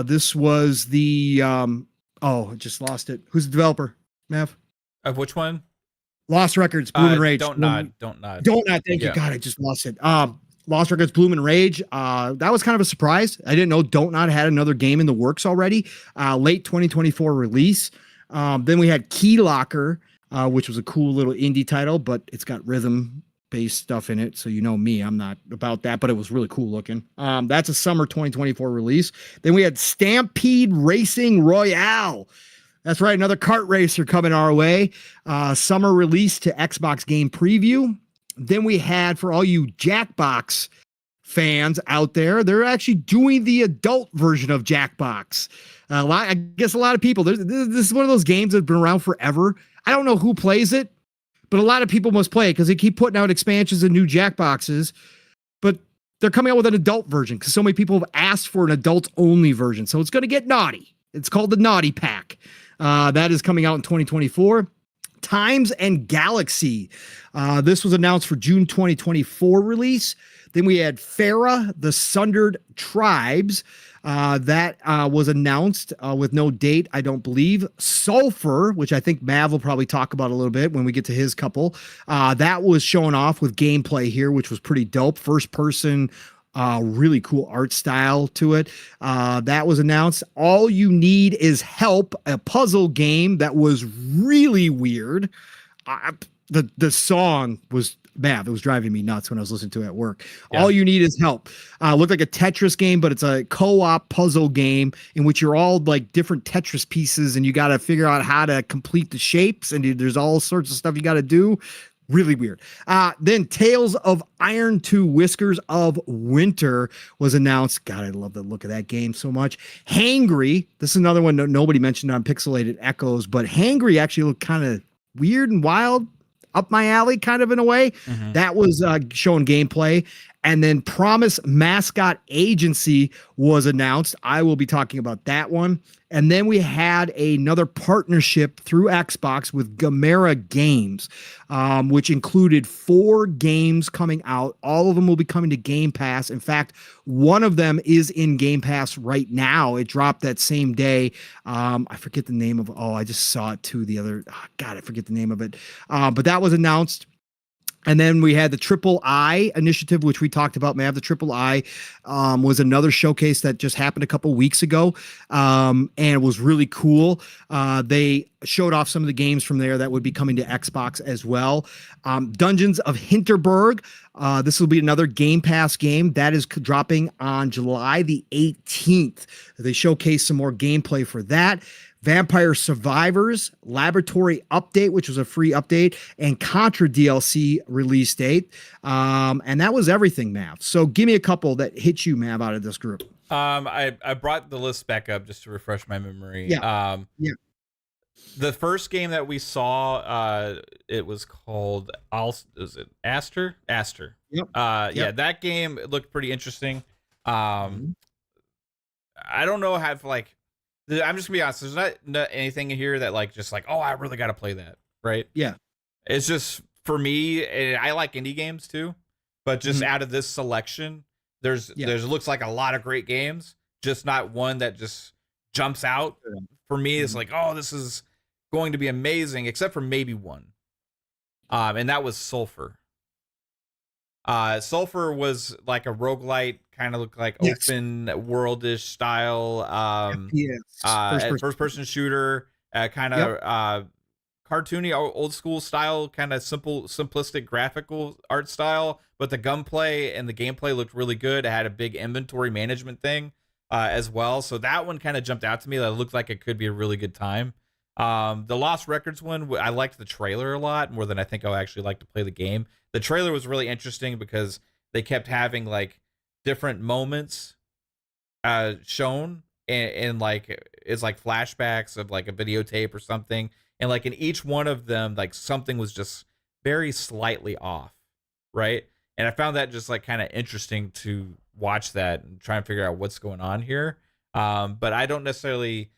This was the I just lost it. Who's the developer, Mav? Of which one? Lost Records, Bloom and Rage. Don't nod. Don't nod. Don't nod. Thank you. God, I just lost it. Lost Records, Bloom and Rage. That was kind of a surprise. I didn't know Don't Nod had another game in the works already. Late 2024 release. Then we had Key Locker, which was a cool little indie title, but it's got rhythm-based stuff in it. So you know me, I'm not about that, but it was really cool looking. That's a summer 2024 release. Then we had Stampede Racing Royale. That's right, another kart racer coming our way. Summer release to Xbox Game Preview. Then we had, for all you Jackbox fans out there, they're actually doing the adult version of Jackbox. I guess a lot of people, this is one of those games that's been around forever. I don't know who plays it, but a lot of people must play it because they keep putting out expansions and new Jackboxes. But they're coming out with an adult version because so many people have asked for an adult-only version. So it's going to get naughty. It's called the Naughty Pack. That is coming out in 2024. Times and Galaxy. This was announced for June 2024 release. Then we had Farah, the Sundered Tribes. That was announced with no date, I don't believe. Sulfur, which I think Mav will probably talk about a little bit when we get to his couple. That was shown off with gameplay here, which was pretty dope. First person, really cool art style to it. That was announced. All You Need Is Help, a puzzle game that was really weird. The song was Mav, it was driving me nuts when I was listening to it at work. Yeah. All You Need Is Help. Looked like a Tetris game, but it's a co-op puzzle game in which you're all like different Tetris pieces and you got to figure out how to complete the shapes, and there's all sorts of stuff you got to do. Really weird. Then Tales of Iron 2 Whiskers of Winter was announced. God, I love the look of that game so much. Hangry. This is another one that nobody mentioned on Pixelated Echoes, but Hangry actually looked kind of weird and wild, up my alley kind of in a way. Mm-hmm. That was showing gameplay. And then Promise Mascot Agency was announced. I will be talking about that one. And then we had another partnership through Xbox with Gamera Games, which included 4 games coming out. All of them will be coming to Game Pass. In fact, one of them is in Game Pass right now. It dropped that same day. I forget the name of it. I just saw it too the other. God, I forget the name of it. But that was announced. And then we had the Triple I initiative, which we talked about, Mav. The Triple I was another showcase that just happened a couple weeks ago, and it was really cool. They showed off some of the games from there that would be coming to Xbox as well. Dungeons of Hinterberg. This will be another Game Pass game that is dropping on July the 18th. They showcased some more gameplay for that. Vampire Survivors Laboratory Update, which was a free update, and Contra DLC release date. And that was everything, Mav. So give me a couple that hit you, Mav, out of this group. I brought the list back up just to refresh my memory. Yeah. The first game that we saw, it was called Aster? Aster. Yep. Yeah, that game looked pretty interesting. I don't know how I'm just gonna be honest. There's not anything in here that I really got to play that, right? Yeah. It's just for me. I like indie games too, but just out of this selection, there's looks like a lot of great games, just not one that just jumps out for me. It's like, this is going to be amazing, except for maybe one, and that was Sulfur. Sulfur was like a roguelite, kind of looked like open worldish style, first person shooter, kind of cartoony, old school style, kind of simplistic graphical art style. But the gunplay and the gameplay looked really good. It had a big inventory management thing as well. So that one kind of jumped out to me. That looked like it could be a really good time. The Lost Records one, I liked the trailer a lot more than I think I'll actually like to play the game. The trailer was really interesting because they kept having like different moments shown and like it's like flashbacks of like a videotape or something, and like in each one of them, like something was just very slightly off, right? And I found that just like kind of interesting to watch that and try and figure out what's going on here. But I don't necessarily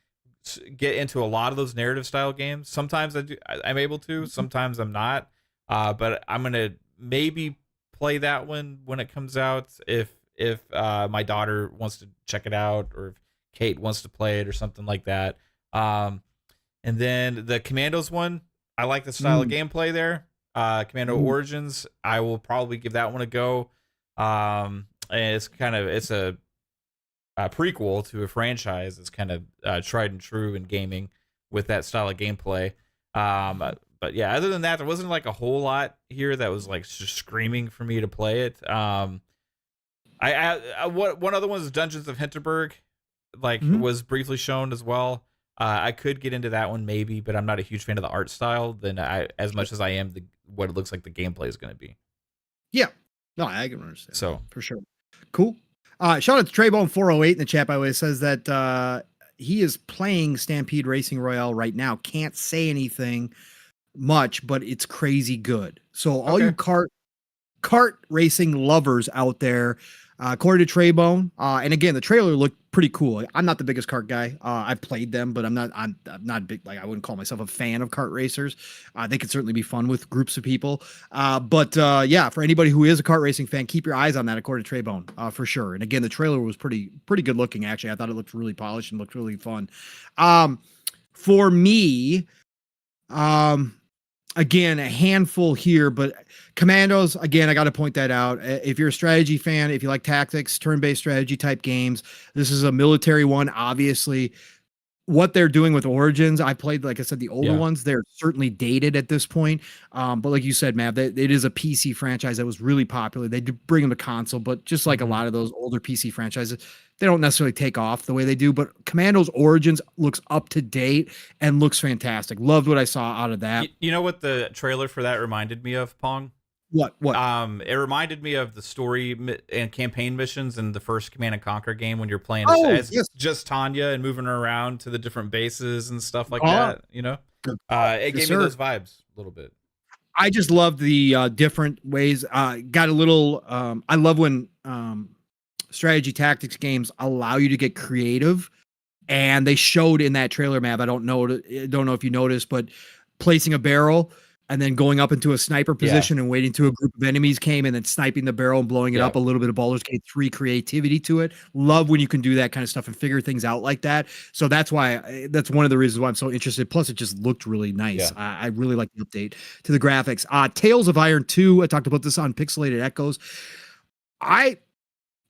get into a lot of those narrative style games. Sometimes I'm able to, sometimes I'm not. But I'm gonna maybe play that one when it comes out if my daughter wants to check it out, or if Kate wants to play it or something like that. And then the Commandos one, I like the style of gameplay there. Commando Origins, I will probably give that one a go. And it's a prequel to a franchise that's kind of tried and true in gaming with that style of gameplay. But yeah, other than that, there wasn't like a whole lot here that was like just screaming for me to play it. One other one is Dungeons of Hinterberg, like was briefly shown as well. I could get into that one maybe, but I'm not a huge fan of the art style as much as I am what it looks like the gameplay is going to be. Yeah, no, I can understand. So for sure, cool. Shout out to Traybone408 in the chat, by the way. Says that he is playing Stampede Racing Royale right now. Can't say anything much, but it's crazy good. So all you kart racing lovers out there, according to Traybone, and again, the trailer looked pretty cool. I'm not the biggest kart guy. I've played them, but I'm not big. Like, I wouldn't call myself a fan of kart racers. They could certainly be fun with groups of people. But yeah, for anybody who is a kart racing fan, keep your eyes on that, according to Traybone, for sure. And again, the trailer was pretty good looking. Actually, I thought it looked really polished and looked really fun. For me, again, a handful here, but Commandos, again, I got to point that out. If you're a strategy fan, if you like tactics, turn-based strategy type games, this is a military one, obviously. What they're doing with Origins, I played, like I said, the older ones. They're certainly dated at this point. But like you said, Mav, it is a PC franchise that was really popular. They did bring them to console, but just like a lot of those older PC franchises, they don't necessarily take off the way they do. But Commandos Origins looks up to date and looks fantastic. Loved what I saw out of that. You know what the trailer for that reminded me of, Pong? What? It reminded me of the story and campaign missions in the first Command and Conquer game when you're playing as just Tanya and moving her around to the different bases and stuff like that. You know, it gave me those vibes a little bit. I just love the different ways. Got a little. I love when strategy tactics games allow you to get creative, and they showed in that trailer map. I don't know if you noticed, but placing a barrel and then going up into a sniper position and waiting till a group of enemies came and then sniping the barrel and blowing it up. A little bit of Baldur's Gate 3 creativity to it. Love when you can do that kind of stuff and figure things out like that. So that's one of the reasons why I'm so interested. Plus, it just looked really nice. I really like the update to the graphics. Tales of Iron 2. I talked about this on Pixelated Echoes.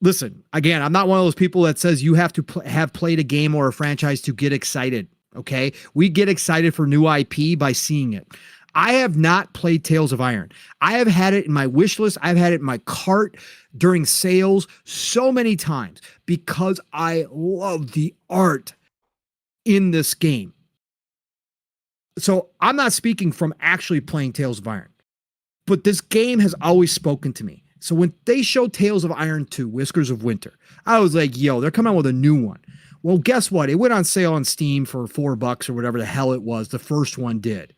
Listen, again, I'm not one of those people that says you have to have played a game or a franchise to get excited. Okay. We get excited for new IP by seeing it. I have not played Tales of Iron. I have had it in my wish list. I've had it in my cart during sales so many times because I love the art in this game. So I'm not speaking from actually playing Tales of Iron, but this game has always spoken to me. So when they showed Tales of Iron 2, Whiskers of Winter, I was like, yo, they're coming out with a new one. Well, guess what? It went on sale on Steam for $4 or whatever the hell it was. The first one did.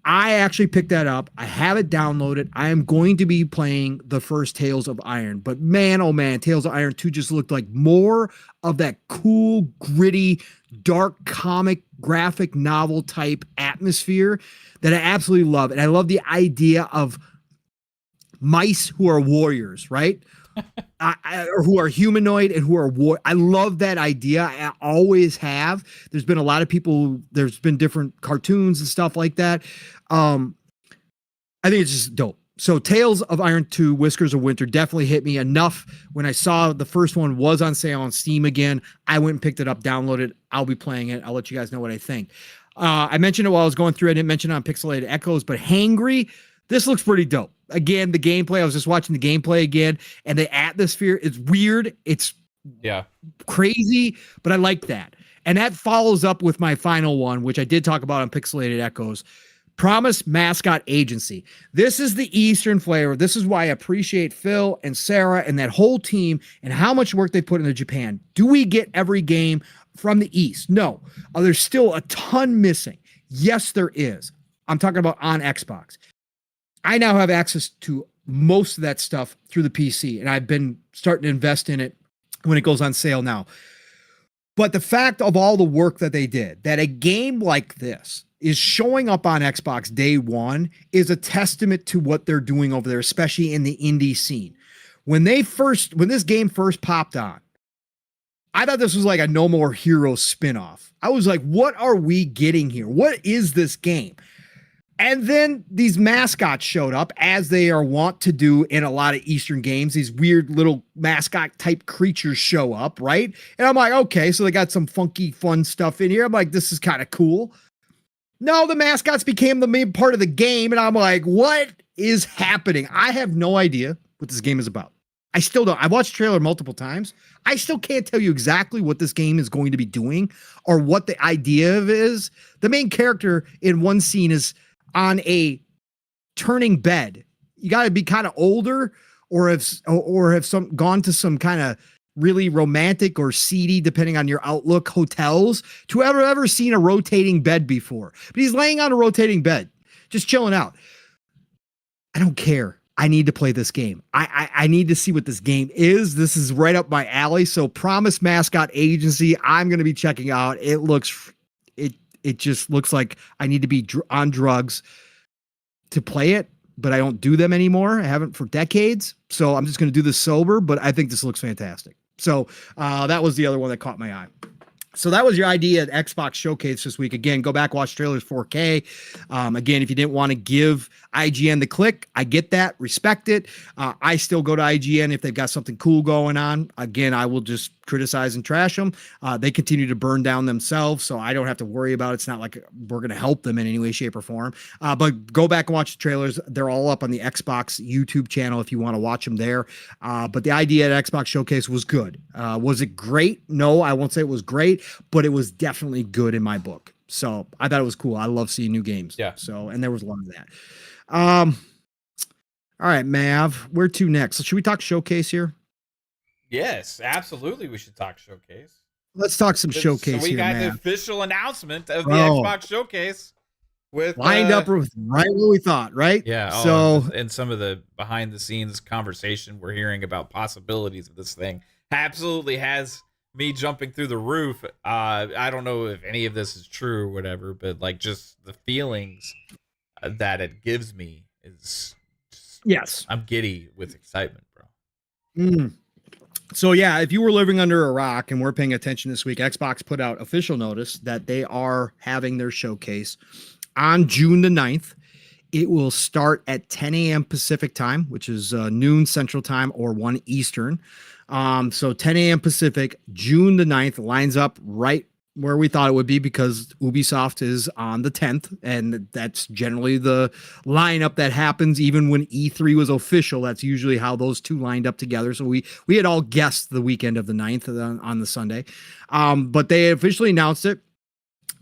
I actually picked that up. I have it downloaded. I am going to be playing the first Tales of Iron. But man, oh man, Tales of Iron 2 just looked like more of that cool, gritty, dark comic, graphic novel type atmosphere that I absolutely love. And I love the idea of mice who are warriors, right? Or who are humanoid and who are I love that idea. I always have. There's been a lot of people, there's been different cartoons and stuff like that. I think it's just dope. So Tales of Iron 2, Whiskers of Winter definitely hit me enough. When I saw the first one was on sale on Steam again, I went and picked it up, downloaded. I'll be playing it. I'll let you guys know what I think. I mentioned it while I was going through. I didn't mention it on Pixelated Echoes, but Hangry, this looks pretty dope. Again, the gameplay, I was just watching the gameplay again, and the atmosphere is weird. It's crazy, but I like that. And that follows up with my final one, which I did talk about on Pixelated Echoes, Promise Mascot Agency. This is the Eastern flavor. This is why I appreciate Phil and Sarah and that whole team and how much work they put into Japan. Do we get every game from the East. No, there's still a ton missing. Yes, there is. I'm talking about on Xbox. I now have access to most of that stuff through the PC, and I've been starting to invest in it when it goes on sale now. But the fact of all the work that they did, that a game like this is showing up on Xbox day one, is a testament to what they're doing over there, especially in the indie scene. When this game first popped on, I thought this was like a No More Heroes spinoff. I was like, what are we getting here? What is this game? And then these mascots showed up, as they are wont to do in a lot of Eastern games. These weird little mascot type creatures show up, right? And I'm like, okay, so they got some funky, fun stuff in here. I'm like, this is kind of cool. No, the mascots became the main part of the game. And I'm like, what is happening? I have no idea what this game is about. I still don't. I've watched the trailer multiple times. I still can't tell you exactly what this game is going to be doing or what the idea of it is. The main character in one scene is on a turning bed. You got to be kind of older or have gone to some kind of really romantic or seedy, depending on your outlook, hotels to have ever seen a rotating bed before. But he's laying on a rotating bed, just chilling out. I don't care. I need to play this game. I need to see what this game is. This is right up my alley. So Promise Mascot Agency, I'm going to be checking out. It just looks like I need to be on drugs to play it, but I don't do them anymore. I haven't for decades. So I'm just going to do this sober, but I think this looks fantastic. So that was the other one that caught my eye. So that was your idea at Xbox Showcase this week. Again, go back, watch trailers 4K. Again, if you didn't want to give IGN the click, I get that, respect it. I still go to IGN if they've got something cool going on. Again, I will just criticize and trash them. They continue to burn down themselves, so I don't have to worry about it. It's not like we're going to help them in any way, shape, or form. But go back and watch the trailers. They're all up on the Xbox YouTube channel if you want to watch them there. But the idea at Xbox Showcase was good. Was it great? No, I won't say it was great, but it was definitely good in my book. So I thought it was cool. I love seeing new games. Yeah. So, and there was a lot of that. All right, Mav, where to next? So should we talk Showcase here? Yes, absolutely. We should talk Showcase. Let's talk some Showcase so we here, got Mav. the official announcement of the Xbox Showcase with lined up with right what we thought, right? Yeah. So and some of the behind the scenes conversation we're hearing about possibilities of this thing absolutely has me jumping through the roof. I don't know if any of this is true or whatever, but like just the feelings that it gives me is just, yes, I'm giddy with excitement, bro. So yeah, if you were living under a rock and we're paying attention this week, Xbox put out official notice that they are having their showcase on June the 9th. It will start at 10 a.m. Pacific time, which is noon Central time or 1 Eastern. So 10 a.m. Pacific, June the 9th, lines up right where we thought it would be because Ubisoft is on the 10th, and that's generally the lineup that happens even when E3 was official. That's usually how those two lined up together. So we had all guessed the weekend of the 9th on the Sunday. But they officially announced it.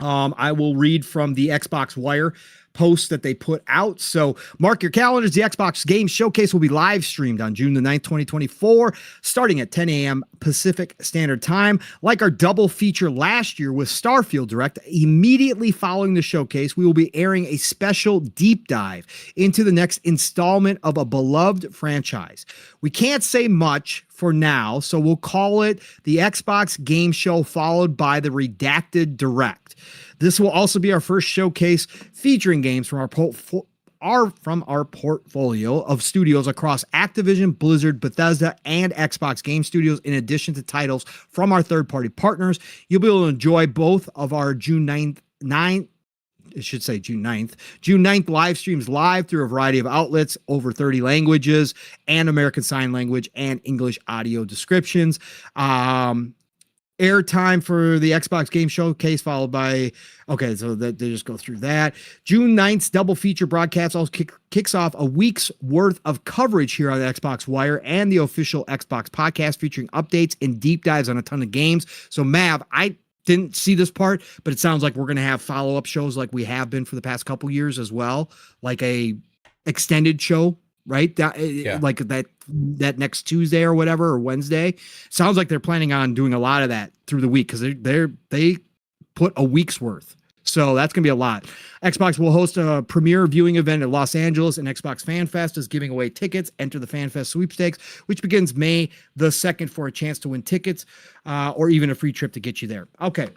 I will read from the Xbox Wire post that they put out. So mark your calendars. The Xbox Game Showcase will be live streamed on June the 9th, 2024, starting at 10 a.m. Pacific Standard Time. Like our double feature last year with Starfield Direct, immediately following the showcase, we will be airing a special deep dive into the next installment of a beloved franchise. We can't say much for now, so we'll call it the Xbox Game Show followed by the Redacted Direct. This will also be our first showcase featuring games from our portfolio of studios across Activision, Blizzard, Bethesda, and Xbox Game Studios, in addition to titles from our third-party partners. You'll be able to enjoy both of our June 9th live streams live through a variety of outlets, over 30 languages, and American Sign Language and English audio descriptions. Airtime for the Xbox Game Showcase, followed by, okay, so they just go through that. June 9th's double feature broadcast also kicks off a week's worth of coverage here on the Xbox Wire and the official Xbox podcast, featuring updates and deep dives on a ton of games. So Mav, I didn't see this part, but it sounds like we're going to have follow-up shows like we have been for the past couple years as well, like a extended show right? Like that next Tuesday or whatever, or Wednesday. Sounds like they're planning on doing a lot of that through the week because they put a week's worth. So that's going to be a lot. Xbox will host a premiere viewing event in Los Angeles, and Xbox Fan Fest is giving away tickets. Enter the Fan Fest sweepstakes, which begins May the 2nd for a chance to win tickets or even a free trip to get you there. Okay.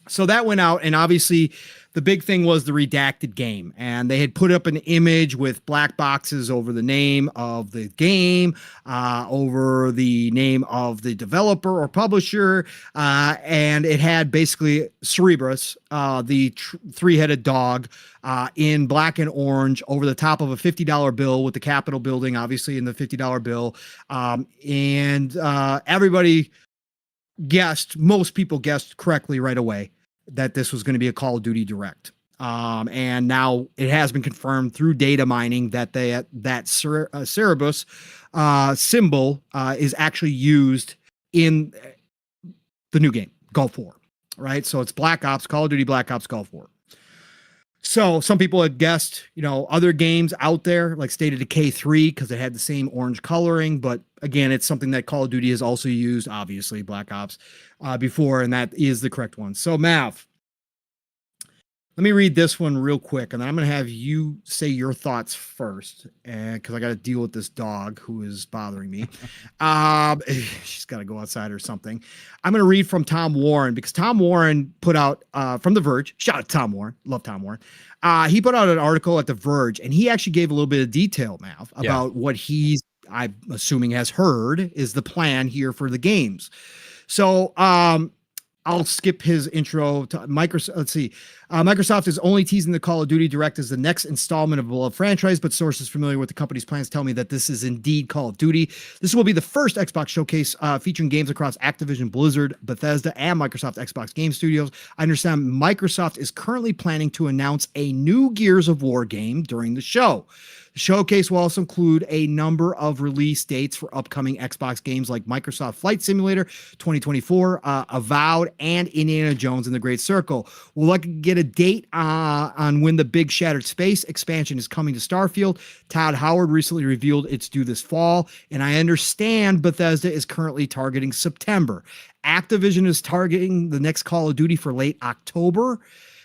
So that went out, and obviously the big thing was the redacted game, and they had put up an image with black boxes over the name of the game, over the name of the developer or publisher, and it had basically Cerberus, the three-headed dog, in black and orange over the top of a $50 bill with the Capitol building, obviously in the $50 bill, and everybody most people guessed correctly right away that this was going to be a Call of Duty Direct. And now it has been confirmed through data mining that Cerberus symbol is actually used in the new game, Gulf War, right? So it's Black Ops, Call of Duty Black Ops Gulf War. So some people had guessed, other games out there like State of Decay 3 because it had the same orange coloring. But again, it's something that Call of Duty has also used, obviously, Black Ops before, and that is the correct one. So Mav, let me read this one real quick, and then I'm going to have you say your thoughts first, because I got to deal with this dog who is bothering me. She's got to go outside or something. I'm going to read from Tom Warren, because Tom Warren put out from The Verge. Shout out to Tom Warren. Love Tom Warren. He put out an article at The Verge, and he actually gave a little bit of detail, Mav, about what I'm assuming has heard is the plan here for the games. So, I'll skip his intro to Microsoft. Let's see. Microsoft is only teasing the Call of Duty Direct as the next installment of a beloved franchise, but sources familiar with the company's plans tell me that this is indeed Call of Duty. This will be the first Xbox showcase featuring games across Activision, Blizzard, Bethesda, and Microsoft Xbox Game Studios. I understand Microsoft is currently planning to announce a new Gears of War game during the show. The showcase will also include a number of release dates for upcoming Xbox games like Microsoft Flight Simulator 2024, Avowed, and Indiana Jones and the Great Circle. We'll like to get a date on when the big Shattered Space expansion is coming to Starfield. Todd Howard recently revealed it's due this fall, and I understand Bethesda is currently targeting September. Activision is targeting the next Call of Duty for late October,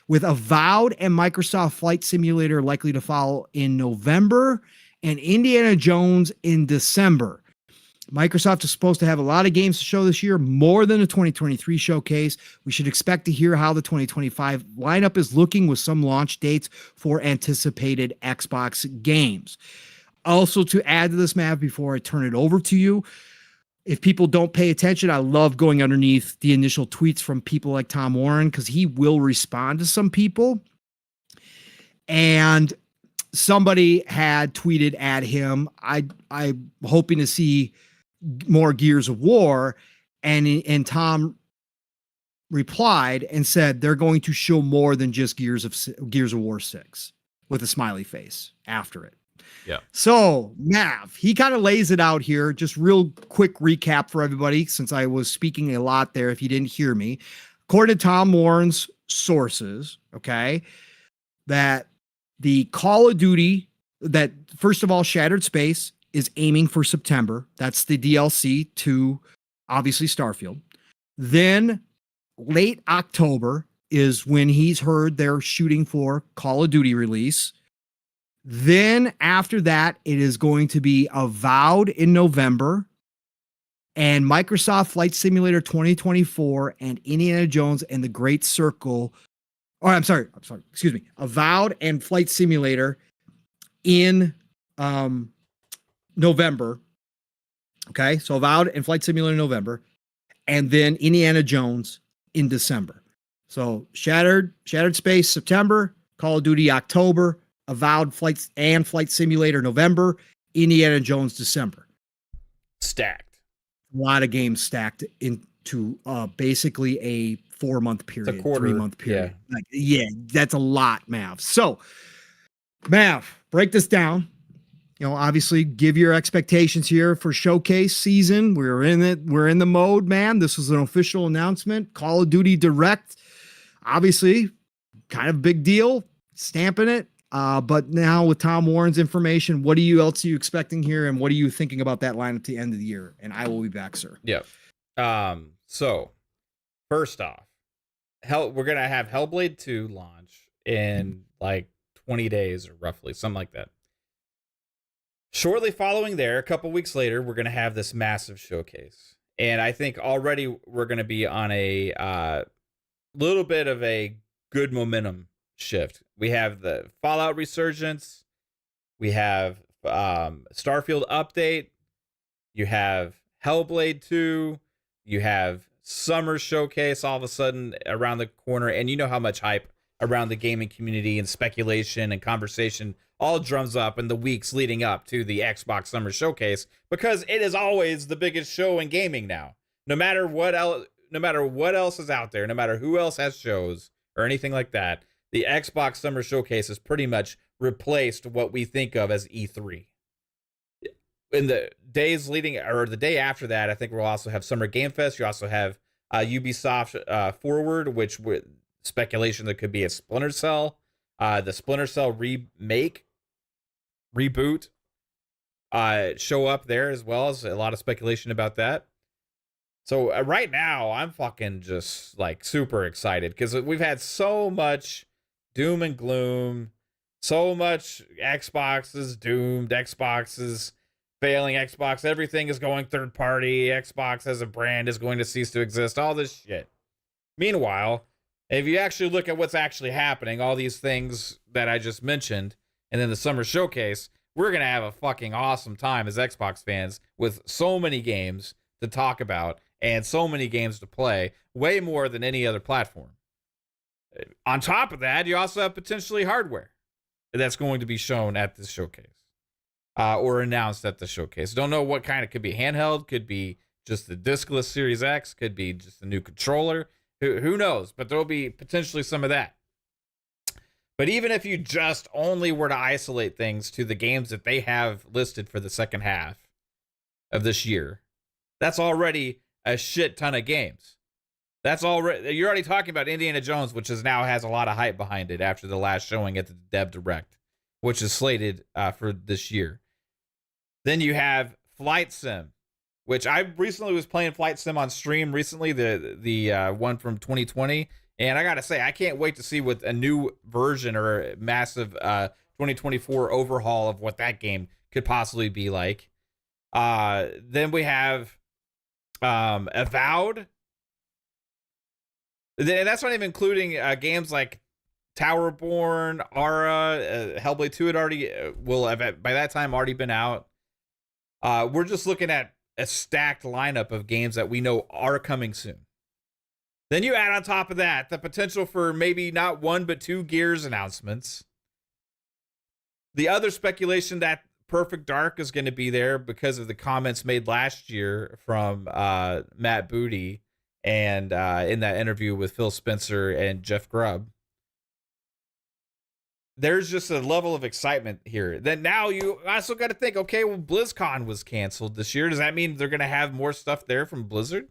with Avowed and Microsoft Flight Simulator likely to follow in November, and Indiana Jones in December. Microsoft is supposed to have a lot of games to show this year, more than a 2023 showcase. We should expect to hear how the 2025 lineup is looking with some launch dates for anticipated Xbox games. Also, to add to this, Mav, before I turn it over to you, if people don't pay attention, I love going underneath the initial tweets from people like Tom Warren because he will respond to some people. And somebody had tweeted at him, I'm hoping to see more Gears of War. And Tom replied and said they're going to show more than just Gears of War 6 with a smiley face after it. Yeah. So, Mav, he kind of lays it out here. Just real quick recap for everybody, since I was speaking a lot there if you didn't hear me. According to Tom Warren's sources, okay, that the Call of Duty, that first of all, Shattered Space is aiming for September. That's the DLC to, obviously, Starfield. Then late October is when he's heard they're shooting for Call of Duty release. Then after that, it is going to be Avowed in November, and Microsoft Flight Simulator 2024 and Indiana Jones and the Great Circle. Oh, I'm sorry. Excuse me. Avowed and Flight Simulator in November. Okay. So Avowed and Flight Simulator in November, and then Indiana Jones in December. So Shattered Space, September, Call of Duty, October, Avowed Flight Simulator November, Indiana Jones December. Stacked. A lot of games stacked into basically a 4-month period, it's a quarter, 3-month period. Yeah. That's a lot, Mav. So, Mav, break this down. Obviously, give your expectations here for showcase season. We're in it. We're in the mode, man. This was an official announcement. Call of Duty Direct, obviously, kind of big deal. Stamping it. But now with Tom Warren's information, what else are you expecting here, and what are you thinking about that line at the end of the year? And I will be back, sir. Yep. So first off, we're gonna have Hellblade 2 launch in like 20 days or roughly, something like that. Shortly following there, a couple weeks later, we're gonna have this massive showcase. And I think already we're gonna be on a little bit of a good momentum shift. We have the Fallout Resurgence, we have Starfield update, you have Hellblade 2, you have Summer Showcase all of a sudden around the corner, and you know how much hype around the gaming community and speculation and conversation all drums up in the weeks leading up to the Xbox Summer Showcase, because it is always the biggest show in gaming now. No matter what else is out there, no matter who else has shows or anything like that, the Xbox Summer Showcase has pretty much replaced what we think of as E3. In the days leading, or the day after that, I think we'll also have Summer Game Fest. You also have Ubisoft Forward, which with speculation that could be a Splinter Cell, the Splinter Cell reboot show up there, as well as a lot of speculation about that. So right now, I'm fucking just like super excited because we've had so much doom and gloom, so much Xbox is doomed, Xbox is failing, Xbox, everything is going third party, Xbox as a brand is going to cease to exist, all this shit. Meanwhile, if you actually look at what's actually happening, all these things that I just mentioned, and then the Summer Showcase, we're going to have a fucking awesome time as Xbox fans with so many games to talk about and so many games to play, way more than any other platform. On top of that, you also have potentially hardware that's going to be shown at this showcase or announced at the showcase. Don't know what kind. It could be handheld, could be just the discless Series X, could be just a new controller. Who knows? But there'll be potentially some of that. But even if you just only were to isolate things to the games that they have listed for the second half of this year, that's already a shit ton of games. You're already talking about Indiana Jones, which now has a lot of hype behind it after the last showing at the Dev Direct, which is slated for this year. Then you have Flight Sim, which I recently was playing Flight Sim on stream recently, the one from 2020. And I got to say, I can't wait to see what a new version or a massive 2024 overhaul of what that game could possibly be like. Then we have Avowed. And that's not even including games like Towerborn, Ara, Hellblade 2 had already, will have by that time already been out. We're just looking at a stacked lineup of games that we know are coming soon. Then you add on top of that the potential for maybe not one, but 2 Gears announcements. The other speculation that Perfect Dark is going to be there because of the comments made last year from Matt Booty and in that interview with Phil Spencer and Jeff Grubb. There's just a level of excitement here. Then now you also got to think, okay, well, BlizzCon was canceled this year. Does that mean they're going to have more stuff there from Blizzard?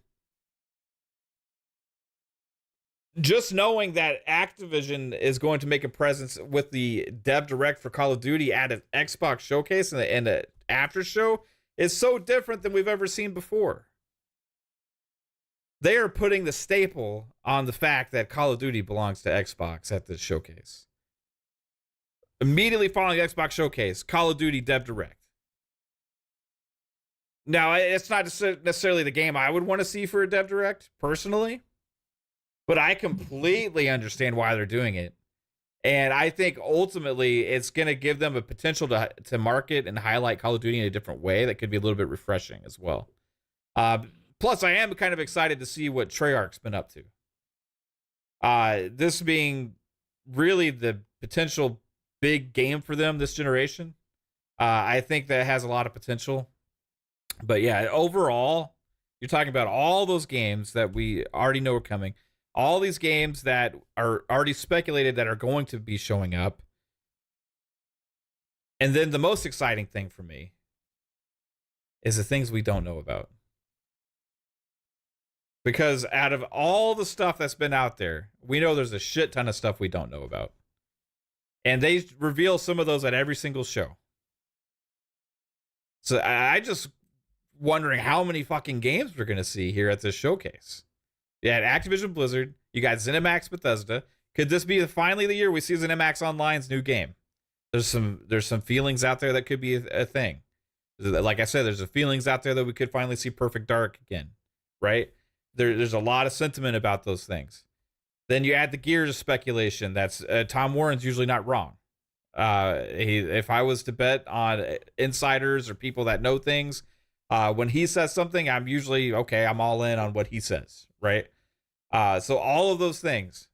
Just knowing that Activision is going to make a presence with the Dev Direct for Call of Duty at an Xbox showcase and an after show is so different than we've ever seen before. They are putting the staple on the fact that Call of Duty belongs to Xbox at this showcase. Immediately following Xbox showcase, Call of Duty Dev Direct. Now, it's not necessarily the game I would want to see for a Dev Direct, personally. But I completely understand why they're doing it. And I think ultimately it's going to give them a potential to market and highlight Call of Duty in a different way that could be a little bit refreshing as well. Plus, I am kind of excited to see what Treyarch's been up to. This being really the potential big game for them this generation. I think that has a lot of potential. But yeah, overall, you're talking about all those games that we already know are coming. All these games that are already speculated that are going to be showing up. And then the most exciting thing for me is the things we don't know about. Because out of all the stuff that's been out there, we know there's a shit ton of stuff we don't know about. And they reveal some of those at every single show. So I just wondering how many fucking games we're going to see here at this showcase. You had Activision Blizzard. You got ZeniMax Bethesda. Could this be finally the year we see ZeniMax Online's new game? There's some feelings out there that could be a thing. Like I said, there's a feelings out there that we could finally see Perfect Dark again, right? There's a lot of sentiment about those things. Then you add the Gears speculation. That's Tom Warren's usually not wrong. If I was to bet on insiders or people that know things, when he says something, I'm usually okay. I'm all in on what he says, right? So all of those things,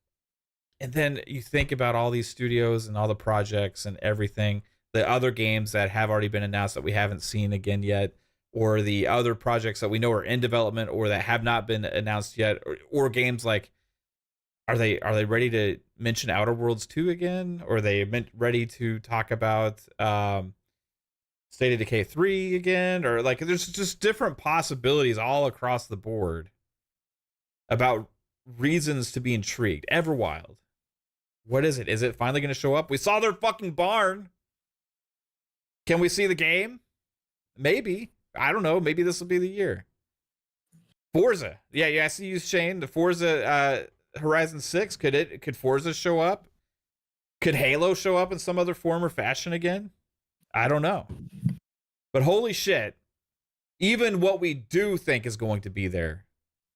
and then you think about all these studios and all the projects and everything, the other games that have already been announced that we haven't seen again yet, or the other projects that we know are in development or that have not been announced yet, or games like, are they ready to mention Outer Worlds 2 again? Or are they ready to talk about State of Decay 3 again? Or like, there's just different possibilities all across the board about reasons to be intrigued. Everwild. What is it? Is it finally going to show up? We saw their fucking barn. Can we see the game? Maybe. I don't know. Maybe this will be the year. Forza. Yeah, I see you, Shane. The Forza Horizon 6. Could Forza show up? Could Halo show up in some other form or fashion again? I don't know. But holy shit. Even what we do think is going to be there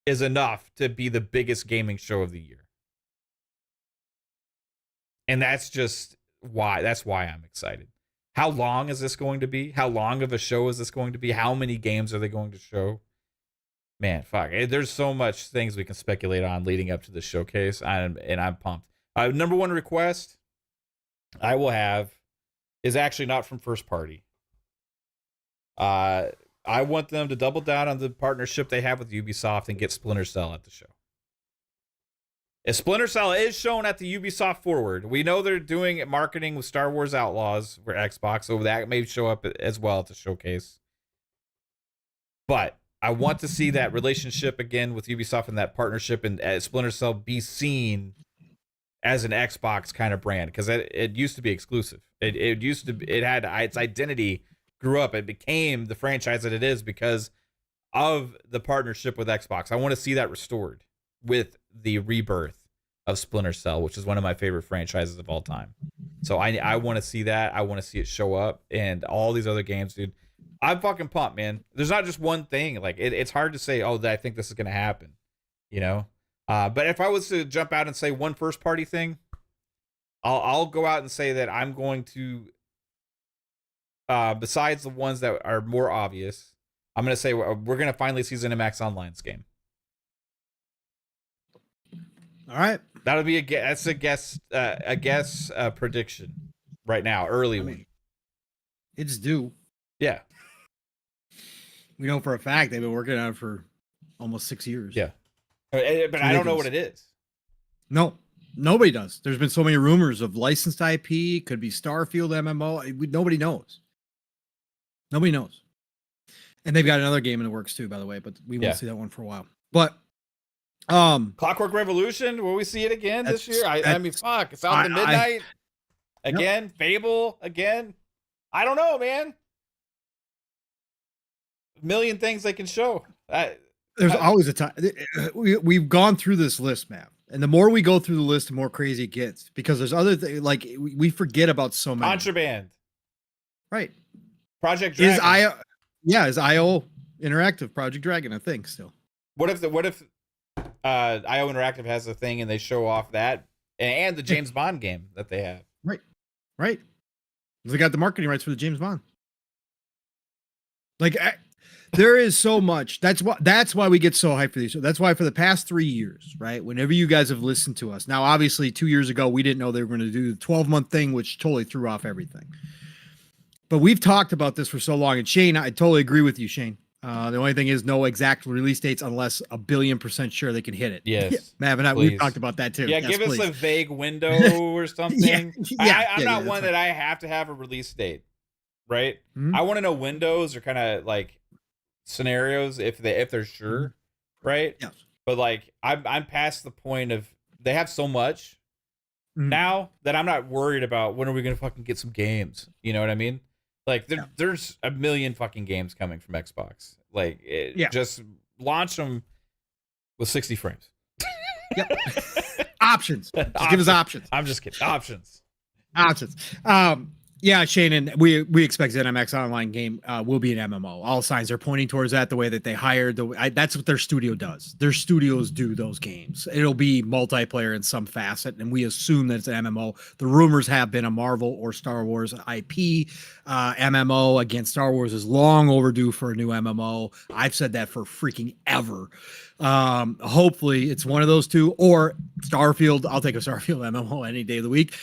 is enough to be the biggest gaming show of the year. And that's why I'm excited. How long is this going to be? How long of a show is this going to be? How many games are they going to show? Man, fuck. There's so much things we can speculate on leading up to the showcase, and I'm pumped. Number one request I will have is actually not from first party. I want them to double down on the partnership they have with Ubisoft and get Splinter Cell at the show. If Splinter Cell is shown at the Ubisoft Forward, we know they're doing marketing with Star Wars Outlaws for Xbox, so that may show up as well at the showcase. But I want to see that relationship again with Ubisoft and that partnership, and Splinter Cell be seen as an Xbox kind of brand, because it used to be exclusive. It had its identity, grew up, it became the franchise that it is because of the partnership with Xbox. I want to see that restored with the rebirth of Splinter Cell, which is one of my favorite franchises of all time. So I want to see that. I want to see it show up, and all these other games, dude. I'm fucking pumped, man. There's not just one thing. Like it's hard to say, I think this is gonna happen, you know. But if I was to jump out and say one first party thing, I'll go out and say that I'm going to, besides the ones that are more obvious, I'm gonna say we're gonna finally see ZeniMax Online's game. All right, that'll be a guess prediction right now, early one. It's due. Yeah. We know for a fact they've been working on it for almost 6 years. Yeah. But I don't know what it is. No, nobody does. There's been so many rumors of licensed IP. Could be Starfield MMO. Nobody knows. Nobody knows. And they've got another game in the works too, by the way, but we won't see that one for a while. But Clockwork Revolution, will we see it again this year? I mean, fuck. It's out to midnight. Again. Nope. Fable again. I don't know, man. A million things they can show. There's always a time. We've gone through this list, man, and the more we go through the list, the more crazy it gets, because there's other things, like we forget about so many. Contraband, right? Project Dragon. Is IO Interactive Project Dragon a thing still? What if IO Interactive has a thing and they show off that and the James Bond game that they have? Right. They got the marketing rights for the James Bond. Like. There is so much. That's why we get so hyped for these. That's why for the past 3 years, right? Whenever you guys have listened to us. Now, obviously, 2 years ago, we didn't know they were going to do the 12-month thing, which totally threw off everything. But we've talked about this for so long. And Shane, I totally agree with you, Shane. The only thing is no exact release dates unless 1,000,000,000% sure they can hit it. Yes. Yeah, Mav and I, we've talked about that too. Yeah, yes, give us a vague window or something. I'm not one that I have to have a release date, right? Mm-hmm. I want to know windows or kind of like scenarios if they're sure, right? Yes. But like I'm past the point of they have so much now that I'm not worried about when are we gonna fucking get some games. You know what I mean? Like there's a million fucking games coming from Xbox. Like just launch them with 60 frames. Yep. Options. Just give us options. I'm just kidding. Options. Yeah, Shane, and we expect ZeniMax Online game will be an MMO. All signs are pointing towards that. The way that they hired, that's what their studio does. Their studios do those games. It'll be multiplayer in some facet, and we assume that it's an MMO. The rumors have been a Marvel or Star Wars IP MMO. Again, Star Wars is long overdue for a new MMO. I've said that for freaking ever. Hopefully it's one of those two, or Starfield. I'll take a Starfield MMO any day of the week,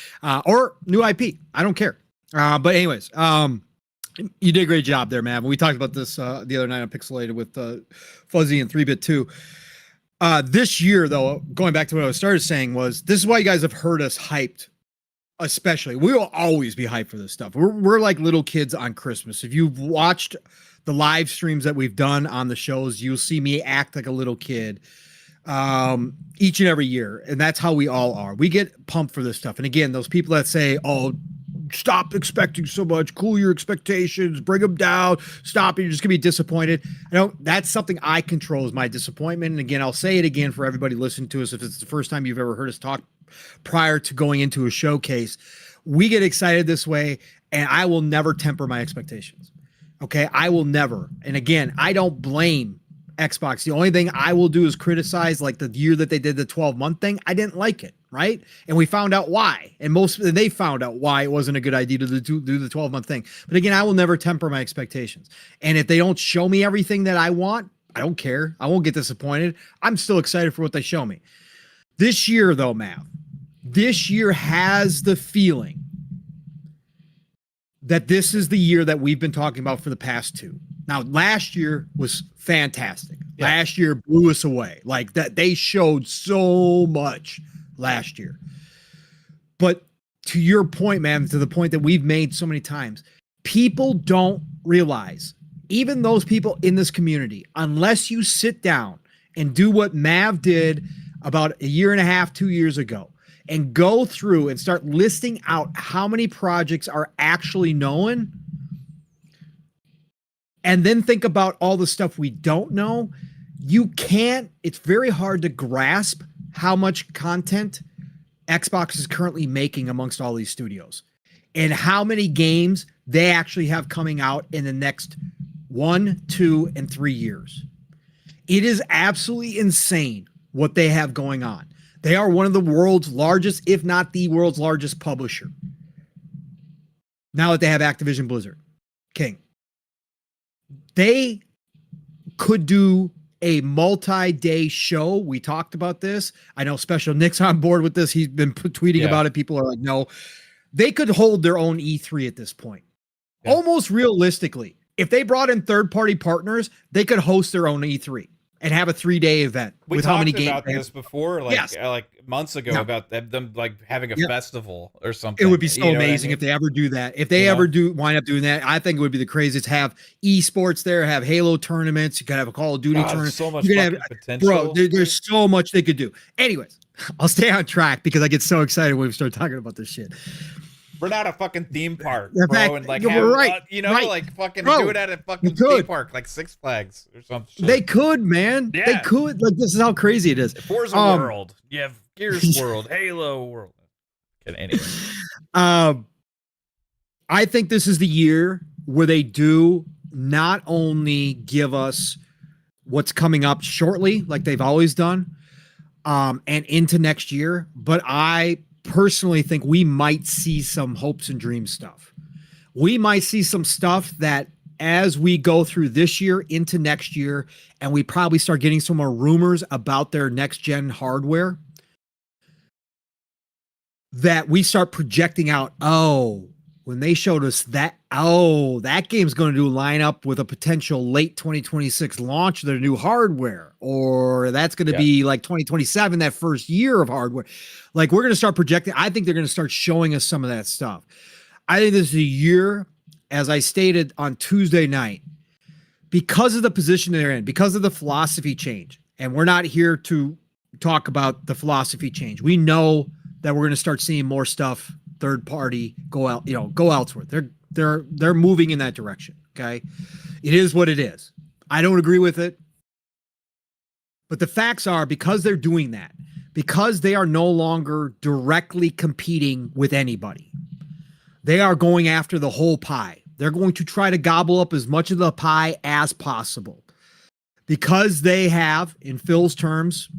or new IP. I don't care. But anyways, you did a great job there, man. We talked about this the other night on Pixelated with Fuzzy and 3-Bit 2. This year, though, going back to what I started saying, was this is why you guys have heard us hyped. Especially, we will always be hyped for this stuff. We're like little kids on Christmas. If you've watched the live streams that we've done on the shows, you'll see me act like a little kid each and every year, and that's how we all are. We get pumped for this stuff. And again, those people that say, "Oh, stop expecting so much, cool your expectations, bring them down, stop, you're just gonna be disappointed." That's something I control, is my disappointment. And again, I'll say it again for everybody listening to us, if it's the first time you've ever heard us talk prior to going into a showcase. We get excited this way, and I will never temper my expectations. Okay, I will never. And again, I don't blame Xbox. The only thing I will do is criticize, like the year that they did the 12-month thing. I didn't like it, right? And we found out why. And they found out why it wasn't a good idea to do the 12-month thing. But again, I will never temper my expectations. And if they don't show me everything that I want, I don't care. I won't get disappointed. I'm still excited for what they show me. This year, though, Mav, this year has the feeling that this is the year that we've been talking about for the past two. Now, last year was fantastic. Yeah. Last year blew us away. Like that, they showed so much last year. But to your point, man, to the point that we've made so many times, people don't realize, even those people in this community, unless you sit down and do what Mav did about a year and a half, 2 years ago, and go through and start listing out how many projects are actually known, and then think about all the stuff we don't know, it's very hard to grasp how much content Xbox is currently making amongst all these studios and how many games they actually have coming out in the next 1, 2, and 3 years. It is absolutely insane what they have going on. They are one of the world's largest, if not the world's largest publisher. Now that they have Activision Blizzard King, they could do a multi-day show. We talked about this. I know Special Nick's on board with this. He's been tweeting about it. People are like, no, they could hold their own E3 at this point. Yeah. Almost realistically, if they brought in third-party partners, they could host their own E3 and have a 3-day event with how many games. We talked about this before, like months ago, about them like having a festival or something. It would be so amazing if they ever do that. If they ever wind up doing that, I think it would be the craziest. Have esports there, have Halo tournaments. You could have a Call of Duty tournament. So much potential, bro. There's so much they could do. Anyways, I'll stay on track because I get so excited when we start talking about this shit. We're not a fucking theme park, bro, fact, and like have, right, like fucking do it at a fucking theme park, like Six Flags or something. They could, man. Yeah. They could. Like, this is how crazy it is. Forza World, you have Gears World, Halo World. Anyway, I think this is the year where they do not only give us what's coming up shortly, like they've always done, and into next year, but I personally think we might see some hopes and dreams stuff. We might see some stuff that as we go through this year into next year, and we probably start getting some more rumors about their next gen hardware, that we start projecting out, when they showed us that, that game's going to line up with a potential late 2026 launch of their new hardware, or that's going to be like 2027, that first year of hardware. Like, we're going to start projecting. I think they're going to start showing us some of that stuff. I think this is a year, as I stated on Tuesday night, because of the position they're in, because of the philosophy change, and we're not here to talk about the philosophy change. We know that we're going to start seeing more stuff third party go out, go elsewhere. They're moving in that direction. Okay. It is what it is. I don't agree with it. But the facts are, because they're doing that, because they are no longer directly competing with anybody, they are going after the whole pie. They're going to try to gobble up as much of the pie as possible. Because they have, in Phil's terms,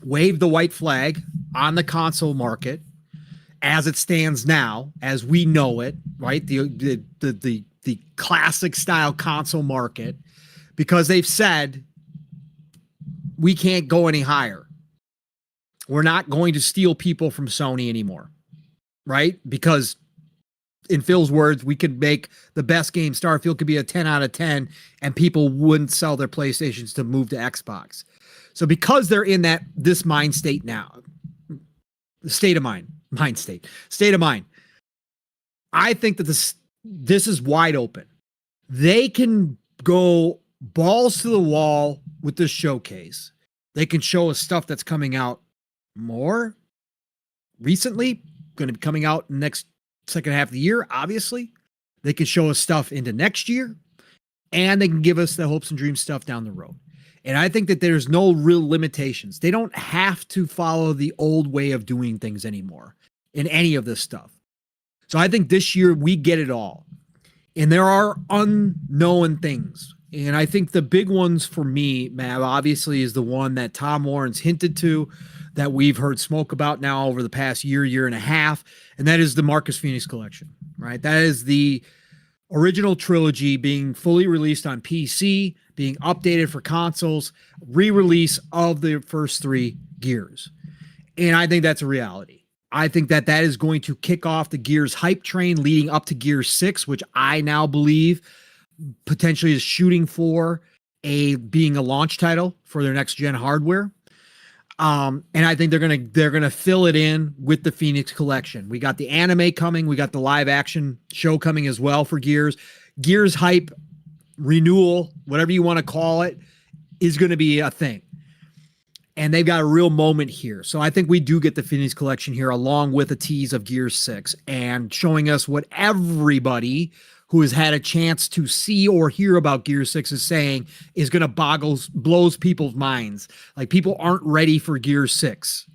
waved the white flag on the console market as it stands now, as we know it, right? The classic style console market, because they've said, we can't go any higher. We're not going to steal people from Sony anymore, right? Because in Phil's words, we could make the best game. Starfield could be a 10 out of 10 and people wouldn't sell their PlayStations to move to Xbox. So because they're in this mind state now, state of mind, I think that this is wide open. They can go balls to the wall with this showcase. They can show us stuff that's coming out more recently, going to be coming out next second half of the year, obviously. They can show us stuff into next year, and they can give us the hopes and dreams stuff down the road. And I think that there's no real limitations. They don't have to follow the old way of doing things anymore in any of this stuff. So I think this year we get it all. And there are unknown things. And I think the big ones for me, Matt, obviously is the one that Tom Warren's hinted to, that we've heard smoke about now over the past year and a half, and that is the Marcus Phoenix collection, right? That is the original trilogy being fully released on PC, being updated for consoles, re-release of the first 3 Gears. And I think that's a reality. I think that is going to kick off the Gears hype train leading up to Gears 6, which I now believe potentially is shooting for being a launch title for their next gen hardware. And I think they're gonna fill it in with the Phoenix collection. We got the anime coming, we got the live action show coming as well for Gears. Gears hype renewal, whatever you want to call it, is going to be a thing. And they've got a real moment here. So I think we do get the Phoenix collection here along with a tease of Gears 6 and showing us what everybody who has had a chance to see or hear about Gears 6 is saying is going to blows people's minds. Like, people aren't ready for Gears 6.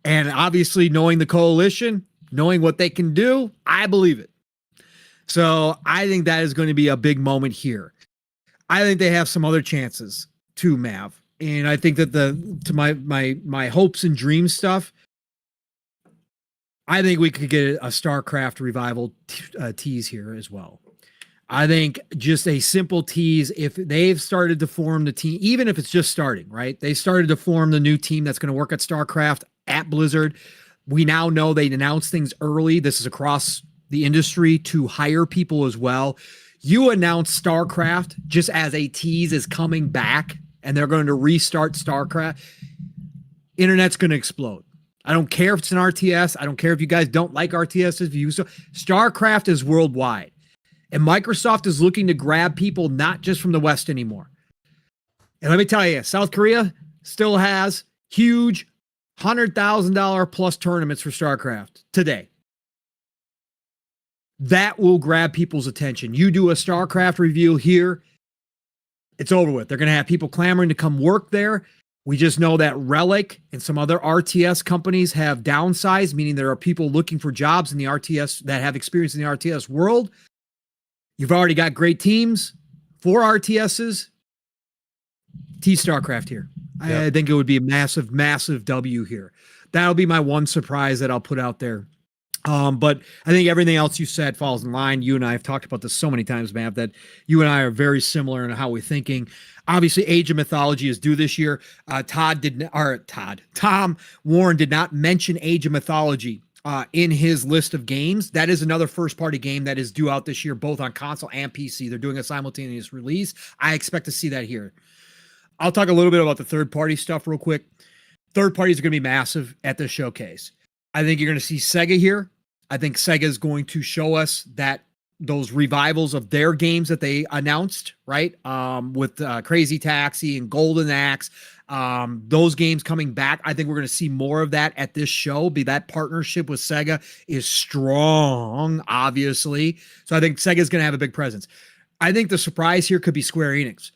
And obviously, knowing the coalition, knowing what they can do, I believe it. So I think that is going to be a big moment here. I think they have some other chances too, Mav. And I think that my hopes and dreams stuff, I think we could get a StarCraft revival tease here as well. I think just a simple tease, if they've started to form the team, even if it's just starting, right? They started to form the new team that's going to work at StarCraft at Blizzard. We now know they announced things early. This is across the industry to hire people as well. You announce StarCraft just as a tease is coming back and they're going to restart StarCraft. Internet's going to explode. I don't care if it's an RTS. I don't care if you guys don't like RTSs. StarCraft is worldwide. And Microsoft is looking to grab people not just from the West anymore. And let me tell you, South Korea still has huge $100,000 plus tournaments for StarCraft today. That will grab people's attention. You do a StarCraft review here, it's over with. They're going to have people clamoring to come work there. We just know that Relic and some other RTS companies have downsized, meaning there are people looking for jobs in the RTS that have experience in the RTS world. You've already got great teams for RTSs. StarCraft here. Yep. I think it would be a massive, massive W here. That'll be my one surprise that I'll put out there. But I think everything else you said falls in line. You and I have talked about this so many times, Matt, that you and I are very similar in how we're thinking. Obviously, Age of Mythology is due this year. Tom Warren did not mention Age of Mythology in his list of games. That is another first-party game that is due out this year, both on console and PC. They're doing a simultaneous release. I expect to see that here. I'll talk a little bit about the third-party stuff real quick. Third parties are going to be massive at this showcase. I think you're going to see Sega here. I think Sega is going to show us that those revivals of their games that they announced, right? With Crazy Taxi and Golden Axe, those games coming back. I think we're going to see more of that at this show. That partnership with Sega is strong, obviously. So I think Sega's going to have a big presence. I think the surprise here could be Square Enix.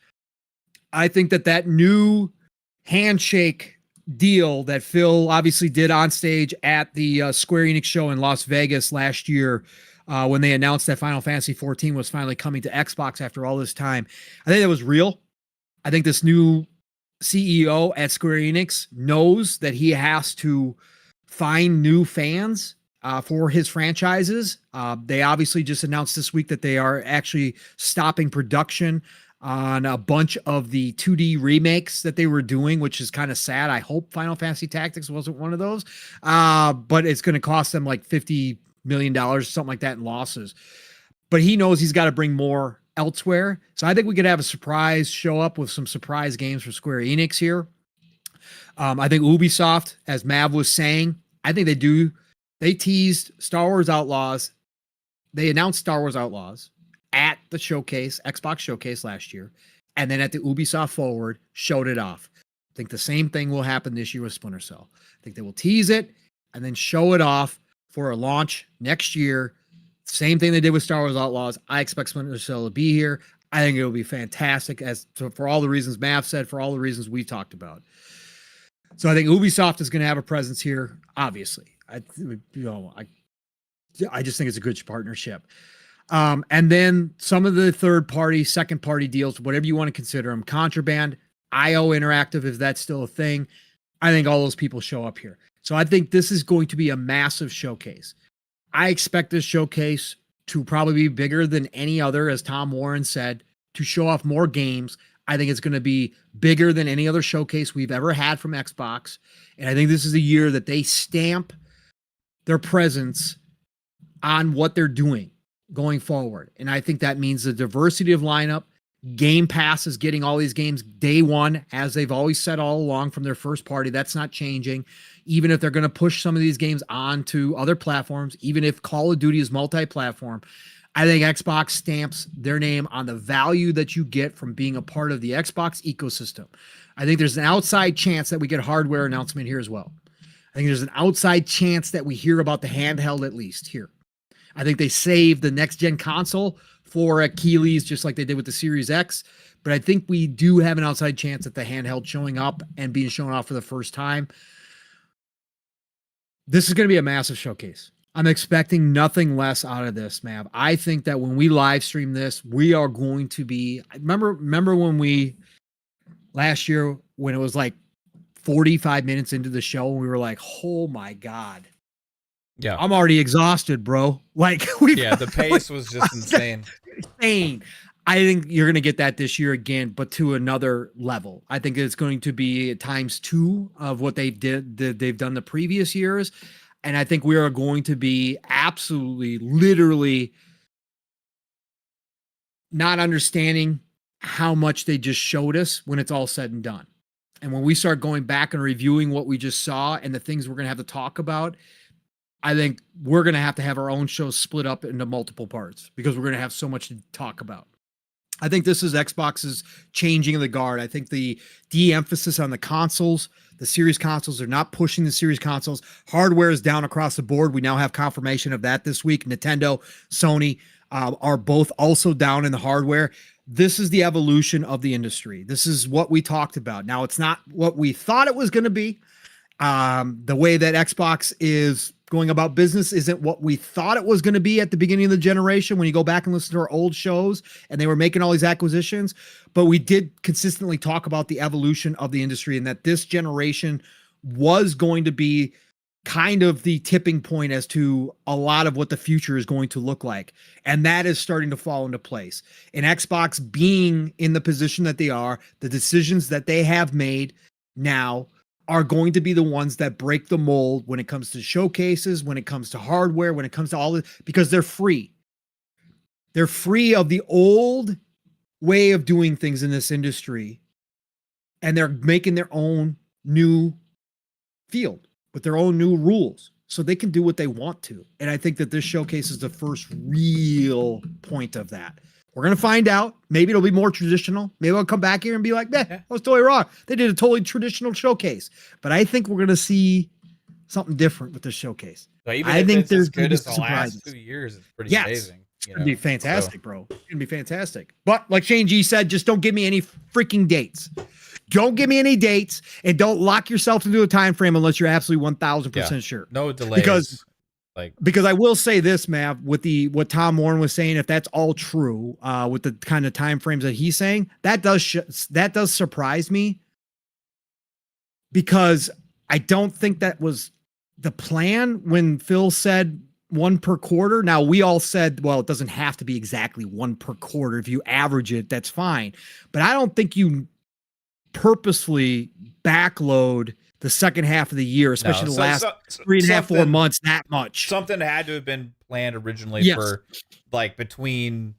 I think that new handshake deal that Phil obviously did on stage at the Square Enix show in Las Vegas last year, when they announced that Final Fantasy XIV was finally coming to Xbox after all this time. I think that was real. I think this new CEO at Square Enix knows that he has to find new fans for his franchises. They obviously just announced this week that they are actually stopping production on a bunch of the 2D remakes that they were doing, which is kind of sad. I hope Final Fantasy Tactics wasn't one of those, but it's going to cost them like $50 million, something like that in losses. But he knows he's got to bring more elsewhere. So I think we could have a surprise show up with some surprise games for Square Enix here. I think Ubisoft, as Mav was saying, I think they teased Star Wars Outlaws. They announced Star Wars Outlaws at the showcase, Xbox showcase last year, and then at the Ubisoft Forward showed it off. I think the same thing will happen this year with Splinter Cell. I think they will tease it and then show it off for a launch next year. Same thing they did with Star Wars Outlaws. I expect Splinter Cell to be here. I think it will be fantastic, for all the reasons Mav said, for all the reasons we talked about. So I think Ubisoft is going to have a presence here, obviously. I just think it's a good partnership. And then some of the third party, second party deals, whatever you want to consider them, Contraband, IO Interactive, if that's still a thing. I think all those people show up here. So I think this is going to be a massive showcase. I expect this showcase to probably be bigger than any other, as Tom Warren said, to show off more games. I think it's going to be bigger than any other showcase we've ever had from Xbox. And I think this is a year that they stamp their presence on what they're doing going forward. And I think that means the diversity of lineup. Game Pass is getting all these games day one, as they've always said all along from their first party. That's not changing. Even if they're going to push some of these games onto other platforms, even if Call of Duty is multi-platform, I think Xbox stamps their name on the value that you get from being a part of the Xbox ecosystem. I think there's an outside chance that we get a hardware announcement here as well. I think there's an outside chance that we hear about the handheld at least here. I think they saved the next gen console for Achilles, just like they did with the Series X. But I think we do have an outside chance at the handheld showing up and being shown off for the first time. This is going to be a massive showcase. I'm expecting nothing less out of this, Mav. I think that when we live stream this, we are going to be, remember when we, last year, when it was like 45 minutes into the show, and we were like, oh my God. Yeah. I'm already exhausted, bro. Like, the pace was just insane. Insane. I think you're going to get that this year again, but to another level. I think it's going to be times 2 of what they've done the previous years. And I think we are going to be absolutely, literally not understanding how much they just showed us when it's all said and done. And when we start going back and reviewing what we just saw and the things we're going to have to talk about, I think we're going to have our own show split up into multiple parts because we're going to have so much to talk about. I think this is Xbox's changing of the guard. I think the de-emphasis on the consoles, the series consoles, are not pushing the series consoles. Hardware is down across the board. We now have confirmation of that this week. Nintendo, Sony are both also down in the hardware. This is the evolution of the industry. This is what we talked about. Now, it's not what we thought it was going to be. The way that Xbox is going about business isn't what we thought it was going to be at the beginning of the generation when you go back and listen to our old shows and they were making all these acquisitions. But we did consistently talk about the evolution of the industry and that this generation was going to be kind of the tipping point as to a lot of what the future is going to look like. And that is starting to fall into place. And Xbox being in the position that they are, the decisions that they have made now are going to be the ones that break the mold when it comes to showcases, when it comes to hardware, when it comes to all this, because they're free. They're free of the old way of doing things in this industry, and they're making their own new field with their own new rules. so they can do what they want to. And I think that this showcase is the first real point of that. We're going to find out. Maybe it'll be more traditional. Maybe I'll come back here and be like, I was totally wrong. They did a totally traditional showcase. But I think we're going to see something different with this showcase. So even I if think it's there's as good as the surprises. last 2 years, it's pretty amazing. It's going to be fantastic, bro. It's going to be fantastic. But like Shane G said, just don't give me any freaking dates. Don't give me any dates, and don't lock yourself into a time frame unless you're absolutely 1,000% sure. No delays. Because I will say this, Mav, with what Tom Warren was saying, if that's all true, with the kind of time frames that he's saying, that does surprise me, because I don't think that was the plan when Phil said one per quarter. Now, we all said, well, it doesn't have to be exactly one per quarter. If you average it, that's fine. But I don't think you purposefully backload the second half of the year, especially the last 3.5, 4 months, that much. Something had to have been planned originally for like between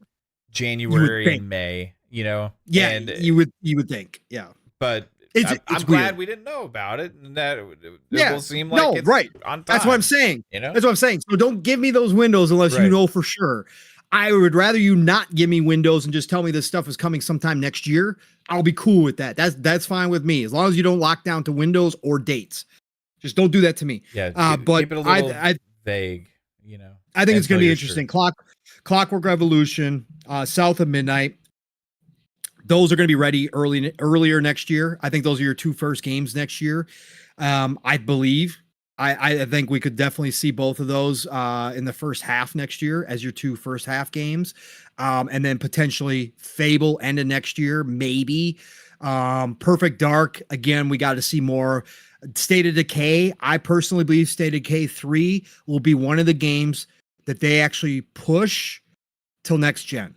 January and May, Yeah, and you would think. Yeah. But I'm glad we didn't know about it, and that it will seem like it's right on time. That's what I'm saying. That's what I'm saying. So don't give me those windows unless you know for sure. I would rather you not give me windows and just tell me this stuff is coming sometime next year. I'll be cool with that. That's fine with me, as long as you don't lock down to windows or dates. Just don't do that to me. Yeah, but keep it a little vague. I think it's going to be interesting. Clockwork Revolution, South of Midnight. Those are going to be ready earlier next year. I think those are your 2 first games next year. I believe. I think we could definitely see both of those in the first half next year as your 2 first half games. And then potentially Fable end of next year, maybe. Perfect Dark, again, we got to see more. State of Decay, I personally believe State of Decay 3 will be one of the games that they actually push till next gen,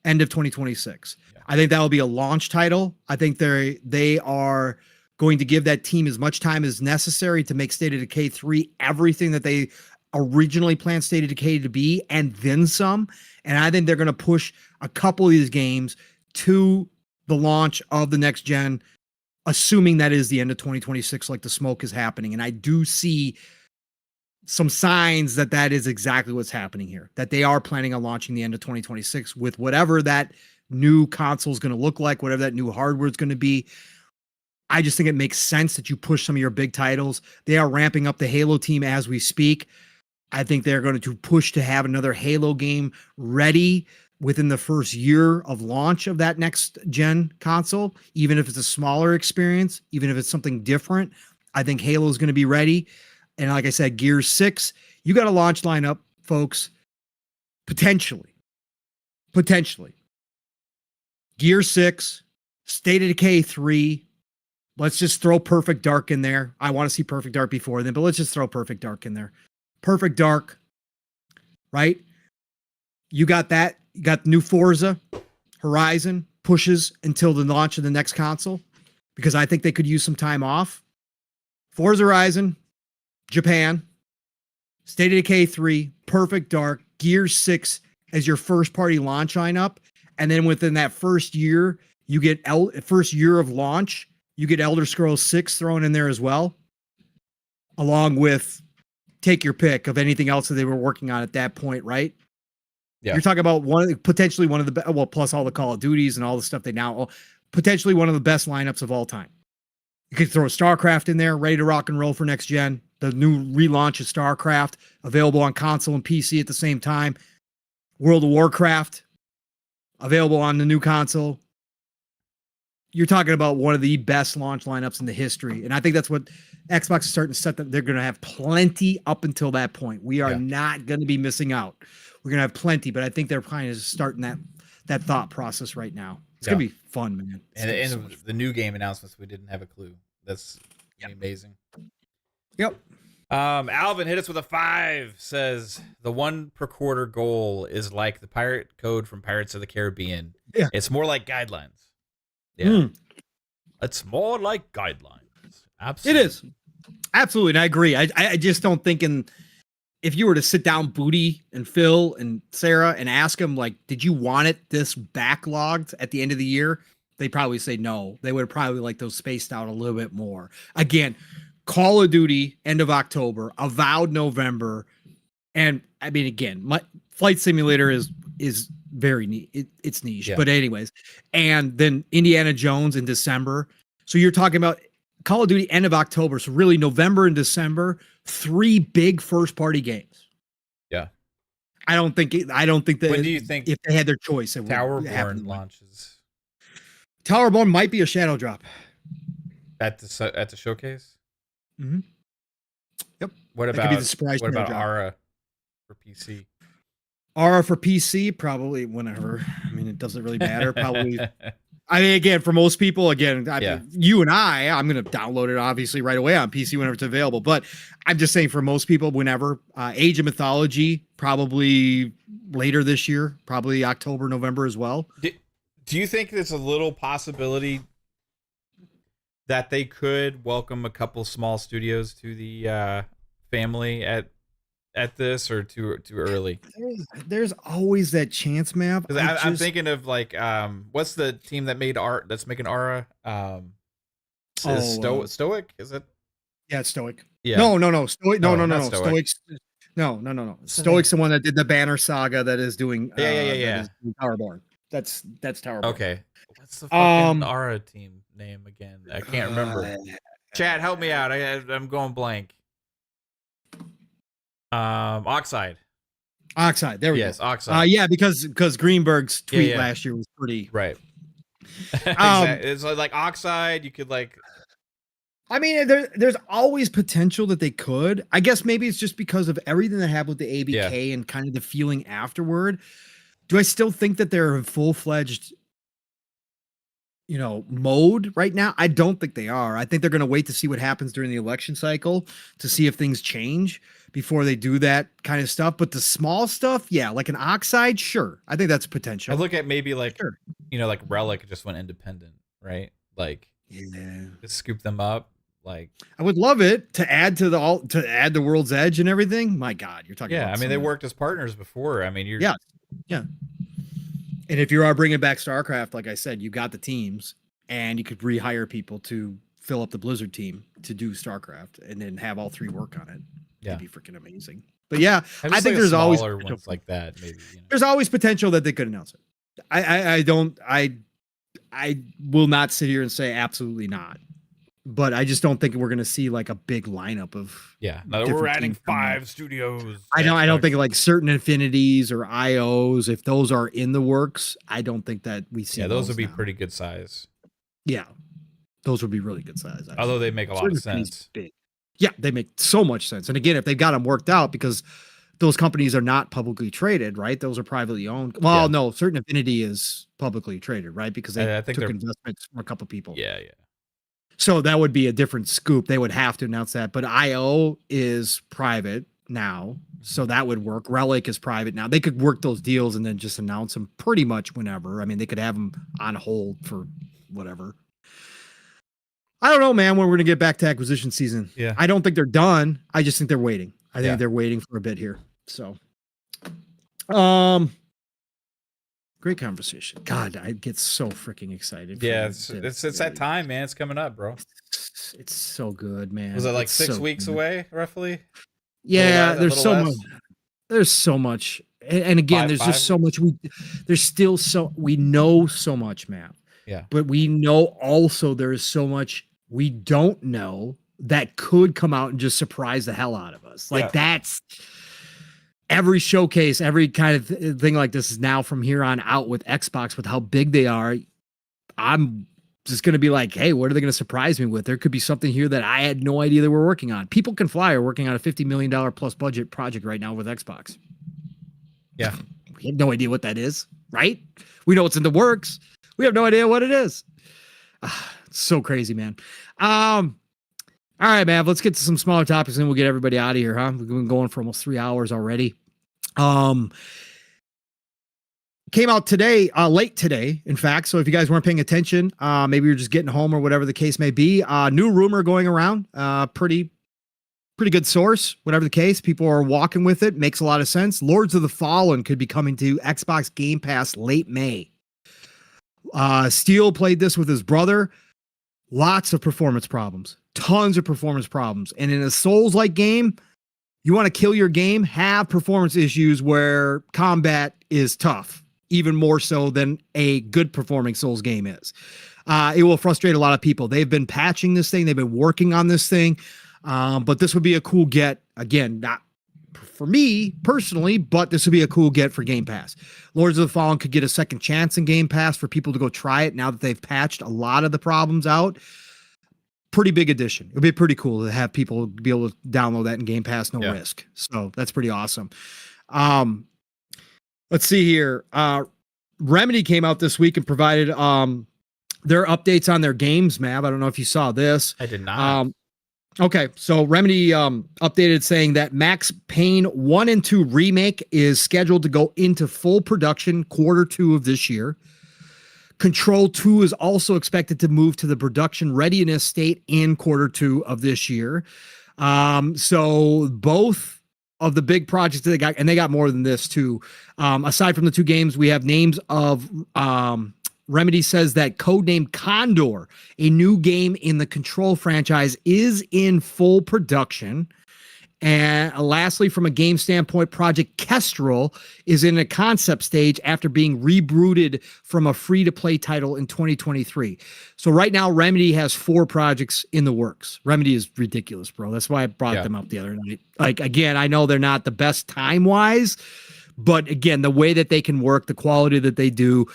end of 2026. Yeah. I think that will be a launch title. I think they are going to give that team as much time as necessary to make State of Decay 3 everything that they originally planned State of Decay to be, and then some. And I think they're going to push a couple of these games to the launch of the next gen, assuming that is the end of 2026, like the smoke is happening. And I do see some signs that is exactly what's happening here, that they are planning on launching the end of 2026 with whatever that new console is going to look like, whatever that new hardware is going to be. I just think it makes sense that you push some of your big titles. They are ramping up the Halo team as we speak. I think they're going to push to have another Halo game ready within the first year of launch of that next gen console, even if it's a smaller experience, even if it's something different. I think Halo is going to be ready. And like I said, Gears 6, you got a launch lineup, folks, potentially. Gears 6, State of Decay 3, let's just throw Perfect Dark in there. I want to see Perfect Dark before then, but let's just throw Perfect Dark in there. Perfect Dark, right? You got that. You got new Forza Horizon pushes until the launch of the next console, because I think they could use some time off. Forza Horizon, Japan, State of Decay 3, Perfect Dark, Gears 6 as your first party launch lineup. And then within that first year, you get first year of launch, you get Elder Scrolls 6 thrown in there as well, along with take your pick of anything else that they were working on at that point, right? Yeah. You're talking about potentially one of the plus all the Call of Duties and all the stuff they now, potentially one of the best lineups of all time. You could throw StarCraft in there, ready to rock and roll for next gen. The new relaunch of StarCraft, available on console and PC at the same time. World of Warcraft, available on the new console. You're talking about one of the best launch lineups in the history. And I think that's what Xbox is starting to set that they're going to have plenty up until that point. We are not going to be missing out. We're going to have plenty, but I think they're kind of starting that thought process right now. It's going to be fun, man. And the new game announcements, we didn't have a clue. That's amazing. Yep. Alvin hit us with a 5, says the 1 per quarter goal is like the pirate code from Pirates of the Caribbean. Yeah. It's more like guidelines. Yeah. It's more like guidelines. Absolutely. It is. Absolutely. And I agree. I just don't think if you were to sit down Booty and Phil and Sarah and ask them, like, did you want it this backlogged at the end of the year? They probably say no. They would probably like those spaced out a little bit more. Again, Call of Duty end of October, Avowed November, and I mean again, my Flight Simulator is very neat. It's niche, but anyways, and then Indiana Jones in December. So you're talking about Call of Duty end of October. So really November and December, 3 big first party games. Yeah. I don't think that when do you think if they had their choice, it Towerborn launches? Towerborn might be a shadow drop at the showcase. Mm-hmm. Yep. What about Aura for PC? Aura for PC, probably whenever. I mean, it doesn't really matter. Probably. I mean, again, for most people, you and I'm going to download it obviously right away on PC whenever it's available. But I'm just saying for most people, whenever. Age of Mythology, probably later this year, probably October, November as well. Do you think there's a little possibility that they could welcome a couple small studios to the family at this, or too early? There's always that chance, Mav. I'm thinking of like what's the team that made that's making Aura? Stoic? Is it? Yeah, it's Stoic. Yeah. No. Stoic. No. Stoic. No. Stoic's the one that did the Banner Saga that is doing. Yeah. Towerborn. That's Towerborn. Okay. What's the fucking Aura team name again? I can't remember. Chat, help me out. I'm going blank. Oxide. There we go. Yes, Oxide. Yeah, because Greenberg's tweet last year was pretty right. Exactly. It's like Oxide. You could like. I mean, there's always potential that they could. I guess maybe it's just because of everything that happened with the ABK and kind of the feeling afterward. Do I still think that they're in full-fledged, mode right now? I don't think they are. I think they're going to wait to see what happens during the election cycle to see if things change before they do that kind of stuff. But the small stuff, like an Oxide, sure. I think that's potential. I look at maybe like, like Relic just went independent, right? Like, just scoop them up. Like, I would love it to add to the World's Edge and everything. My God, you're talking. Yeah, about I mean, they worked as partners before. I mean, yeah. And if you are bringing back StarCraft, like I said, you got the teams, and you could rehire people to fill up the Blizzard team to do StarCraft, and then have all 3 work on it. That'd be freaking amazing. But yeah, I think there's always ones like that. Maybe there's always potential that they could announce it. I will not sit here and say absolutely not. But I just don't think we're going to see like a big lineup of. Yeah, no, we're adding 5 studios. I don't think like certain Infinities or IOs, if those are in the works, I don't think that we see. Yeah, those would be pretty good size. Yeah, those would be really good size. Actually. Although they make a lot of sense. Yeah, they make so much sense. And again, if they've got them worked out, because those companies are not publicly traded, right? Those are privately owned. Well, no, certain Infinity is publicly traded, right? Because they took investments from a couple people. Yeah. So that would be a different scoop. They would have to announce that. But IO is private now, so that would work. Relic is private now. They could work those deals and then just announce them pretty much whenever. I mean, they could have them on hold for whatever. I don't know, man, when we're going to get back to acquisition season. Yeah. I don't think they're done. I just think they're waiting. I think they're waiting for a bit here. So, great conversation. God, I get so freaking excited. Yeah, it's that time, man. It's coming up, bro. It's so good, man. Was it like 6 weeks away, roughly? Yeah, there's so much. There's so much, and again, there's just so much. We know so much, Matt. Yeah, but we know also there is so much we don't know that could come out and just surprise the hell out of us. Like that's. Every showcase, every kind of thing like this is now from here on out with Xbox, with how big they are. I'm just going to be like, hey, what are they going to surprise me with? There could be something here that I had no idea they were working on. People Can Fly are working on a $50 million plus budget project right now with Xbox. Yeah. We have no idea what that is, right? We know it's in the works. We have no idea what it is. It's so crazy, man. All right, man, let's get to some smaller topics and we'll get everybody out of here, huh? We've been going for almost 3 hours already. Came out today, late today, in fact. So if you guys weren't paying attention, maybe you're just getting home or whatever the case may be. New rumor going around, pretty good source, whatever the case. People are walking with it. Makes a lot of sense. Lords of the Fallen could be coming to Xbox Game Pass late May. Steele played this with his brother. lots of performance problems, tons of performance problems. And in a Souls-like game, you want to kill your game, have performance issues where combat is tough, even more so than a good performing Souls game is. It will frustrate a lot of people. They've been patching this thing. They've been working on this thing. But this would be a cool get. Again, not for me personally, but this would be a cool get for Game Pass. Lords of the Fallen could get a second chance in Game Pass for people to go try it now that they've patched a lot of the problems out. Pretty big addition. It would be pretty cool to have people be able to download that in Game Pass, no risk. So that's pretty awesome. Let's see here. Remedy came out this week and provided their updates on their games, Mav. I don't know if you saw this. I did not. Okay, so Remedy updated saying that Max Payne 1 and 2 remake is scheduled to go into full production Q2 of this year. Control 2 is also expected to move to the production readiness state in Q2 of this year. So both of the big projects that they got, and they got more than this too. Aside from the two games, we have names of Remedy says that codenamed Condor, a new game in the Control franchise, is in full production. And lastly, from a game standpoint, Project Kestrel is in a concept stage after being rebooted from a free-to-play title in 2023. So right now, Remedy has 4 projects in the works. Remedy is ridiculous, bro. That's why I brought them up the other night. Like, again, I know they're not the best time-wise, but again, the way that they can work, the quality that they do,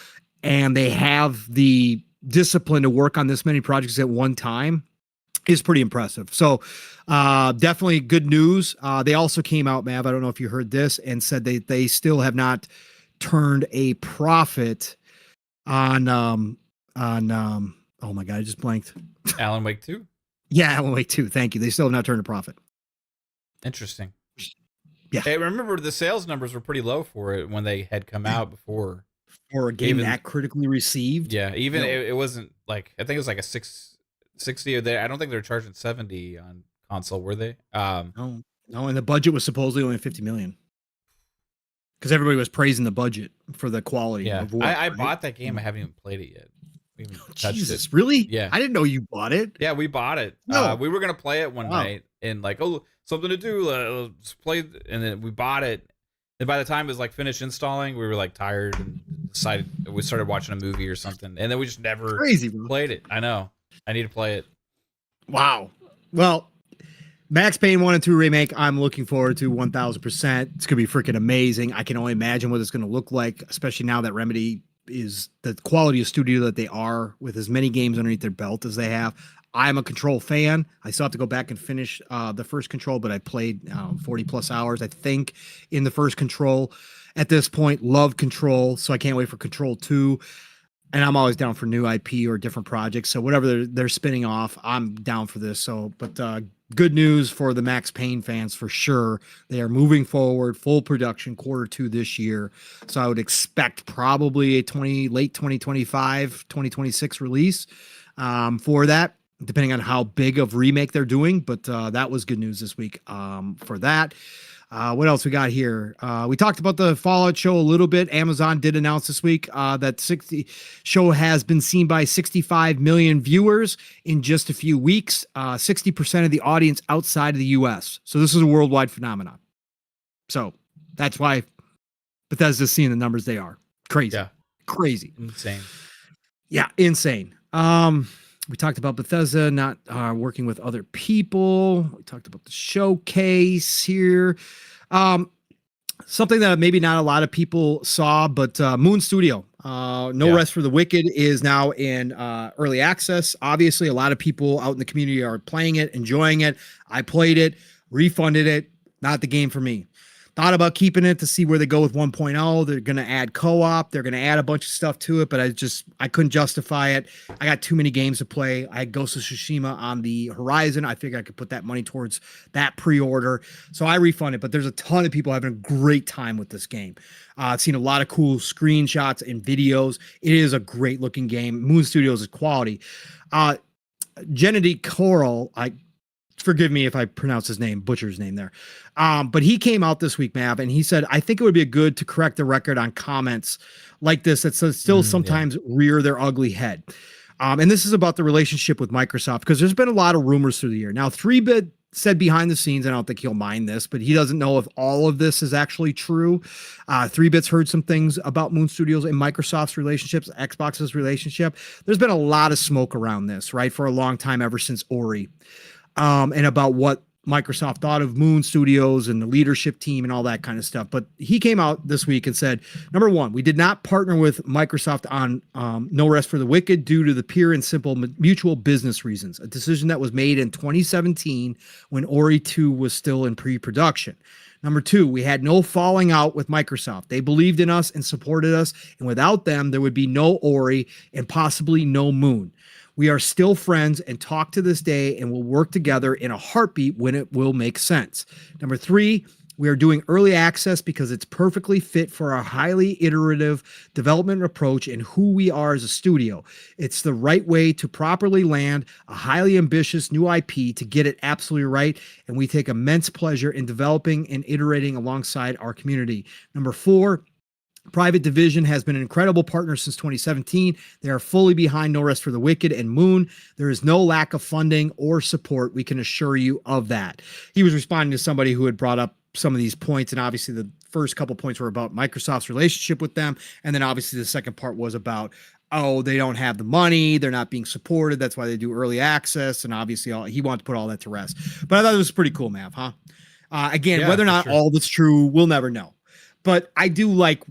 and they have the discipline to work on this many projects at one time is pretty impressive. So definitely good news. They also came out, Mav, I don't know if you heard this, and said they still have not turned a profit on oh my God, I just blanked. Alan Wake 2? Yeah, Alan Wake 2. Thank you. They still have not turned a profit. Interesting. Yeah. Hey, remember the sales numbers were pretty low for it when they had come out before. For a game that critically received. Yeah, even it wasn't like, I think it was like a 660 or there. I don't think they're charging 70 on console, were they? No, and the budget was supposedly only 50 million. Because everybody was praising the budget for the quality of work. I bought that game. I haven't even played it yet. We haven't touched Jesus, it. really? Yeah. I didn't know you bought it. Yeah, we bought it. No. We were gonna play it one night and like, oh, something to do. Let's play, and then we bought it. And by the time it was like finished installing, we were like tired and decided we started watching a movie or something, and then we just never played it. I know. I need to play it. Wow. Well, Max Payne 1 and 2 remake, I'm looking forward to 1000%. It's going to be freaking amazing. I can only imagine what it's going to look like, especially now that Remedy is the quality of studio that they are with as many games underneath their belt as they have. I'm a Control fan. I still have to go back and finish the first Control, but I played 40 plus hours, I think, in the first Control. At this point, love Control, so I can't wait for Control 2. And I'm always down for new IP or different projects. So whatever they're spinning off, I'm down for this. So, but good news for the Max Payne fans for sure. They are moving forward, full production Q2 this year. So I would expect probably a late 2025, 2026 release for that, depending on how big of remake they're doing. But that was good news this week for that. What else we got here? We talked about the Fallout show a little bit. Amazon did announce this week that 60 show has been seen by 65 million viewers in just a few weeks, 60% of the audience outside of the US. So this is a worldwide phenomenon. So that's why Bethesda's seeing the numbers they are. Crazy. Yeah. Crazy. Insane. Yeah, insane. We talked about Bethesda not working with other people. We talked about the showcase here. Something that maybe not a lot of people saw, but Moon Studio, No Rest for the Wicked is now in early access. Obviously, a lot of people out in the community are playing it, enjoying it. I played it, refunded it. Not the game for me. Thought about keeping it to see where they go with 1.0. They're going to add co-op. They're going to add a bunch of stuff to it, but I couldn't justify it. I got too many games to play. I had Ghost of Tsushima on the horizon. I figured I could put that money towards that pre-order. So I refunded, but there's a ton of people having a great time with this game. I've seen a lot of cool screenshots and videos. It is a great looking game. Moon Studios is quality. Gennady Coral, forgive me if I pronounce his name, butcher his name there. But he came out this week, Mav, and he said, I think it would be good to correct the record on comments like this that still sometimes rear their ugly head. And this is about the relationship with Microsoft, because there's been a lot of rumors through the year. Now, 3-Bit said behind the scenes, I don't think he'll mind this, but he doesn't know if all of this is actually true. 3-Bit's heard some things about Moon Studios and Microsoft's relationships, Xbox's relationship. There's been a lot of smoke around this, right, for a long time, ever since Ori, and about what Microsoft thought of Moon Studios and the leadership team and all that kind of stuff. But he came out this week and said, number one, we did not partner with Microsoft on No Rest for the Wicked due to the pure and simple mutual business reasons, a decision that was made in 2017 when Ori 2 was still in pre-production. Number two, we had no falling out with Microsoft. They believed in us and supported us, and without them, there would be no Ori and possibly no Moon. We are still friends and talk to this day and will work together in a heartbeat when it will make sense. Number three, we are doing early access because it's perfectly fit for our highly iterative development approach and who we are as a studio. It's the right way to properly land a highly ambitious new IP to get it absolutely right, and we take immense pleasure in developing and iterating alongside our community. Number four, Private Division has been an incredible partner since 2017. They are fully behind No Rest for the Wicked and Moon. There is no lack of funding or support. We can assure you of that. He was responding to somebody who had brought up some of these points, and obviously the first couple points were about Microsoft's relationship with them, and then obviously the second part was about, oh, they don't have the money, they're not being supported, that's why they do early access, and obviously he wanted to put all that to rest. But I thought it was pretty cool, Mav, huh? Again, whether or not all that's true, we'll never know. But I do like,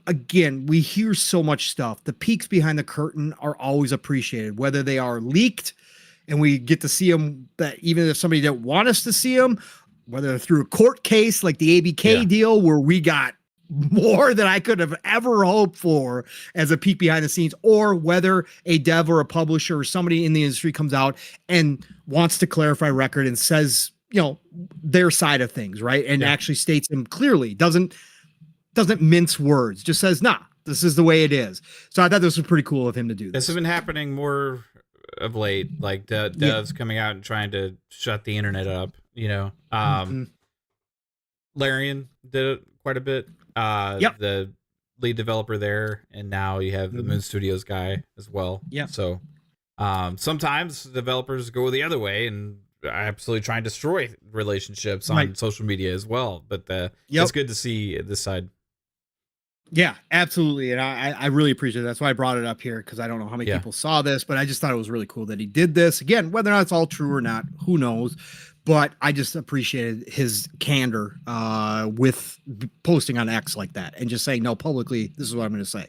again, we hear so much stuff. The peeks behind the curtain are always appreciated, whether they are leaked and we get to see them, that even if somebody didn't want us to see them, whether through a court case like the ABK deal where we got more than I could have ever hoped for as a peek behind the scenes, or whether a dev or a publisher or somebody in the industry comes out and wants to clarify record and says, you know, their side of things, right? And actually states them clearly, doesn't mince words, just says, nah, this is the way it is. So I thought this was pretty cool of him to do this. This has been happening more of late, like devs coming out and trying to shut the internet up, you know. Larian did it quite a bit. The lead developer there, and now you have the Moon Studios guy as well. Yeah. So sometimes developers go the other way and absolutely try and destroy relationships on social media as well. But it's good to see this side. Yeah, absolutely. And I really appreciate it. That's why I brought it up here, because I don't know how many people saw this, but I just thought it was really cool that he did this. Again, whether or not it's all true or not, who knows? But I just appreciated his candor with posting on X like that and just saying, no, publicly, this is what I'm going to say.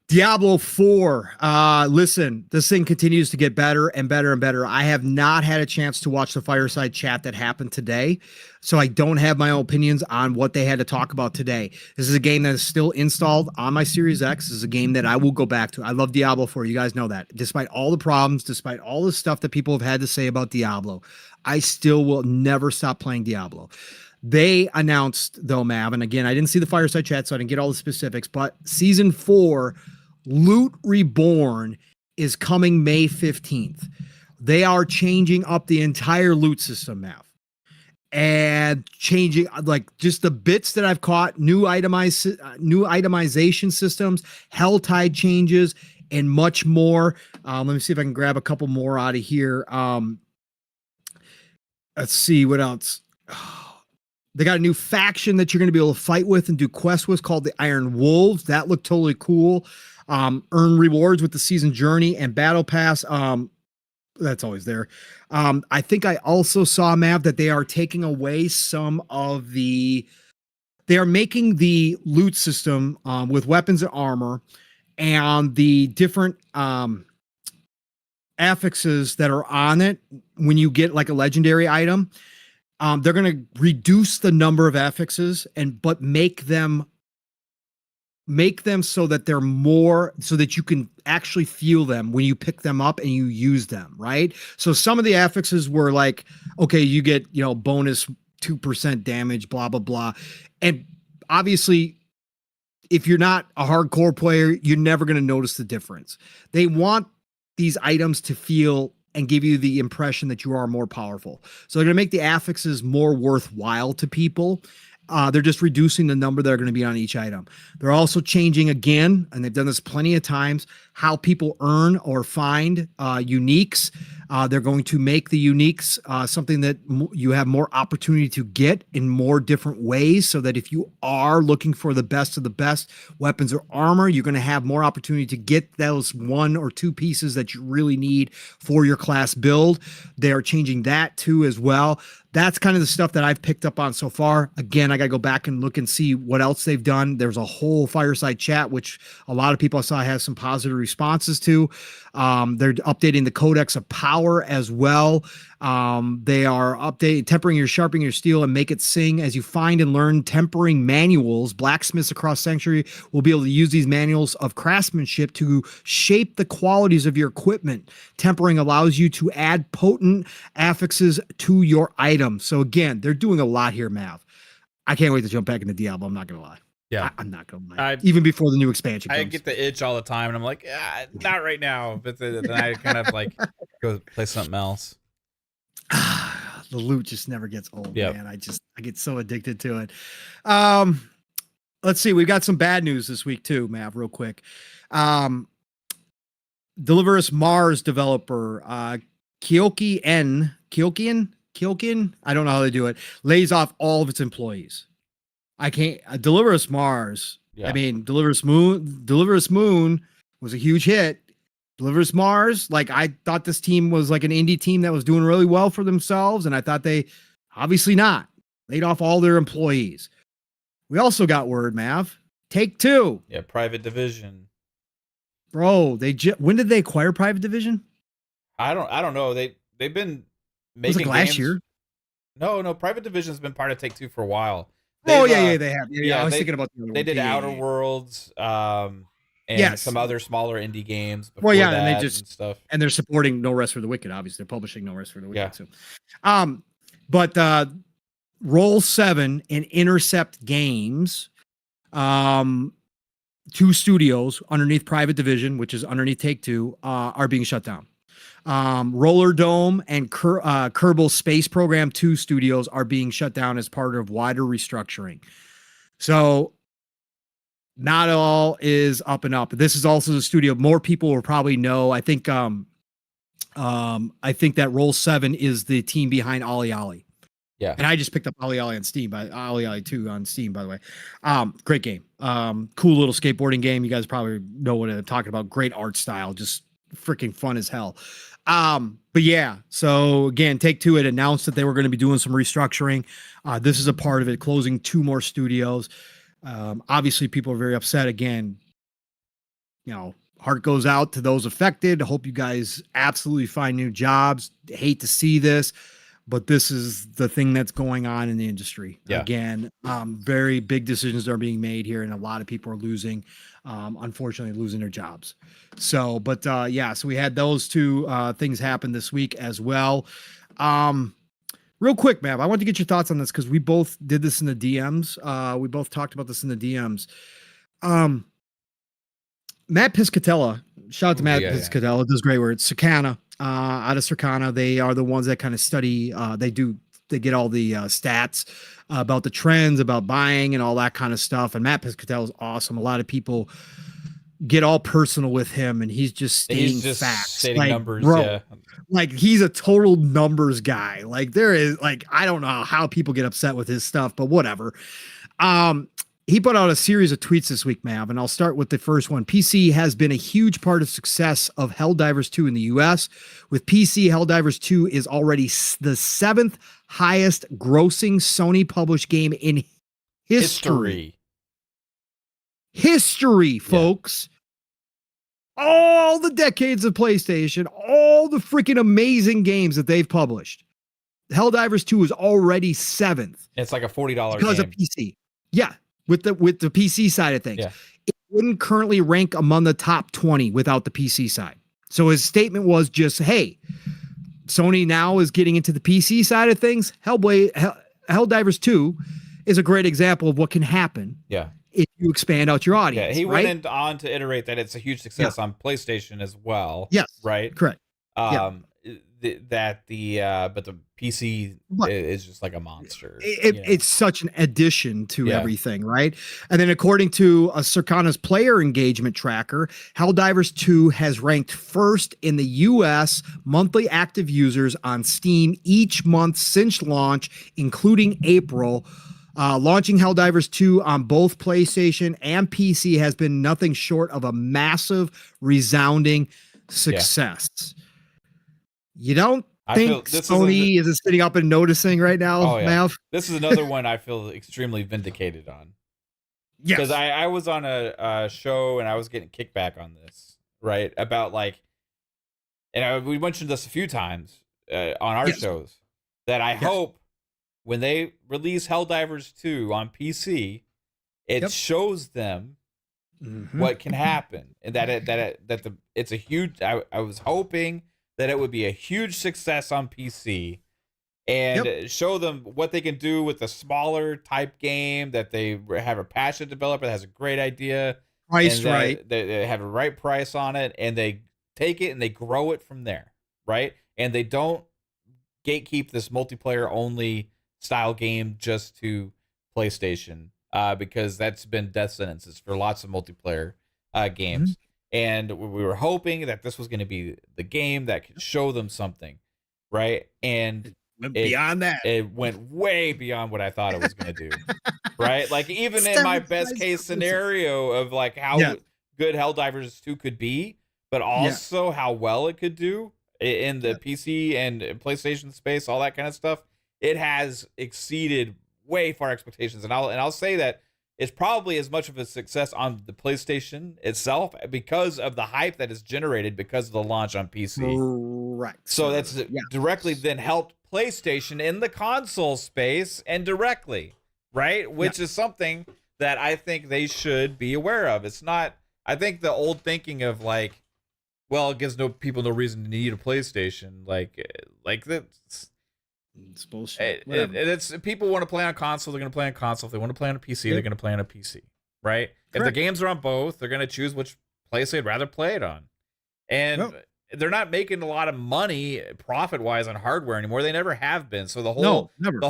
Diablo 4. Listen, this thing continues to get better and better and better. I have not had a chance to watch the fireside chat that happened today, so I don't have my own opinions on what they had to talk about today. This is a game that is still installed on my Series X. This is a game that I will go back to. I love Diablo 4. You guys know that. Despite all the problems, despite all the stuff that people have had to say about Diablo, I still will never stop playing Diablo. They announced, though, Mav, and again, I didn't see the fireside chat, so I didn't get all the specifics, but Season 4, Loot Reborn, is coming May 15th. They are changing up the entire loot system, Mav, and changing, like, just the bits that I've caught, new itemization systems, Helltide changes, and much more. Let me see if I can grab a couple more out of here. Let's see what else. They got a new faction that you're going to be able to fight with and do quests with called the Iron Wolves. That looked totally cool. Earn rewards with the season journey and battle pass. That's always there. I think I also saw, Mav, that they are taking away some of they are making the loot system with weapons and armor and the different affixes that are on it when you get like a legendary item. They're going to reduce the number of affixes but make them so that they're more, so that you can actually feel them when you pick them up and you use them, right? So some of the affixes were like, okay, you get, bonus 2% damage, blah, blah, blah. And obviously, if you're not a hardcore player, you're never going to notice the difference. They want these items to feel and give you the impression that you are more powerful. So they're going to make the affixes more worthwhile to people. They're just reducing the number that are going to be on each item. They're also changing again, and they've done this plenty of times, how people earn or find uniques. They're going to make the uniques something that you have more opportunity to get in more different ways, so that if you are looking for the best of the best weapons or armor, you're going to have more opportunity to get those 1 or 2 pieces that you really need for your class build. They are changing that too as well. That's kind of the stuff that I've picked up on so far. Again, I got to go back and look and see what else they've done. There's a whole fireside chat, which a lot of people I saw has some positive responses to. They're updating the Codex of Power as well. They are tempering sharpening your steel and make it sing as you find and learn tempering manuals. Blacksmiths across Sanctuary will be able to use these manuals of craftsmanship to shape the qualities of your equipment. Tempering allows you to add potent affixes to your item. So again, they're doing a lot here, Mav. I can't wait to jump back into Diablo. I'm not going to lie. Yeah, I'm not going to lie. Even before the new expansion comes. I get the itch all the time, and I'm like, not right now. But then I kind of like go play something else. The loot just never gets old, man. I get so addicted to it. Let's see. We've got some bad news this week too, Mav, real quick. Deliver Us Mars developer, Kyokian, I don't know how they do it, lays off all of its employees. I can't Deliver Us Mars. Yeah. I mean, Deliver Us Moon was a huge hit. Deliver Us Mars, like, I thought this team was like an indie team that was doing really well for themselves, and I thought they obviously not. Laid off all their employees. We also got word, Mav, Take-Two. Yeah, Private Division. Bro, when did they acquire Private Division? I don't know. They've been making was it last year? No, Private Division's been part of Take-Two for a while. They have. Yeah, I was thinking about the other They did Outer Worlds, and some other smaller indie games. And they just stuff. And they're supporting No Rest for the Wicked. Obviously, they're publishing No Rest for the Wicked too. But Roll 7 and Intercept Games, 2 studios underneath Private Division, which is underneath Take-Two, are being shut down. Roller Dome and Kerbal Space Program 2 studios are being shut down as part of wider restructuring. So not all is up and up. This is also the studio more people will probably know. I think that Roll 7 is the team behind Ollie Ollie. Yeah. And I just picked up Ollie Ollie on Steam, Ollie Ollie 2 on Steam, by the way. Great game. Cool little skateboarding game. You guys probably know what I'm talking about. Great art style, just freaking fun as hell. But yeah, so again, Take-Two had announced that they were going to be doing some restructuring. This is a part of it, closing 2 more studios. Obviously people are very upset. Again, heart goes out to those affected. I hope you guys absolutely find new jobs. Hate to see this, but this is the thing that's going on in the industry. Yeah. Again, very big decisions are being made here, and a lot of people are unfortunately losing their jobs. So, but so we had those 2 things happen this week as well. Real quick, Mav, I want to get your thoughts on this because we both did this in the DMs. We both talked about this in the DMs. Matt Piscatella, shout out to Matt Piscatella, does great work. Circana, out of Circana, they are the ones that kind of study. They get all the stats about the trends, about buying and all that kind of stuff. And Matt Piscatella is awesome. A lot of people get all personal with him, and he's just stating facts, stating numbers. Like he's a total numbers guy. Like there is I don't know how people get upset with his stuff, but whatever. He put out a series of tweets this week, Mav, and I'll start with the first one. PC has been a huge part of success of Helldivers 2 in the US. With PC, Helldivers 2 is already the 7th highest grossing Sony published game in history. History, folks. All the decades of PlayStation, all the freaking amazing games that they've published. Helldivers 2 is already 7th. It's like a $40 because game. Of PC. Yeah. With the PC side of things. Yeah. It wouldn't currently rank among the top 20 without the PC side. So his statement was just, hey, Sony now is getting into the PC side of things. Helldivers 2 is a great example of what can happen. Yeah. If you expand out your audience. Yeah, he went on to iterate that it's a huge success on PlayStation as well. Yes. Right? Correct. but the PC But is just like a monster. it's such an addition to Yeah. everything, right? And then according to Circana's player engagement tracker, Helldivers 2 has ranked first in the US monthly active users on Steam each month since launch, including April. Launching Helldivers 2 on both PlayStation and PC has been nothing short of a massive, resounding success. You don't think Sony is sitting up and noticing right now, Mav? This is another one I feel extremely vindicated on. Yes. Because I was on a show and I was getting kickback on this, right? About we mentioned this a few times on our shows, that I hope when they release Helldivers 2 on PC, it shows them what can happen, and it's a huge. I was hoping that it would be a huge success on PC, and show them what they can do with a smaller type game, that they have a passionate developer that has a great idea, priced right, they have a right price on it, and they take it and they grow it from there, right? And they don't gatekeep this multiplayer only style game just to PlayStation, because that's been death sentences for lots of multiplayer games. And we were hoping that this was going to be the game that could show them something, right? And beyond that, it went way beyond what I thought it was going to do, right? Like, even in my best case scenario of like how good Helldivers 2 could be, but also how well it could do in the PC and PlayStation space, all that kind of stuff, it has exceeded way far expectations. And I'll say that it's probably as much of a success on the PlayStation itself because of the hype that is generated because of the launch on PC. Right. So that's directly then helped PlayStation in the console space and directly, right? Which is something that I think they should be aware of. It's not, I think the old thinking of like, well, it gives people no reason to need a PlayStation. Like that's, it's bullshit. It's people want to play on console, they're going to play on console. If they want to play on a PC, they're going to play on a PC, right? Correct. If the games are on both, they're going to choose which place they'd rather play it on. And they're not making a lot of money profit-wise on hardware anymore. They never have been. So the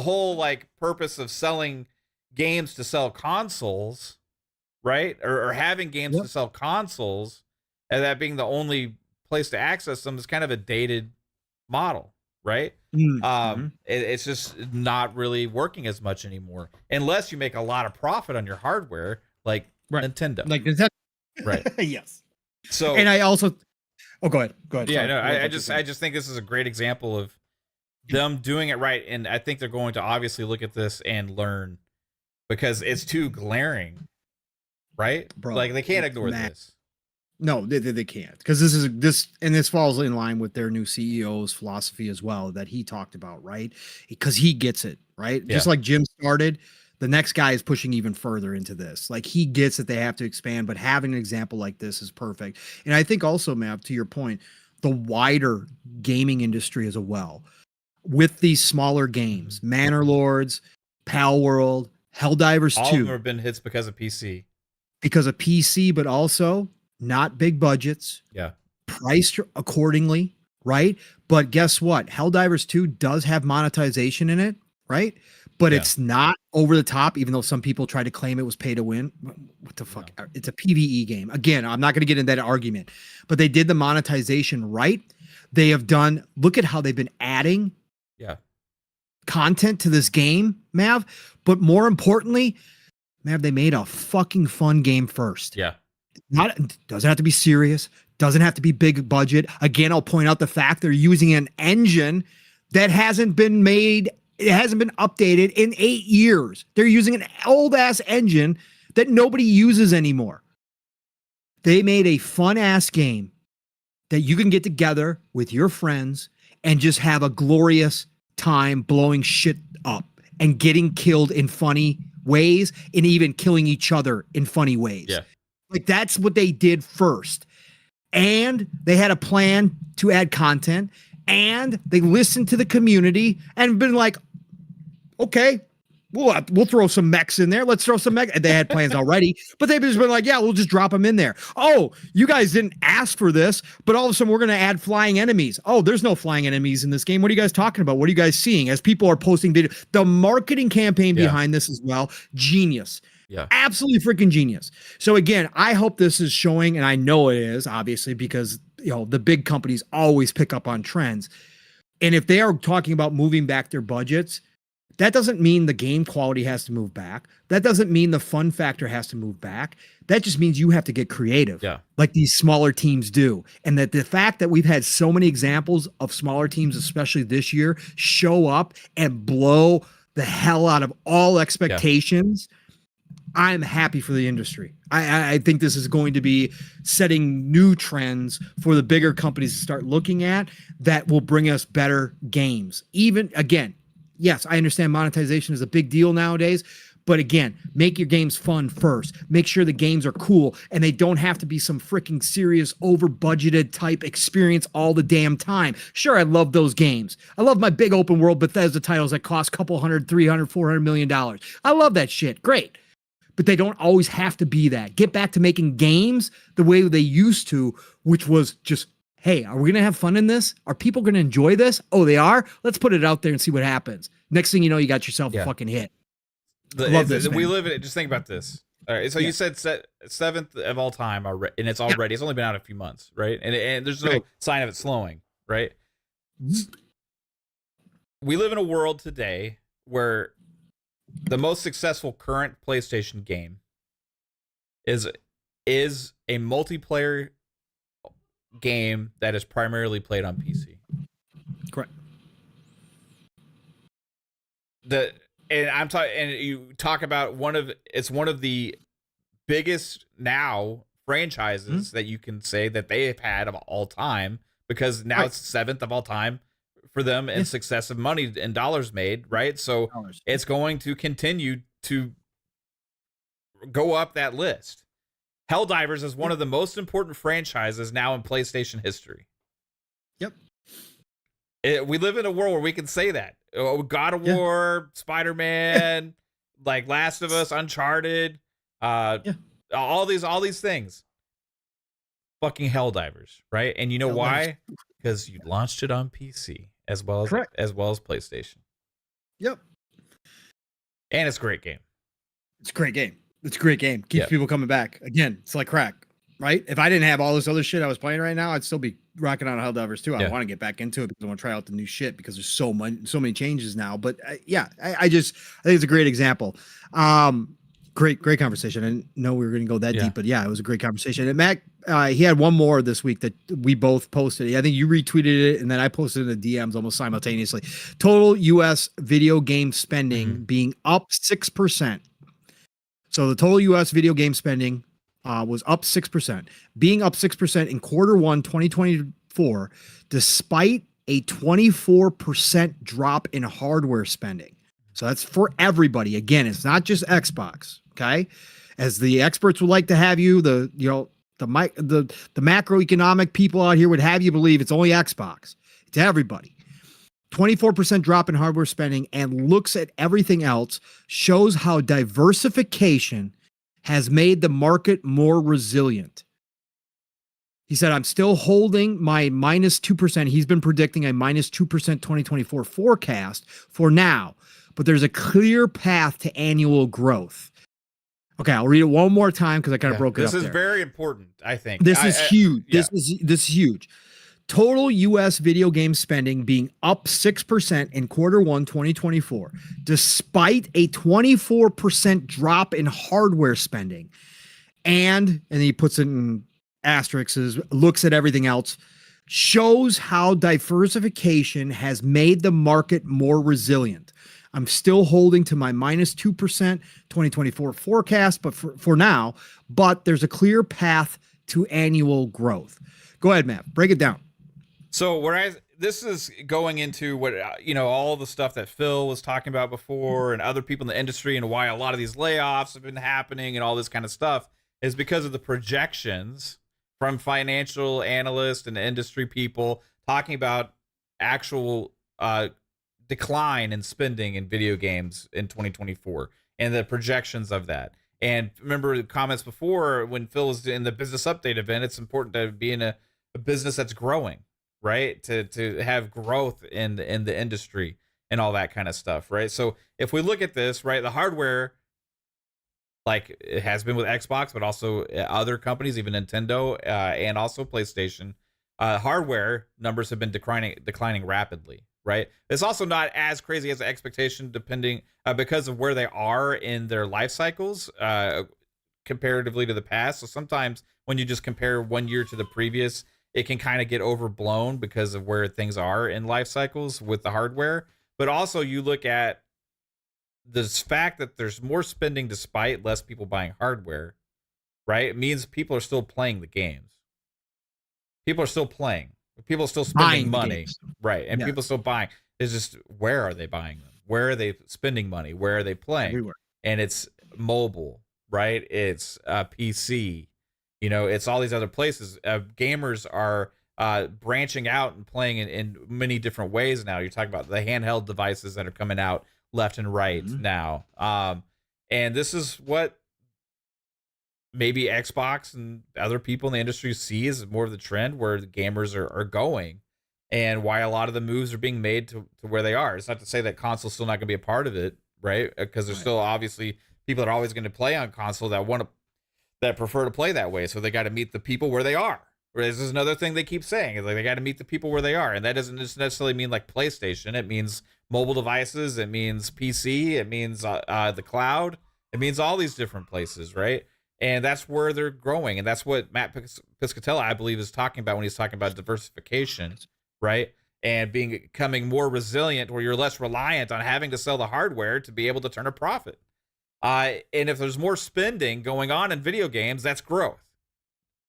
whole like purpose of selling games to sell consoles, right? Or having games to sell consoles, and that being the only place to access them, is kind of a dated model, right? It's just not really working as much anymore unless you make a lot of profit on your hardware, like Nintendo. Right? Yes. So, and I also, go ahead. Yeah, no, I just think this is a great example of them doing it right, and I think they're going to obviously look at this and learn, because it's too glaring, right? Bro, like they can't ignore this. No, they can't, because this falls in line with their new CEO's philosophy as well that he talked about, right? Because he gets it, right? Just like Jim started, the next guy is pushing even further into this. Like, he gets that they have to expand, but having an example like this is perfect. And I think also, Matt, to your point, the wider gaming industry as well, with these smaller games, Manor Lords, Pal World, Helldivers 2. All of them have been hits because of PC. Because of PC, but also not big budgets. Yeah. Priced accordingly, right? But guess what? Helldivers 2 does have monetization in it, right? But it's not over the top, even though some people try to claim it was pay to win. What the fuck? No. It's a PvE game. Again, I'm not going to get into that argument, but they did the monetization right. They have done, look at how they've been adding content to this game, Mav. But more importantly, Mav, they made a fucking fun game first. Yeah. Doesn't have to be serious. Doesn't have to be big budget. Again, I'll point out the fact they're using an engine that hasn't been made. It hasn't been updated in 8 years. They're using an old ass engine that nobody uses anymore. They made a fun ass game that you can get together with your friends and just have a glorious time blowing shit up and getting killed in funny ways and even killing each other in funny ways. Yeah. Like, that's what they did first. And they had a plan to add content, and they listened to the community and been like, okay, We'll throw some mechs in there. Let's throw some mechs. They had plans already, but they've just been like, yeah, we'll just drop them in there. Oh, you guys didn't ask for this, but all of a sudden we're going to add flying enemies. Oh, there's no flying enemies in this game. What are you guys talking about? What are you guys seeing? As people are posting video, the marketing campaign behind this as well, genius. Yeah. Absolutely freaking genius. So again, I hope this is showing, and I know it is, obviously, because the big companies always pick up on trends. And if they are talking about moving back their budgets, that doesn't mean the game quality has to move back. That doesn't mean the fun factor has to move back. That just means you have to get creative, like these smaller teams do. And that the fact that we've had so many examples of smaller teams, especially this year, show up and blow the hell out of all expectations, I'm happy for the industry. I think this is going to be setting new trends for the bigger companies to start looking at that will bring us better games. Even, again, yes, I understand monetization is a big deal nowadays, but again, make your games fun first. Make sure the games are cool and they don't have to be some freaking serious over-budgeted type experience all the damn time. Sure, I love those games. I love my big open world Bethesda titles that cost a couple $100, $300, $400 million. I love that shit. Great. But they don't always have to be that. Get back to making games the way they used to, which was just, hey, are we going to have fun in this? Are people going to enjoy this? Oh, they are? Let's put it out there and see what happens. Next thing you know, you got yourself a fucking hit. Love this, we live in it. Just think about this. All right, so you said 7th of all time, and it's already, it's only been out a few months, right? And there's no sign of it slowing, right? We live in a world today where the most successful current PlayStation game is a multiplayer game that is primarily played on PC. Correct. And you talk about one of the biggest now franchises that you can say that they have had of all time, because now it's 7th of all time for them in success of money and dollars made, right? So it's going to continue to go up that list. Helldivers is one of the most important franchises now in PlayStation history. Yep. We live in a world where we can say that. God of War, Spider-Man, like Last of Us, Uncharted, all these things. Fucking Helldivers, right? And you know why? Because you launched it on PC as well as PlayStation. Yep. And it's a great game. It's a great game. It's a great game. Keeps people coming back. Again, it's like crack, right? If I didn't have all this other shit I was playing right now, I'd still be rocking on Helldivers too. I want to get back into it because I want to try out the new shit because there's so many changes now. But I think it's a great example. Great conversation. I didn't know we were going to go that deep, but it was a great conversation. And Mac, he had one more this week that we both posted. I think you retweeted it, and then I posted in the DMs almost simultaneously. Total U.S. video game spending being up 6%. So the total U.S. video game spending was up 6%, being up 6% in Q1 2024, despite a 24% drop in hardware spending. So that's for everybody. Again, it's not just Xbox. Okay, as the experts would like to have you, the macroeconomic people out here would have you believe it's only Xbox. It's everybody. 24% drop in hardware spending, and looks at everything else, shows how diversification has made the market more resilient. He said, I'm still holding my minus 2%. He's been predicting a minus 2% 2024 forecast for now, but there's a clear path to annual growth. Okay, I'll read it one more time because I kind of broke it up. This is there. very important, I think. This is huge. This is huge. Total U.S. video game spending being up 6% in Q1 2024, despite a 24% drop in hardware spending. And he puts it in asterisks, looks at everything else, shows how diversification has made the market more resilient. I'm still holding to my minus 2% 2024 forecast, but for now, but there's a clear path to annual growth. Go ahead, Matt, break it down. So this is going into what, all the stuff that Phil was talking about before and other people in the industry, and why a lot of these layoffs have been happening and all this kind of stuff is because of the projections from financial analysts and industry people talking about actual decline in spending in video games in 2024 and the projections of that. And remember the comments before when Phil was in the business update event, it's important to be in a business that's growing, right? To have growth in the industry and all that kind of stuff, right? So if we look at this, right, the hardware, like it has been with Xbox, but also other companies, even Nintendo and also PlayStation, hardware numbers have been declining rapidly, right? It's also not as crazy as the expectation, depending because of where they are in their life cycles comparatively to the past. So sometimes when you just compare one year to the previous, it can kind of get overblown because of where things are in life cycles with the hardware. But also you look at this fact that there's more spending despite less people buying hardware, right? It means people are still playing the games. People are still playing. People are still spending money, right? And people still buying. It's just, where are they buying them? Where are they spending money? Where are they playing? Everywhere. And it's mobile, right? It's PC. You know, it's all these other places. Gamers are branching out and playing in many different ways now. You're talking about the handheld devices that are coming out left and right now. And this is what maybe Xbox and other people in the industry see as more of the trend where the gamers are going, and why a lot of the moves are being made to where they are. It's not to say that console's still not going to be a part of it, right? Because there's still obviously people that are always going to play on console that prefer to play that way. So they got to meet the people where they are. This is another thing they keep saying, is like they got to meet the people where they are, and that doesn't just necessarily mean like PlayStation. It means mobile devices. It means PC. It means the cloud. It means all these different places, right? And that's where they're growing, and that's what Matt Piscatella, I believe, is talking about when he's talking about diversification, right? And becoming more resilient, where you're less reliant on having to sell the hardware to be able to turn a profit. And if there's more spending going on in video games, that's growth.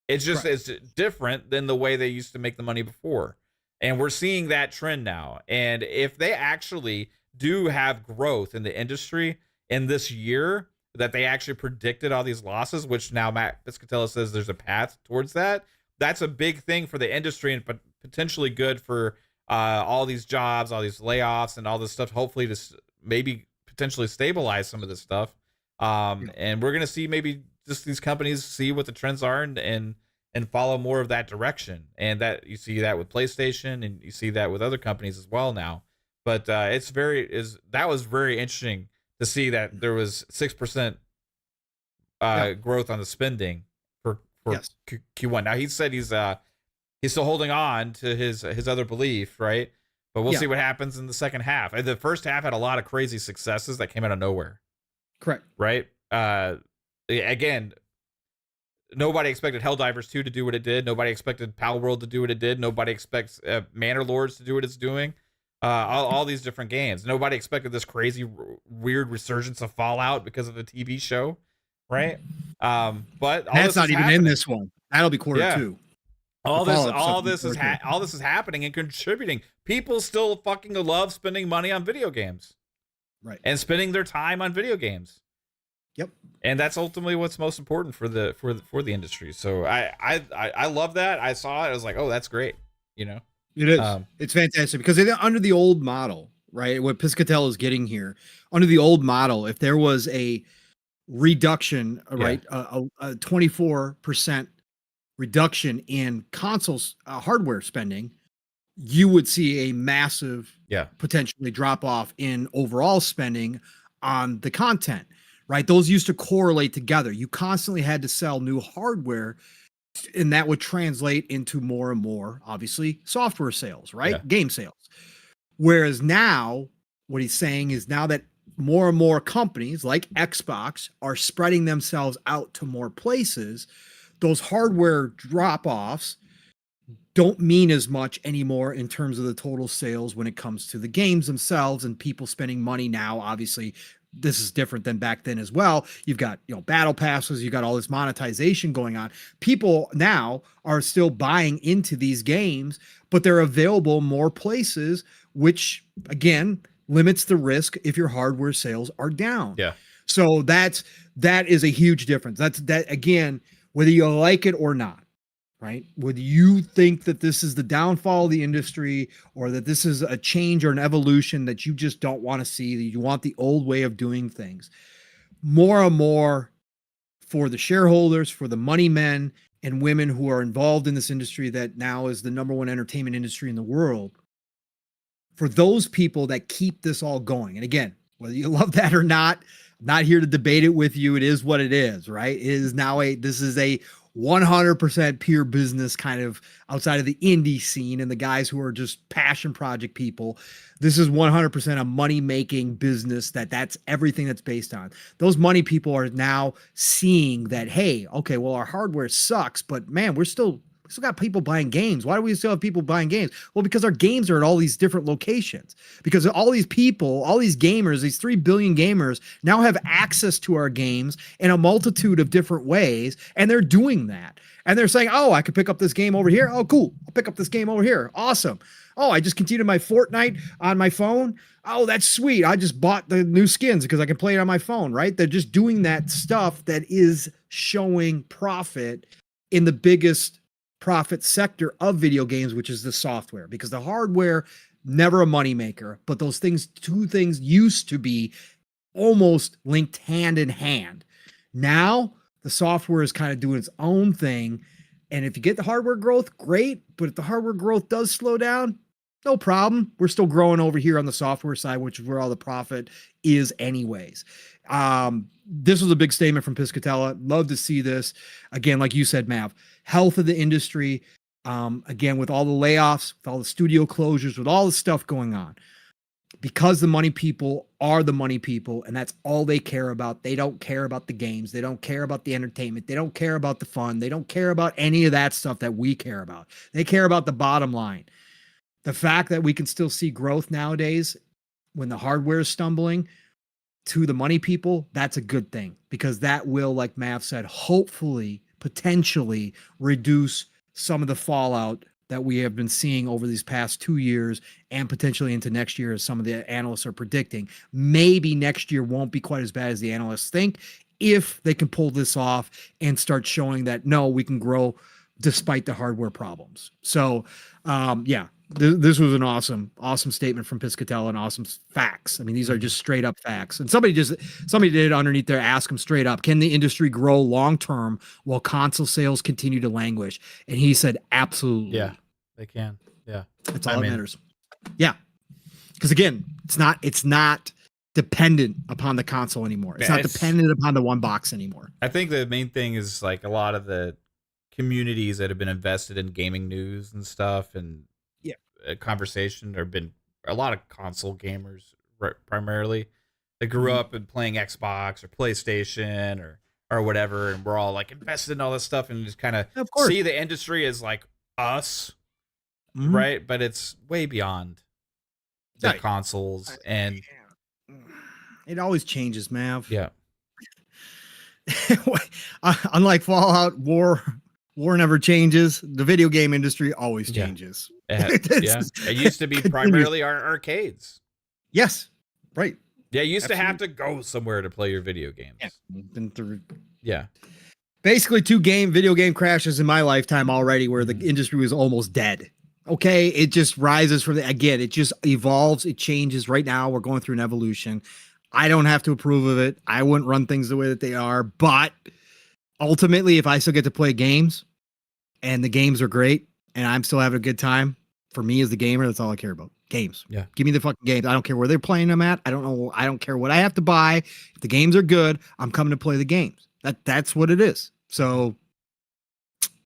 It's just it's different than the way they used to make the money before. And we're seeing that trend now. And if they actually do have growth in the industry in this year, that they actually predicted all these losses, which now Matt Piscatella says there's a path towards that, that's a big thing for the industry, and potentially good for all these jobs, all these layoffs, and all this stuff, hopefully to maybe potentially stabilize some of this stuff. And we're going to see maybe just these companies see what the trends are and follow more of that direction. And that you see that with PlayStation, and you see that with other companies as well now. But that was very interesting to see that there was 6% growth on the spending for Q1. Now he said he's still holding on to his other belief, right? But we'll see what happens in the second half. The first half had a lot of crazy successes that came out of nowhere. Correct. Right? Again, nobody expected Helldivers 2 to do what it did. Nobody expected Palworld to do what it did. Nobody expects Manor Lords to do what it's doing. All these different games. Nobody expected this crazy, weird resurgence of Fallout because of the TV show, right? But that's not even in this one. That'll be quarter 2. All this is happening and contributing. People still fucking love spending money on video games, right? And spending their time on video games. Yep. And that's ultimately what's most important for the industry. So I love that. I saw it. I was like, oh, that's great. You know. It is. It's fantastic because under the old model, right? What Piscatella is getting here, under the old model, if there was a reduction, right, a 24% reduction in consoles hardware spending, you would see a massive, potentially drop off in overall spending on the content, right? Those used to correlate together. You constantly had to sell new hardware, and that would translate into more and more, obviously, software sales, right? Game sales. Whereas now, what he's saying is now that more and more companies like Xbox are spreading themselves out to more places, those hardware drop-offs don't mean as much anymore in terms of the total sales when it comes to the games themselves and people spending money now. Obviously, this is different than back then as well. You've got, battle passes, you got all this monetization going on. People now are still buying into these games, but they're available more places, which again limits the risk if your hardware sales are down. Yeah. So that is a huge difference. That again, whether you like it or not, right? Whether you think that this is the downfall of the industry or that this is a change or an evolution that you just don't want to see, that you want the old way of doing things, more and more for the shareholders, for the money men and women who are involved in this industry that now is the number one entertainment industry in the world, for those people that keep this all going. And again, whether you love that or not, I'm not here to debate it with you. It is what it is, right? This is a 100% pure business kind of outside of the indie scene and the guys who are just passion project people. This is 100% a money-making business that's everything that's based on. Those money people are now seeing that, hey, okay, well, our hardware sucks, but man, we still got people buying games. Why do we still have people buying games? Well, because our games are at all these different locations. Because all these people, all these gamers, these 3 billion gamers now have access to our games in a multitude of different ways. And they're doing that. And they're saying, oh, I could pick up this game over here. Oh, cool. I'll pick up this game over here. Awesome. Oh, I just continued my Fortnite on my phone. Oh, that's sweet. I just bought the new skins because I can play it on my phone, right? They're just doing that stuff that is showing profit in the biggest profit sector of video games, which is the software, because the hardware, never a moneymaker, but those things, two things used to be almost linked hand in hand. Now the software is kind of doing its own thing. And if you get the hardware growth, great. But if the hardware growth does slow down, no problem. We're still growing over here on the software side, which is where all the profit is anyways. This was a big statement from Piscatella. Love to see this. Again, like you said, Mav, health of the industry. Again, with all the layoffs, with all the studio closures, with all the stuff going on, because the money people are the money people, and that's all they care about. They don't care about the games. They don't care about the entertainment. They don't care about the fun. They don't care about any of that stuff that we care about. They care about the bottom line. The fact that we can still see growth nowadays when the hardware is stumbling to the money people, that's a good thing, because that will, like Mav said, hopefully, potentially reduce some of the fallout that we have been seeing over these past 2 years and potentially into next year, as some of the analysts are predicting. Maybe next year won't be quite as bad as the analysts think if they can pull this off and start showing that, no, we can grow despite the hardware problems. So, this was an awesome statement from Piscatella and awesome facts. I mean, these are just straight up facts. And somebody did underneath there, ask him straight up, can the industry grow long-term while console sales continue to languish? And he said, absolutely. Yeah, they can. Yeah. That's all that matters. Yeah. Because again, it's not dependent upon the console anymore. It's not dependent upon the one box anymore. I think the main thing is like a lot of the communities that have been invested in gaming news and stuff and conversation. There have been a lot of console gamers primarily that grew up and playing Xbox or PlayStation or whatever, and we're all like invested in all this stuff and just kind of see the industry as like us, right? But it's way beyond the consoles, and it always changes, Mav. Yeah. Unlike Fallout, war never changes. The video game industry always changes. It used to be primarily our arcades. Yes, right. Yeah, you used to have to go somewhere to play your video games. Yeah. Basically 2 video game crashes in my lifetime already where the industry was almost dead. Okay, it just rises from it just evolves, it changes. Right now we're going through an evolution. I don't have to approve of it. I wouldn't run things the way that they are, but ultimately, if I still get to play games and the games are great and I'm still having a good time, for me as the gamer, that's all I care about. Games. Yeah. Give me the fucking games. I don't care where they're playing them at. I don't know. I don't care what I have to buy. If the games are good, I'm coming to play the games. That's what it is. So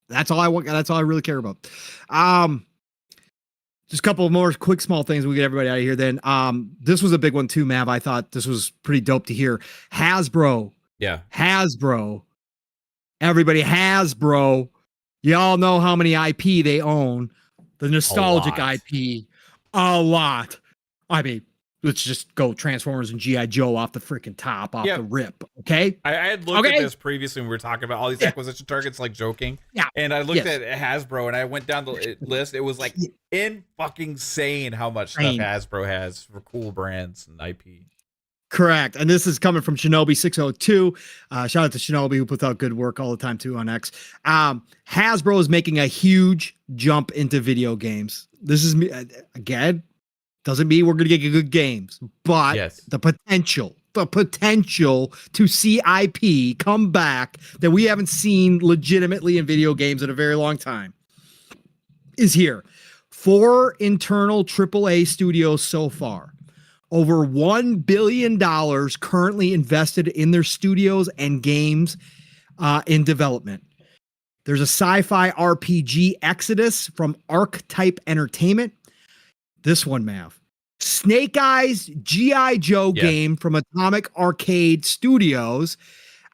that's all I want. That's all I really care about. Just a couple of more quick small things. We'll get everybody out of here then. This was a big one too, Mav. I thought this was pretty dope to hear. Hasbro. Yeah. Hasbro. Everybody Hasbro. Y'all know how many IP they own. The nostalgic IP. A lot. I mean, let's just go Transformers and G.I. Joe off the freaking top, off the rip. Okay. I had looked at this previously when we were talking about all these acquisition targets, like joking. Yeah. And I looked at Hasbro and I went down the list. It was like in fucking insane how much stuff Hasbro has for cool brands and IP. Correct. And this is coming from Shinobi 602. Shout out to Shinobi, who puts out good work all the time too on X. Hasbro is making a huge jump into video games. This is again, doesn't mean we're going to get good games, but Yes. the potential to see IP come back that we haven't seen legitimately in video games in a very long time is here. 4 internal AAA studios so far. Over $1 billion currently invested in their studios and games in development. There's a sci-fi RPG Exodus from Archetype Entertainment. This one, Mav. Snake Eyes G.I. Joe game from Atomic Arcade Studios.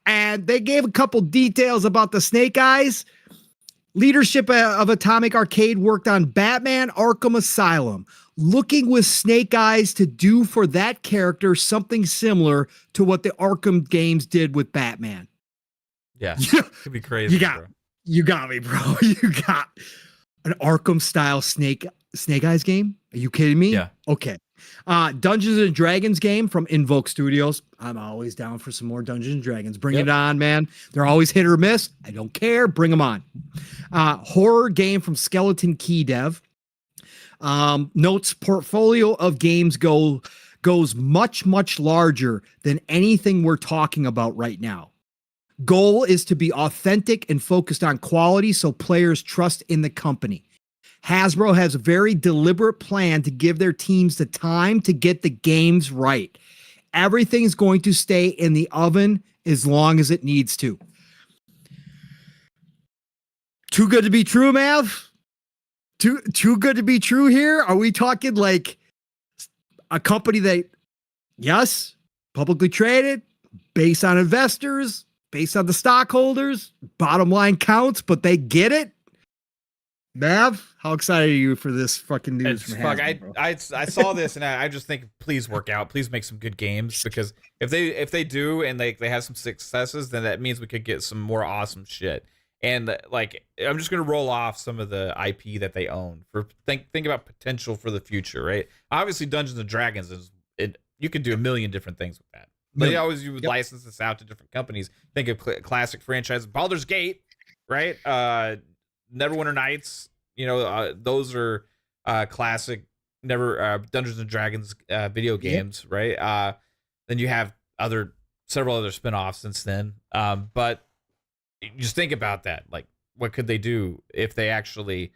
And they gave a couple details about the Snake Eyes. Leadership of Atomic Arcade worked on Batman Arkham Asylum, looking with Snake Eyes to do for that character something similar to what the Arkham games did with Batman. Yeah, could be crazy. You got me, bro. You got an Arkham style Snake Eyes game. Are you kidding me? Yeah. Okay. Dungeons and Dragons game from Invoke Studios. I'm always down for some more Dungeons and Dragons. Bring it on, man. They're always hit or miss. I don't care. Bring them on. Horror game from Skeleton Key Dev. Notes portfolio of games goes much, much larger than anything we're talking about right now. Goal is to be authentic and focused on quality so players trust in the company. Hasbro has a very deliberate plan to give their teams the time to get the games right. Everything's going to stay in the oven as long as it needs to. Too good to be true, Mav? Too good to be true here? Are we talking like a company that, yes, publicly traded, based on investors, based on the stockholders, bottom line counts, but they get it? Mav, how excited are you for this fucking news from Hasbro, I saw this and I just think, please work out. Please make some good games, because if they do and they have some successes, then that means we could get some more awesome shit. And like, I'm just gonna roll off some of the IP that they own for think about potential for the future, right? Obviously, Dungeons and Dragons you could do a million different things with that. But they always would license this out to different companies. Think of classic franchises, Baldur's Gate, right? Neverwinter Nights, those are classic Dungeons and Dragons video games, right? Then you have several other spinoffs since then. But just think about that. Like, what could they do if they actually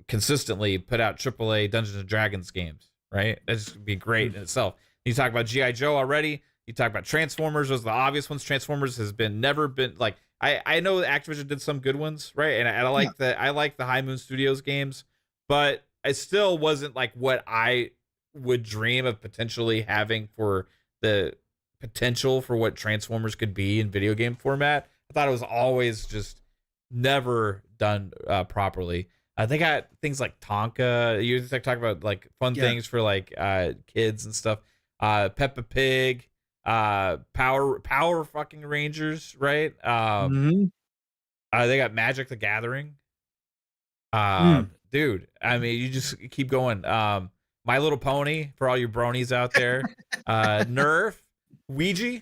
consistently put out AAA Dungeons and Dragons games, right? That's be great in itself. You talk about G.I. Joe already. You talk about Transformers. Those are the obvious ones. Transformers has never been like, I know Activision did some good ones, right? And I like I like the High Moon Studios games, but it still wasn't like what I would dream of potentially having for the potential for what Transformers could be in video game format. I thought it was always just never done properly. They got things like Tonka. You talk about like fun things for like kids and stuff. Peppa Pig. Power fucking Rangers, right? They got Magic the Gathering. Dude, I mean, you just keep going. My Little Pony for all you bronies out there. Nerf, Ouija.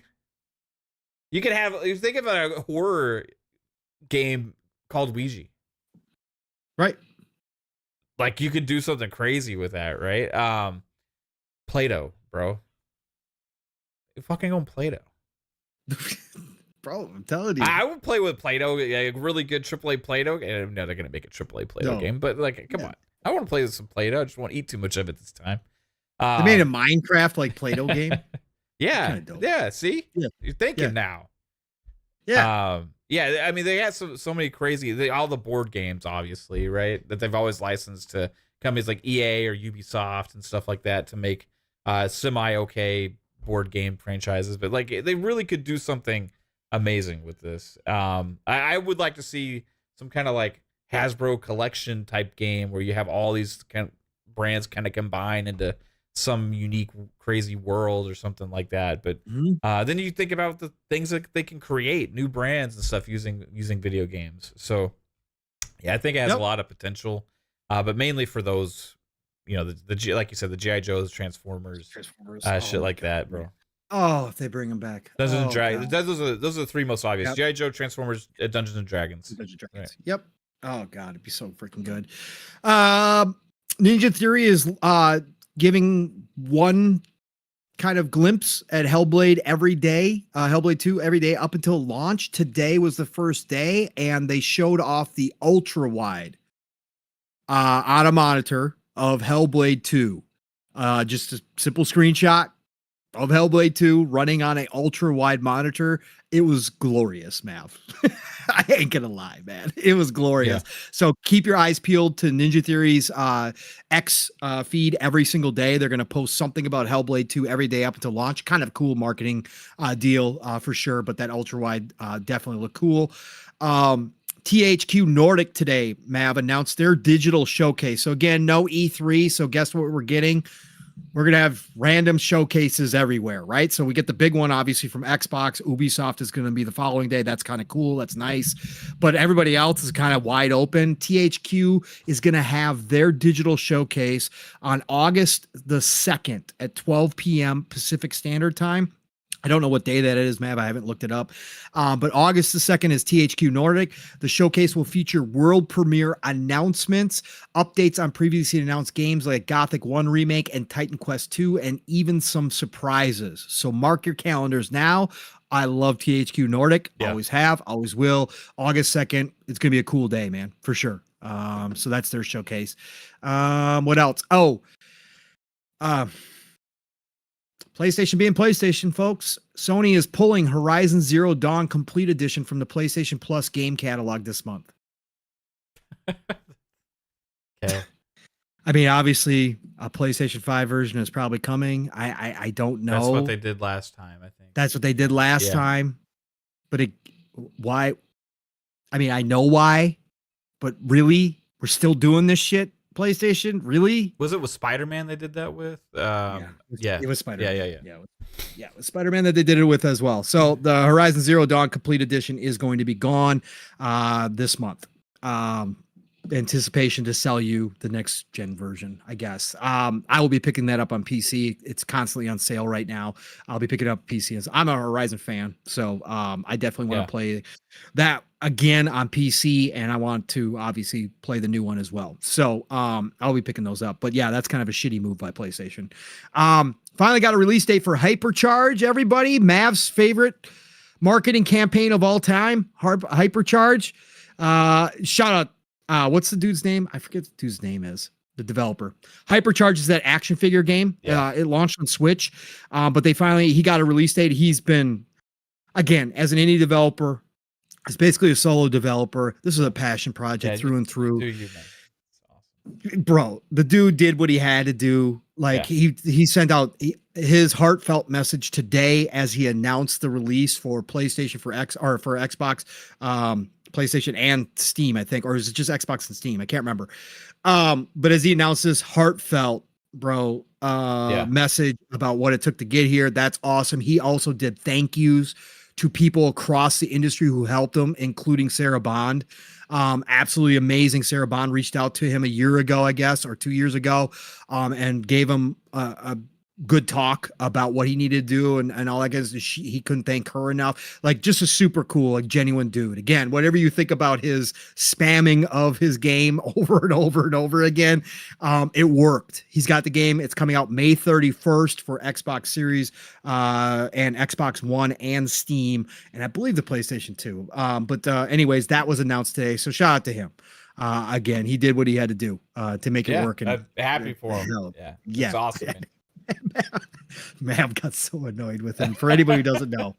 You think of a horror game called Ouija, right? Like, you could do something crazy with that, right? Play-Doh, bro. You fucking own Play-Doh. Bro, I'm telling you. I would play with Play-Doh, a really good AAA Play-Doh. And no, they're going to make a AAA Play-Doh game, but like, come on. I want to play with some Play-Doh. I just won't eat too much of it this time. They made a Minecraft like Play-Doh game. Yeah. See, you're thinking now. Yeah. I mean, they had so many crazy, all the board games, obviously, right? That they've always licensed to companies like EA or Ubisoft and stuff like that to make semi-okay board game franchises. But like, they really could do something amazing with this. I would like to see some kind of like Hasbro collection type game where you have all these kind of brands kind of combine into some unique crazy world or something like that. But then you think about the things that they can create, new brands and stuff using video games. So yeah, I think it has a lot of potential, but mainly for those, the like you said, the G.I. Joes, Transformers, shit like that, bro. Oh, if they bring them back. Dungeons and Oh, Dragons. God. Those are the three most obvious. Yep. G.I. Joe, Transformers, Dungeons and Dragons. Dungeons and Right. Dragons. Yep. Oh God, it'd be so freaking good. Ninja Theory is giving one kind of glimpse at Hellblade every day, Hellblade 2 every day up until launch. Today was the first day, and they showed off the ultra wide on a monitor of Hellblade 2. Just a simple screenshot of Hellblade 2 running on an ultra wide monitor. It was glorious, Mav. I ain't gonna lie, man. It was glorious. Yeah. So keep your eyes peeled to Ninja Theory's X feed every single day. They're gonna post something about Hellblade 2 every day up until launch. Kind of cool marketing deal for sure, but that ultra wide definitely looked cool. THQ Nordic today, Mav, announced their digital showcase. So again, no E3. So guess what we're getting? We're going to have random showcases everywhere, right? So we get the big one, obviously, from Xbox. Ubisoft is going to be the following day. That's kind of cool. That's nice. But everybody else is kind of wide open. THQ is going to have their digital showcase on August the 2nd at 12 p.m. Pacific Standard Time. I don't know what day that is, Mav. I haven't looked it up. But August the 2nd is THQ Nordic. The showcase will feature world premiere announcements, updates on previously announced games like Gothic 1 Remake and Titan Quest 2, and even some surprises. So mark your calendars now. I love THQ Nordic. Yeah. Always have, always will. August 2nd, it's going to be a cool day, man, for sure. So that's their showcase. What else? PlayStation being PlayStation, folks. Sony is pulling Horizon Zero Dawn Complete Edition from the PlayStation Plus game catalog this month. Okay. I mean, obviously, a PlayStation 5 version is probably coming. I don't know. That's what they did last time, I think. That's what they did last time. But why? I mean, I know why, but really? We're still doing this shit? PlayStation, really? Was it with Spider-Man they did that with? It was Spider-Man. Yeah. It was Spider-Man that they did it with as well. So the Horizon Zero Dawn Complete Edition is going to be gone this month. Anticipation to sell you the next gen version, I guess. I will be picking that up on PC. It's constantly on sale right now. I'll be picking up PC. I'm a Horizon fan, so I definitely want to play that again on PC, and I want to obviously play the new one as well. So I'll be picking those up. But yeah, that's kind of a shitty move by PlayStation. Finally got a release date for Hypercharge, everybody. Mav's favorite marketing campaign of all time, Hypercharge. Shout out. What's the dude's name? I forget what the dude's name is. The developer. Hypercharge is that action figure game. Yeah. It launched on Switch, but he got a release date. He's been, again, as an indie developer, it's basically a solo developer. This is a passion project through and through. Awesome. Bro, the dude did what he had to do. Like he sent out his heartfelt message today as he announced the release for PlayStation for Xbox. PlayStation and Steam, I think, or is it just Xbox and Steam? I can't remember. But as he announced this heartfelt, message about what it took to get here, that's awesome. He also did thank yous to people across the industry who helped him, including Sarah Bond. Absolutely amazing. Sarah Bond reached out to him a year ago, I guess, or 2 years ago, and gave him a good talk about what he needed to do and all that. Guys, he couldn't thank her enough. Like, just a super cool, like, genuine dude. Again, whatever you think about his spamming of his game over and over and over again, it worked. He's got the game. It's coming out May 31st for Xbox Series and Xbox One and Steam, and I believe the PlayStation 2. But anyways, that was announced today. So shout out to him. Again, he did what he had to do to make it work. And I'm happy for him. It's awesome. Mav got so annoyed with him. For anybody who doesn't know,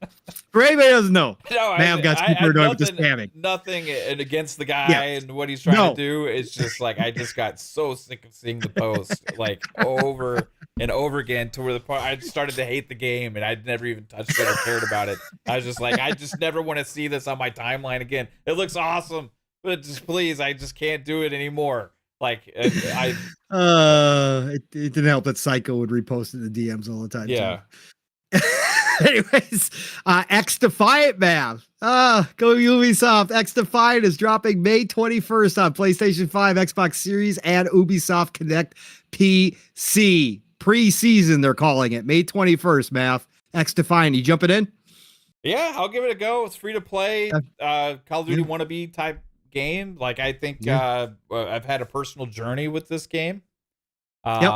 Mav got super annoyed with this spamming. Nothing against the guy and what he's trying to do. It's just like I just got so sick of seeing the post like over and over again to where the part I started to hate the game and I'd never even touched it or cared about it. I was just like, I just never want to see this on my timeline again. It looks awesome, but just please, I just can't do it anymore. Like it didn't help that Psycho would repost in the DMs all the time. Yeah. Anyways, X Defiant, Mav. Go Ubisoft. X Defiant is dropping May 21st on PlayStation 5, Xbox Series, and Ubisoft Connect PC. Pre-season, they're calling it. May 21st, Mav. X Defiant. You jumping in? Yeah, I'll give it a go. It's free to play. Call of Duty Yeah. wannabe type game. Like I think Yeah. I've had a personal journey with this game. Yep.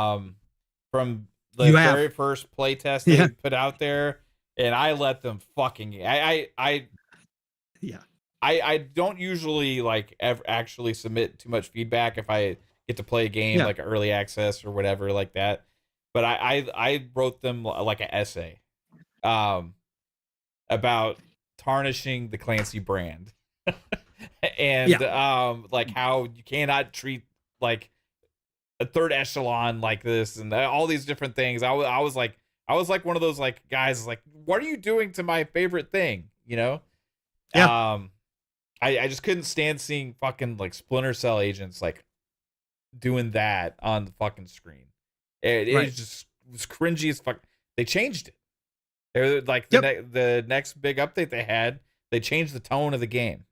From the You have. very first playtest Yeah. they put out there, and I let them fucking. Yeah. I don't usually like ever actually submit too much feedback if I get to play a game Yeah. like early access or whatever like that. But I wrote them like an essay, about tarnishing the Clancy brand, and like how you cannot treat like a third echelon like this, and all these different things. I was like one of those like guys like, what are you doing to my favorite thing? You know? Yeah. I just couldn't stand seeing fucking like Splinter Cell agents like doing that on the fucking screen. It Right. was cringy as fuck. They changed it. They're like the next big update they had. They changed the tone of the game.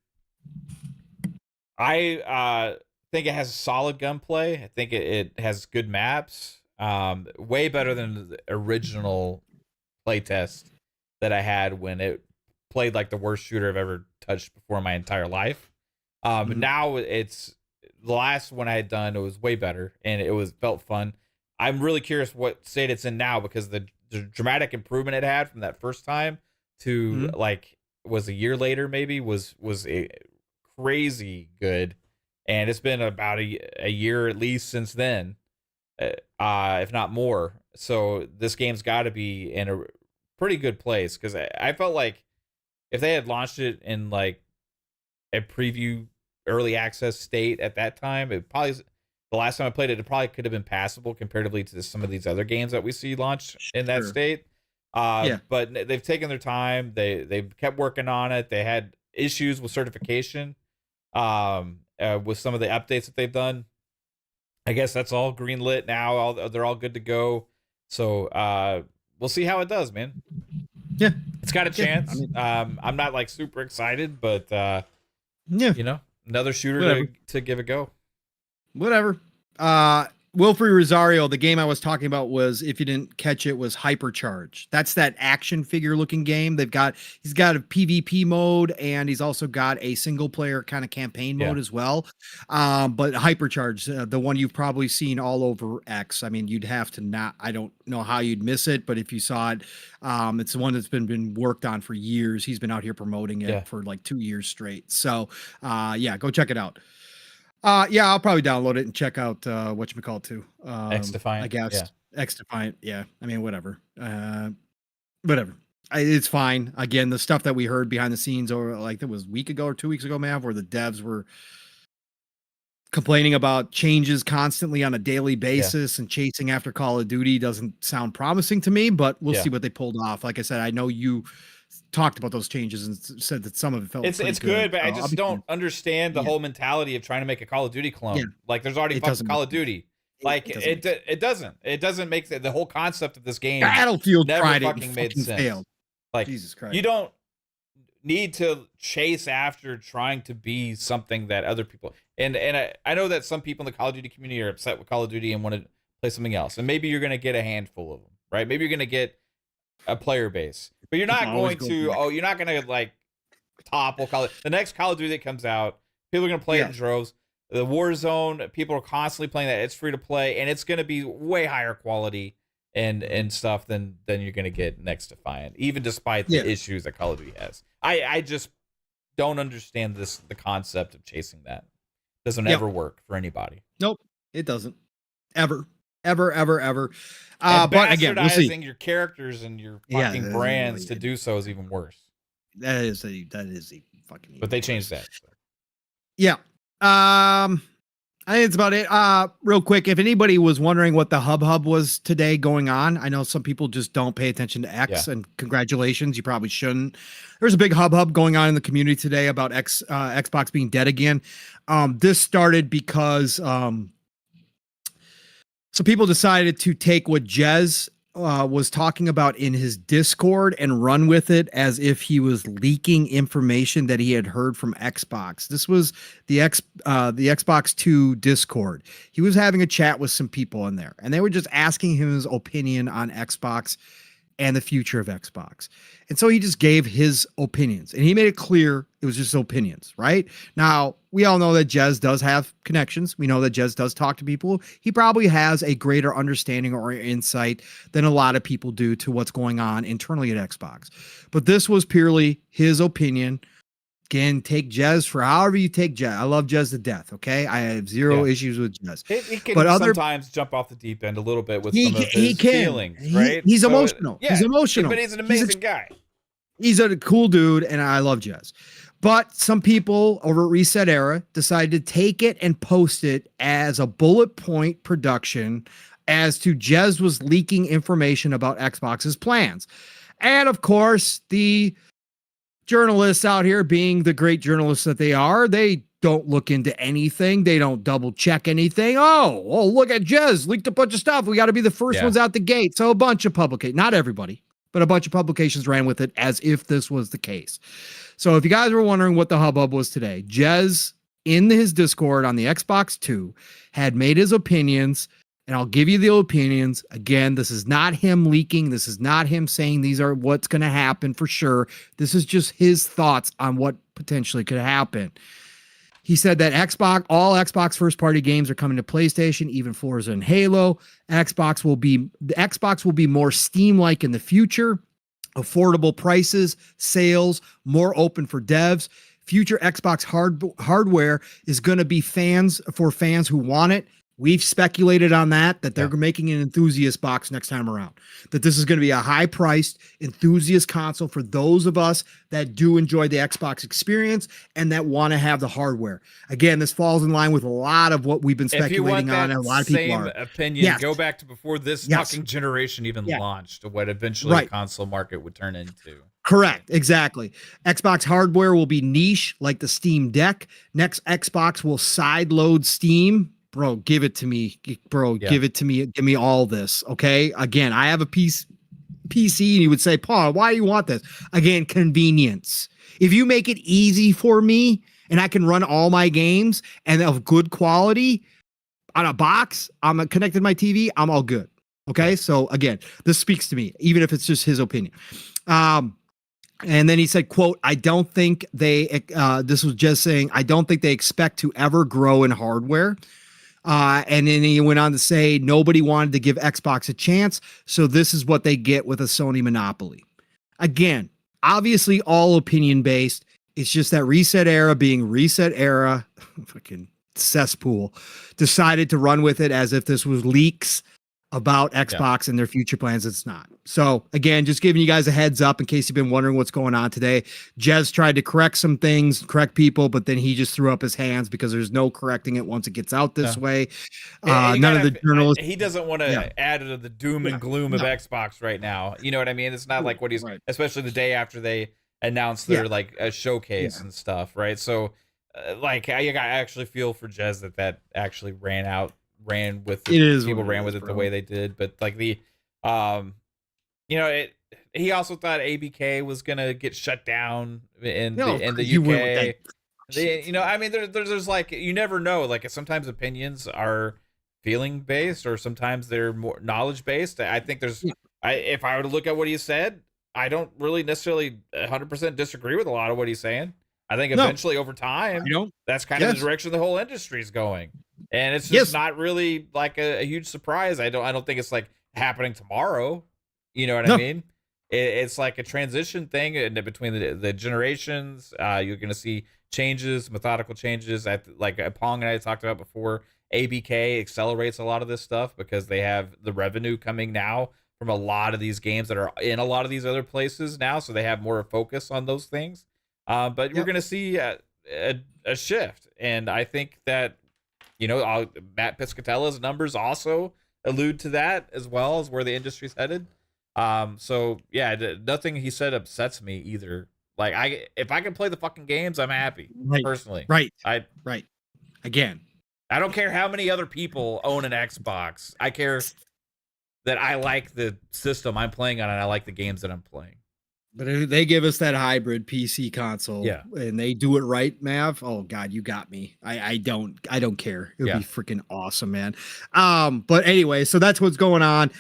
I think it has solid gunplay. I think it has good maps. Way better than the original playtest that I had when it played like the worst shooter I've ever touched before in my entire life. But now it's the last one I had done. It was way better and it felt fun. I'm really curious what state it's in now because the dramatic improvement it had from that first time to like was a year later maybe was a crazy good, and it's been about a year at least since then, if not more. So this game's got to be in a pretty good place because I felt like if they had launched it in like a preview early access state at that time, it probably the last time I played it probably could have been passable comparatively to some of these other games that we see launched in that state. But they've taken their time. They've kept working on it. They had issues with certification with some of the updates that they've done. I guess that's all green lit now. They're all good to go. So we'll see how it does, man. Yeah, it's got a chance. I'm not like super excited, but you know, another shooter to give a go. Whatever. Wilfrey Rosario, the game I was talking about was, if you didn't catch it, was Hypercharge. That's that action figure looking game. He's got a PvP mode and he's also got a single player kind of campaign mode as well. But Hypercharge, the one you've probably seen all over X. I mean, you'd have to I don't know how you'd miss it, but if you saw it, it's the one that's been worked on for years. He's been out here promoting it for like 2 years straight. So yeah, go check it out. Yeah, I'll probably download it and check out whatchamacallit too. X Defiant, I guess. X Defiant, yeah. I mean, whatever. Whatever. It's fine. Again, the stuff that we heard behind the scenes, or like it was a week ago or 2 weeks ago, Mav, where the devs were complaining about changes constantly on a daily basis and chasing after Call of Duty doesn't sound promising to me, but we'll see what they pulled off. Like I said, I know you talked about those changes and said that some of it felt it's good, but I just don't understand the whole mentality of trying to make a Call of Duty clone. Like there's already fucking Call of Duty. Like it doesn't make the whole concept of this game Battlefield never tried fucking it made sense. Failed. Like Jesus Christ. You don't need to chase after trying to be something that other people and I know that some people in the Call of Duty community are upset with Call of Duty and want to play something else. And maybe you're gonna get a handful of them, right? Maybe you're gonna get a player base, but you're not going to you're not gonna like topple the next Call of Duty that comes out. People are gonna play it in droves. The Warzone, people are constantly playing that. It's free to play, and it's gonna be way higher quality and stuff than you're gonna get next Defiant, even despite the issues that Call of Duty has. I just don't understand the concept of chasing that. Doesn't ever work for anybody. Nope, it doesn't. Ever. But again, we'll see. Bastardizing your characters and your fucking brands to do so is even worse. That is a fucking. But they changed that. So. Yeah. I think it's about it. Real quick, if anybody was wondering what the hub was today going on, I know some people just don't pay attention to X, and congratulations, you probably shouldn't. There's a big hub going on in the community today about Xbox being dead again. This started because so people decided to take what Jez was talking about in his Discord and run with it as if he was leaking information that he had heard from Xbox. This was the Xbox 2 Discord. He was having a chat with some people in there, and they were just asking him his opinion on Xbox and the future of Xbox. And so he just gave his opinions, and he made it clear it was just opinions, right? Now, we all know that Jez does have connections. We know that Jez does talk to people. He probably has a greater understanding or insight than a lot of people do to what's going on internally at Xbox. But this was purely his opinion. Again, take Jez for however you take Jez. I love Jez to death, okay? I have zero issues with Jez. He can sometimes jump off the deep end a little bit with some of his feelings, right? He's emotional. He's emotional. But he's an amazing guy. He's a cool dude, and I love Jez. But some people over at Reset Era decided to take it and post it as a bullet point production as to Jez was leaking information about Xbox's plans. And, of course, the journalists out here, being the great journalists that they are, they don't look into anything. They don't double check anything. Oh, look at Jez leaked a bunch of stuff. We got to be the first ones out the gate. So a bunch of publications, not everybody, but a bunch of publications ran with it as if this was the case. So if you guys were wondering what the hubbub was today, Jez in his Discord on the Xbox 2 had made his opinions. And I'll give you the opinions. Again, this is not him leaking. This is not him saying these are what's going to happen for sure. This is just his thoughts on what potentially could happen. He said that all Xbox first-party games are coming to PlayStation, even Forza and Halo. Xbox will be more Steam-like in the future. Affordable prices, sales, more open for devs. Future Xbox hardware is going to be for fans who want it. We've speculated on that they're making an enthusiast box next time around, that this is going to be a high-priced enthusiast console for those of us that do enjoy the Xbox experience and that want to have the hardware. Again, this falls in line with a lot of what we've been speculating on, and a lot of people are. Opinion, go back to before this fucking generation even launched, what eventually the console market would turn into. Correct. Exactly. Xbox hardware will be niche like the Steam Deck. Next Xbox will sideload Steam. Bro, give it to me. Give it to me. Give me all this. Okay. Again, I have a PC and you would say, Paul, why do you want this? Again, convenience. If you make it easy for me and I can run all my games and of good quality on a box, I'm connected to my TV, I'm all good. Okay. So again, this speaks to me, even if it's just his opinion. And then he said, quote, I don't think this was just saying, I don't think they expect to ever grow in hardware. And then he went on to say nobody wanted to give Xbox a chance, so this is what they get with a Sony monopoly. Again, obviously all opinion based. It's just that Reset Era, being Reset Era, fucking cesspool, decided to run with it as if this was leaks about Xbox and their future plans. It's not. So again, just giving you guys a heads up in case you've been wondering what's going on today. Jez tried to correct some things, correct people, but then he just threw up his hands because there's no correcting it once it gets out this way. None of the journalists. He doesn't want to add to the doom and gloom of Xbox right now. You know what I mean? It's not like what he's, especially the day after they announced their like a showcase and stuff, right? So like I actually feel for Jez that actually ran with it. People ran with it the way they did, but like the he also thought ABK was gonna get shut down in the UK. I mean, there's like, you never know. Like sometimes opinions are feeling based, or sometimes they're more knowledge based. I think if I were to look at what he said, I don't really necessarily 100% disagree with a lot of what he's saying. I think eventually over time, that's kind of the direction the whole industry is going. And it's just not really like a huge surprise. I don't think it's like happening tomorrow. You know what I mean? It's like a transition thing between the generations. You're going to see changes, methodical changes. Like Pong and I talked about before, ABK accelerates a lot of this stuff because they have the revenue coming now from a lot of these games that are in a lot of these other places now. So they have more focus on those things. But we're going to see a shift. And I think that, Matt Piscatella's numbers also allude to that as well, as where the industry's headed. So yeah, nothing he said upsets me either. Like if I can play the fucking games, I'm happy personally. Right. Again, I don't care how many other people own an Xbox. I care that I like the system I'm playing on and I like the games that I'm playing. But if they give us that hybrid PC console, Yeah. and they do it right, Mav. Oh God, you got me. I don't care. It would Yeah. be freaking awesome, man. But anyway, so that's what's going on.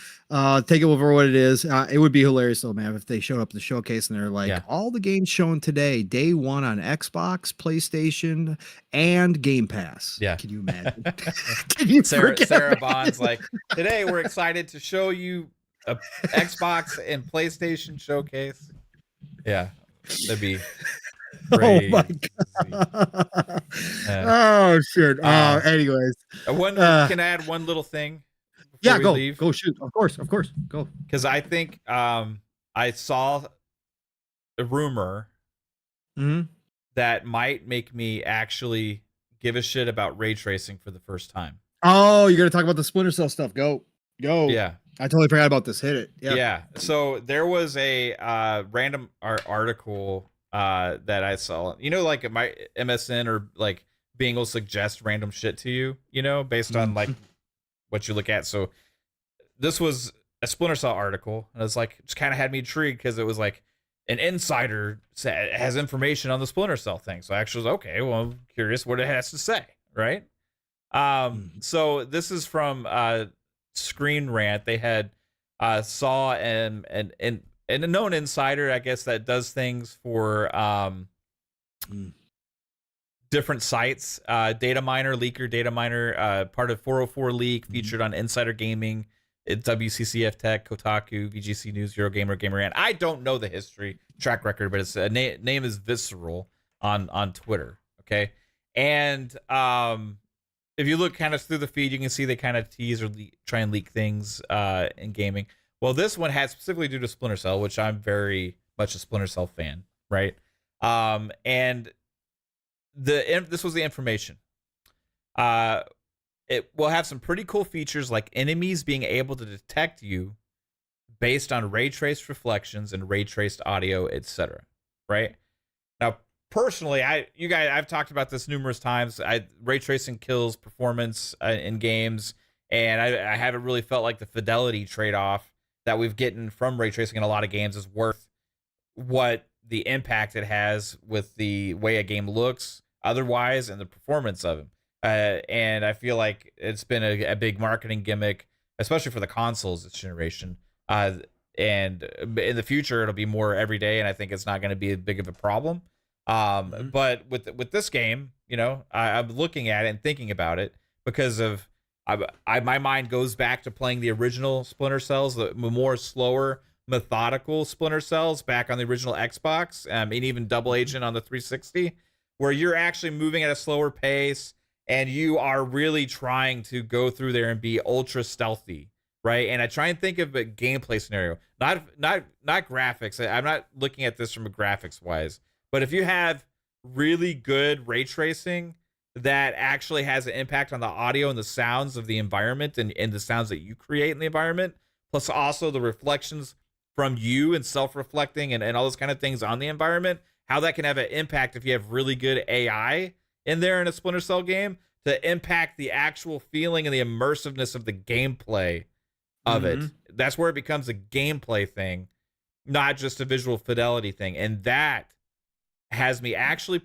Take it for what it is. It would be hilarious though, Mav, if they showed up at the showcase and they're like, Yeah. all the games shown today, day one on Xbox, PlayStation, and Game Pass. Yeah. Can you imagine? Can you Sarah imagine? Bond's like, today we're excited to show you a Xbox and PlayStation showcase. Yeah, that'd be crazy. Oh my God. Oh shit. Anyways. Can I add one little thing? Yeah, go shoot. Of course, go. Because I think I saw a rumor that might make me actually give a shit about ray tracing for the first time. Oh, you're gonna talk about the Splinter Cell stuff. Go. Yeah. I totally forgot about this. Hit it. Yeah. So there was a random article that I saw. You know, like my MSN or like Bing will suggest random shit to you, you know, based on like what you look at. So this was a Splinter Cell article, and it's like just kind of had me intrigued because it was like an insider has information on the Splinter Cell thing. So I actually was okay. Well, I'm curious what it has to say, right? So this is from Screen Rant. They had saw and a known insider, I guess, that does things for different sites. Data miner, leaker, data miner, part of 404 leak, featured on Insider Gaming, WCCF Tech, Kotaku, VGC News, Eurogamer, Gamerant. I don't know the history track record, but its name is Visceral on Twitter. Okay, and if you look kind of through the feed, you can see they kind of tease or try and leak things in gaming. Well, this one had specifically due to Splinter Cell, which I'm very much a Splinter Cell fan, right? And this was the information. It will have some pretty cool features like enemies being able to detect you based on ray traced reflections and ray traced audio, etc. Right? Now, personally, I've talked about this numerous times. Ray tracing kills performance in games, and I haven't really felt like the fidelity trade-off that we've gotten from ray tracing in a lot of games is worth what the impact it has with the way a game looks otherwise and the performance of it. And I feel like it's been a big marketing gimmick, especially for the consoles this generation. And in the future, it'll be more every day, and I think it's not going to be as big of a problem. But with this game, you know, I'm looking at it and thinking about it because of my mind goes back to playing the original Splinter Cells, the more slower, methodical Splinter Cells back on the original Xbox, and even Double Agent on the 360, where you're actually moving at a slower pace and you are really trying to go through there and be ultra stealthy, right? And I try and think of a gameplay scenario, not graphics. I'm not looking at this from a graphics wise. But if you have really good ray tracing that actually has an impact on the audio and the sounds of the environment and the sounds that you create in the environment, plus also the reflections from you and self-reflecting and all those kind of things on the environment, how that can have an impact if you have really good AI in there in a Splinter Cell game to impact the actual feeling and the immersiveness of the gameplay of it. That's where it becomes a gameplay thing, not just a visual fidelity thing. And that has me actually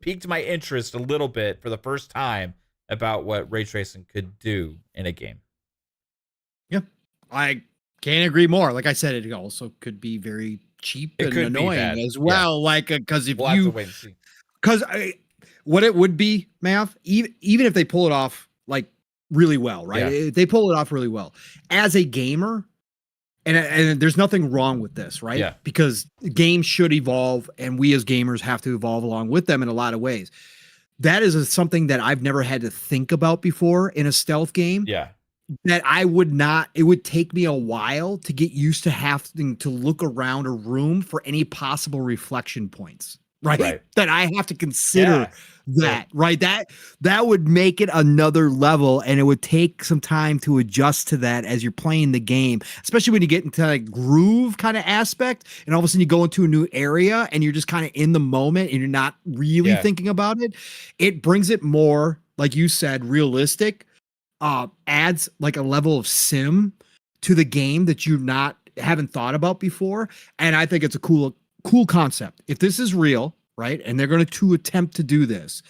piqued my interest a little bit for the first time about what ray tracing could do in a game. Yeah, I can't agree more. Like I said, it also could be very cheap and annoying as well. Yeah. Like, because if we'll have to wait and see. Because what it would be, Mav, even if they pull it off like really well, right? Yeah. If they pull it off really well as a gamer. And there's nothing wrong with this, right? Yeah. Because games should evolve, and we as gamers have to evolve along with them in a lot of ways. That is something that I've never had to think about before in a stealth game. Yeah. That I would not, it would take me a while to get used to having to look around a room for any possible reflection points, right? That I have to consider that, right? That would make it another level, and it would take some time to adjust to that as you're playing the game, especially when you get into like groove kind of aspect, and all of a sudden you go into a new area and you're just kind of in the moment and you're not really thinking about it. It brings it more, like you said, realistic, adds like a level of sim to the game that you haven't thought about before. And I think it's a cool cool concept. If this is real, right, and they're going to attempt to do this,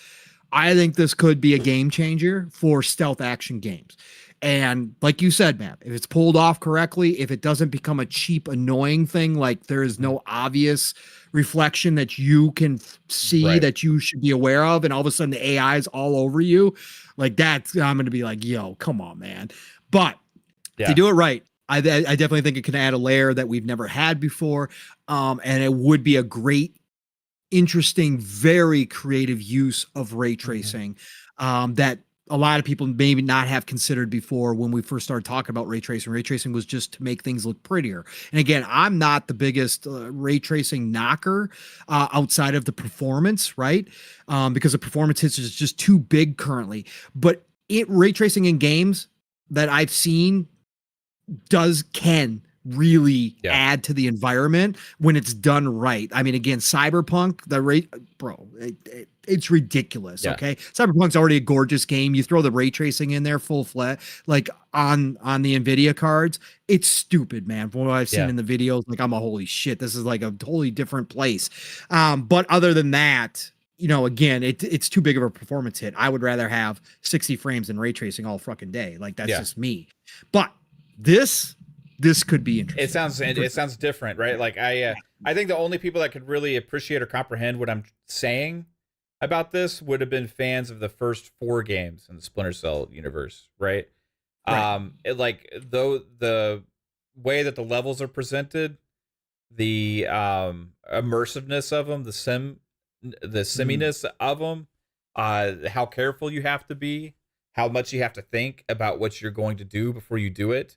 I think this could be a game changer for stealth action games. And like you said, Matt, if it's pulled off correctly, if it doesn't become a cheap, annoying thing, like there is no obvious reflection that you can see Right. that you should be aware of, and all of a sudden the AI is all over you, like that's, I'm going to be like, yo, come on, man. But if Yeah. you do it right, I definitely think it can add a layer that we've never had before. And it would be a great, interesting, very creative use of ray tracing that a lot of people maybe not have considered before when we first started talking about ray tracing. Ray tracing was just to make things look prettier. And again, I'm not the biggest ray tracing knocker outside of the performance, right? Because the performance hits is just too big currently. But ray tracing in games that I've seen can really add to the environment when it's done right. I mean, again, Cyberpunk, it's ridiculous. Yeah. Okay, Cyberpunk's already a gorgeous game. You throw the ray tracing in there full flat, like on the Nvidia cards, it's stupid, man. From what I've seen in the videos, like I'm a holy shit. This is like a totally different place. But other than that, you know, again, it's too big of a performance hit. I would rather have 60 frames and ray tracing all fucking day. Like that's just me. But this could be interesting. It sounds different, right? Like I think the only people that could really appreciate or comprehend what I'm saying about this would have been fans of the first 4 games in the Splinter Cell universe, right? The way that the levels are presented, the immersiveness of them, the siminess of them, how careful you have to be, how much you have to think about what you're going to do before you do it.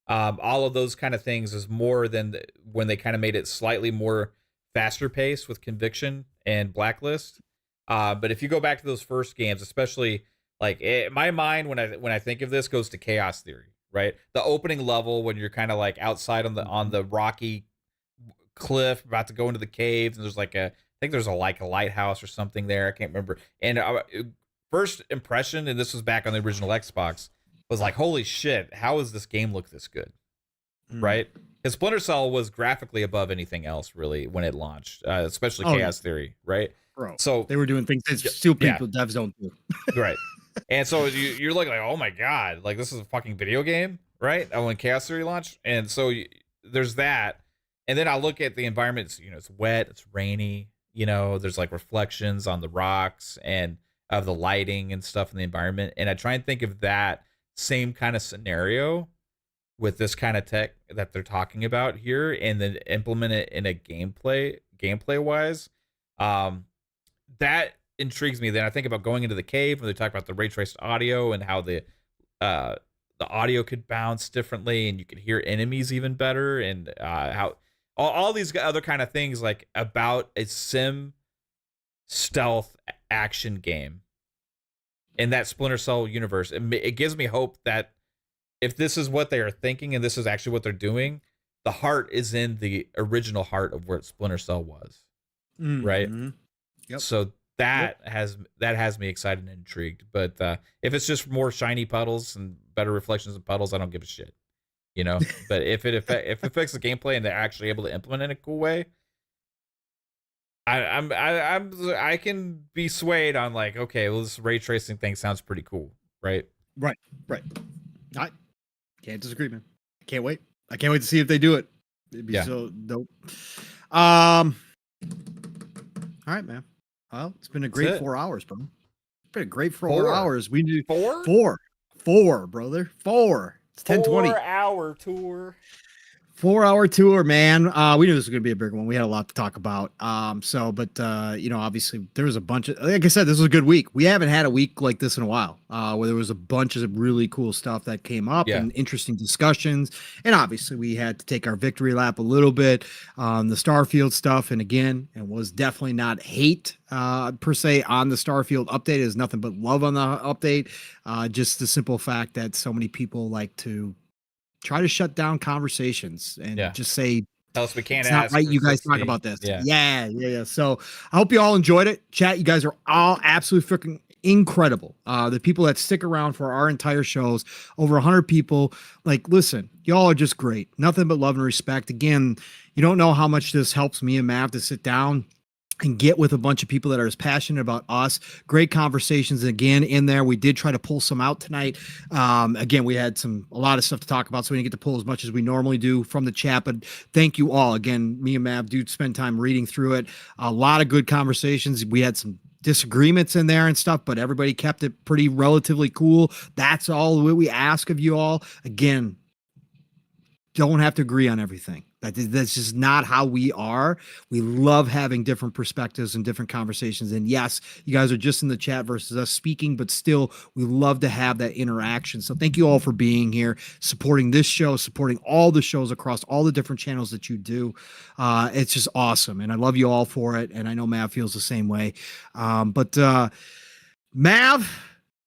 All of those kind of things is more than when they kind of made it slightly more faster paced with Conviction and Blacklist. But if you go back to those first games, especially like my mind when I think of this goes to Chaos Theory, right? The opening level when you're kind of like outside on the rocky cliff about to go into the caves, and there's like I think there's a lighthouse or something there. I can't remember. And first impression, and this was back on the original Xbox, was like, holy shit, how does this game look this good? Right? Because Splinter Cell was graphically above anything else, really, when it launched, especially Chaos Theory, right? Bro, so they were doing things that still people devs don't do. Right. And so you're looking like, oh my God, like this is a fucking video game, right? When Chaos Theory launched. And so there's that. And then I look at the environment, it's, you know, it's wet, it's rainy, you know, there's like reflections on the rocks and of the lighting and stuff in the environment. And I try and think of that same kind of scenario with this kind of tech that they're talking about here, and then implement it in a gameplay wise. That intrigues me. Then I think about going into the cave when they talk about the ray traced audio and how the audio could bounce differently and you could hear enemies even better, and how all these other kind of things, like about a sim stealth action game in that Splinter Cell universe. It gives me hope that if this is what they are thinking and this is actually what they're doing, the heart is in the original heart of where Splinter Cell was, right? Yep. So that has me excited and intrigued. But if it's just more shiny puddles and better reflections of puddles, I don't give a shit, you know. But if it affects the gameplay and they're actually able to implement it in a cool way, I can be swayed on like, okay, well, this ray tracing thing sounds pretty cool, right? Right. I can't disagree, man. I can't wait to see if they do it. It'd be so dope. All right, man. Well, it's been a great 4 hours, bro. It's been a great 4 hours. We do 4, brother. 4. It's 10:20. 4-hour tour. 4-hour tour, man. We knew this was gonna be a big one. We had a lot to talk about. You know, obviously there was a bunch of, like I said, this was a good week. We haven't had a week like this in a while, where there was a bunch of really cool stuff that came up and interesting discussions. And obviously we had to take our victory lap a little bit on the Starfield stuff. And again, it was definitely not hate per se on the Starfield update. It was nothing but love on the update. Just the simple fact that so many people like to try to shut down conversations and just say, tell us we can't it's not right. You guys talk about this. Yeah. So I hope you all enjoyed it. Chat, you guys are all absolutely freaking incredible. The people that stick around for our entire shows, over 100 people. Like, listen, y'all are just great. Nothing but love and respect. Again, you don't know how much this helps me and Mav to sit down and get with a bunch of people that are as passionate about us. Great conversations again in there. We did try to pull some out tonight. Again, we had a lot of stuff to talk about, so we didn't get to pull as much as we normally do from the chat, but thank you all. Again, me and Mav do spend time reading through it. A lot of good conversations. We had some disagreements in there and stuff, but everybody kept it pretty relatively cool. That's all we ask of you all. Again, don't have to agree on everything. That's just not how we are. We love having different perspectives and different conversations. And yes, you guys are just in the chat versus us speaking, but still, we love to have that interaction. So thank you all for being here, supporting this show, supporting all the shows across all the different channels that you do. It's just awesome. And I love you all for it. And I know Mav feels the same way. But Mav,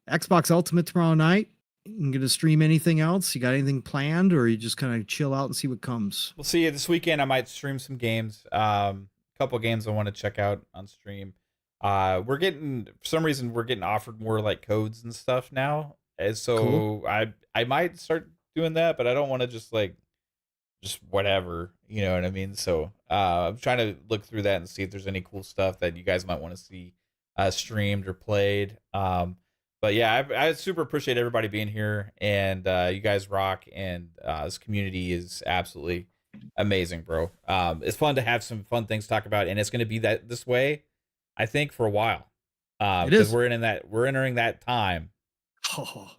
Xbox Ultimate tomorrow night. You going to stream anything else? You got anything planned, or you just kind of chill out and see what comes? We'll see. This weekend I might stream some games. A couple games I want to check out on stream. For some reason we're getting offered more like codes and stuff now. And so cool. I might start doing that, but I don't want to just whatever, you know what I mean? So I'm trying to look through that and see if there's any cool stuff that you guys might want to see streamed or played. But yeah, I super appreciate everybody being here, and you guys rock, and this community is absolutely amazing, bro. It's fun to have some fun things to talk about, and it's going to be this way, I think, for a while. Because we're entering that time. Oh,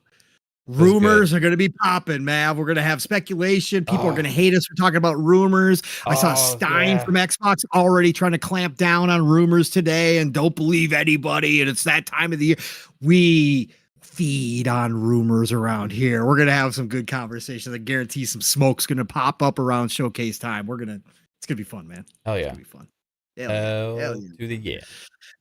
rumors are going to be popping, man. We're going to have speculation. People are going to hate us for talking about rumors. I saw Stein from Xbox already trying to clamp down on rumors today and don't believe anybody. And it's that time of the year. We feed on rumors around here. We're going to have some good conversations. I guarantee some smoke's going to pop up around showcase time. It's going to be fun, man. Hell yeah. It's going to be fun. Hell to the yeah.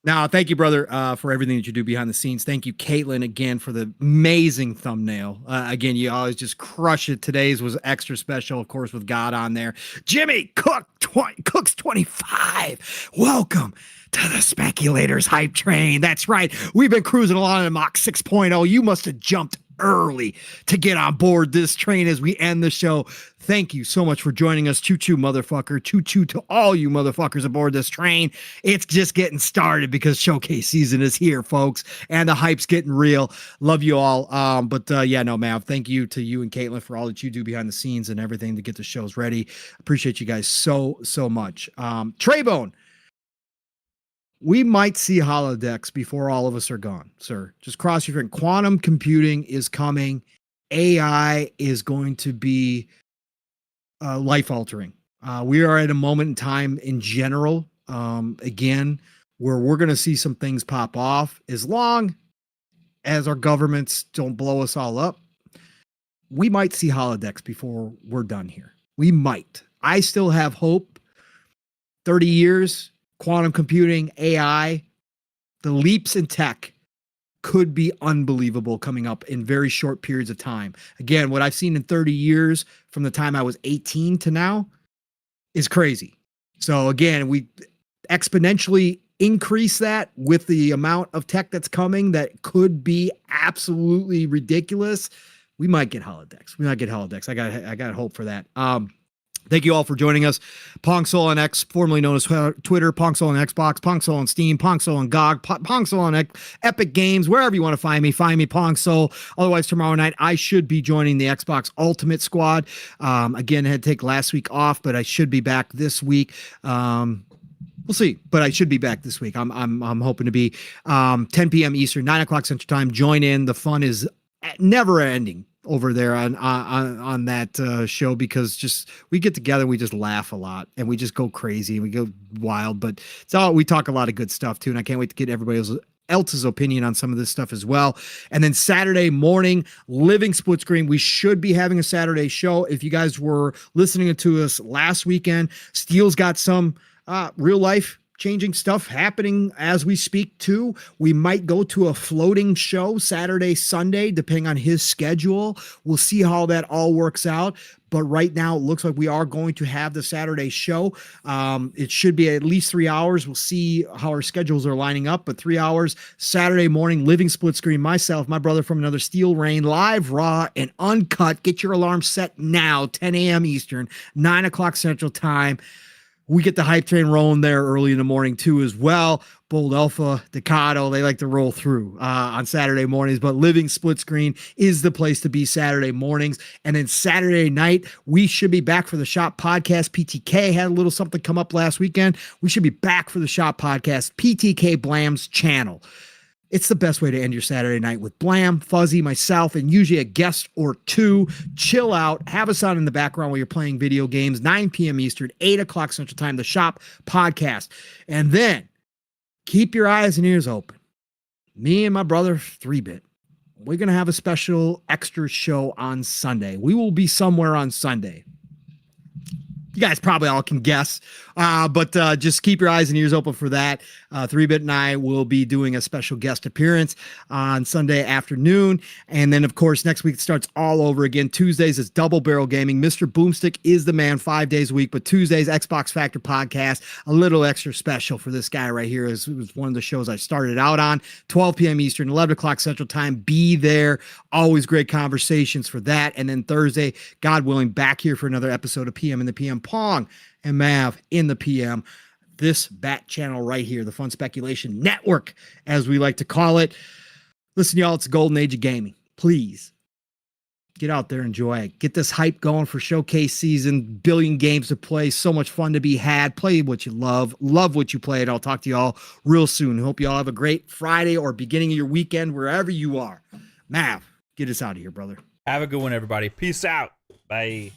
Now, thank you, brother, for everything that you do behind the scenes. Thank you, Caitlin, again, for the amazing thumbnail. Again, you always just crush it. Today's was extra special, of course, with God on there. Jimmy Cooks 25. Welcome to the Speculators Hype Train. That's right. We've been cruising along in Mach 6.0. You must have jumped early to get on board this train as we end the show. Thank you so much for joining us. Choo-choo, motherfucker. Choo-choo to all you motherfuckers aboard this train. It's just getting started because showcase season is here, folks, and the hype's getting real. Love you all. Mav, thank you to you and Caitlin for all that you do behind the scenes and everything to get the shows ready. Appreciate you guys so much. Traybone, we might see holodecks before all of us are gone, sir. Just cross your fingers. Quantum computing is coming. AI is going to be life-altering. We are at a moment in time in general, again, where we're going to see some things pop off. As long as our governments don't blow us all up, we might see holodecks before we're done here. We might. I still have hope. 30 years, quantum computing, AI, the leaps in tech could be unbelievable coming up in very short periods of time. Again, what I've seen in 30 years from the time I was 18 to now is crazy. So again, we exponentially increase that with the amount of tech that's coming that could be absolutely ridiculous. We might get holodecks. I got hope for that. Thank you all for joining us. Pongsoul on X, formerly known as Twitter, Pongsoul on Xbox, Pongsoul on Steam, Pongsoul on GOG, Pongsoul on Epic Games, wherever you want to find me, Pongsoul. Otherwise, tomorrow night, I should be joining the Xbox Ultimate Squad. Again, I had to take last week off, but I should be back this week. We'll see, but I should be back this week. I'm hoping to be 10 p.m. Eastern, 9 o'clock Central Time. Join in. The fun is never ending over there on that show, because just we get together, we just laugh a lot and we just go crazy and we go wild, but we talk a lot of good stuff too, and I can't wait to get everybody else's opinion on some of this stuff as well. And then Saturday morning, Living Split Screen, we should be having a Saturday show. If you guys were listening to us last weekend, Steele's got some real life changing stuff happening as we speak too. We might go to a floating show Saturday, Sunday, depending on his schedule. We'll see how that all works out. But right now, it looks like we are going to have the Saturday show. It should be at least 3 hours. We'll see how our schedules are lining up. But 3 hours Saturday morning, living split screen, myself, my brother from another Steel Rain, live, raw, and uncut. Get your alarm set now, 10 a.m. Eastern, 9 o'clock Central Time. We get the hype train rolling there early in the morning too as well. Bold Alpha, Decado, they like to roll through on Saturday mornings, but Living Split Screen is the place to be Saturday mornings. And then Saturday night, we should be back for the Shop Podcast. PTK had a little something come up last weekend. We should be back for the Shop Podcast, PTK Blam's channel. It's the best way to end your Saturday night with Blam, Fuzzy, myself, and usually a guest or two. Chill out, have us on in the background while you're playing video games, 9 p.m. Eastern, 8 o'clock Central Time, the Shop Podcast. And then keep your eyes and ears open. Me and my brother, 3-Bit, we're going to have a special extra show on Sunday. We will be somewhere on Sunday. You guys probably all can guess, but just keep your eyes and ears open for that. 3-Bit and I will be doing a special guest appearance on Sunday afternoon. And then, of course, next week it starts all over again. Tuesdays is Double Barrel Gaming. Mr. Boomstick is the man 5 days a week, but Tuesdays, Xbox Factor Podcast, a little extra special for this guy right here. It was one of the shows I started out on, 12 p.m. Eastern, 11 o'clock Central Time. Be there. Always great conversations for that. And then Thursday, God willing, back here for another episode of PM in the PM. Pong and Mav in the PM. This bat channel right here, the Fun Speculation Network, as we like to call it. Listen, y'all, it's the golden age of gaming. Please get out there, enjoy it. Get this hype going for showcase season. Billion games to play. So much fun to be had. Play what you love. Love what you play. And I'll talk to y'all real soon. Hope y'all have a great Friday or beginning of your weekend, wherever you are. Mav, get us out of here, brother. Have a good one, everybody. Peace out. Bye.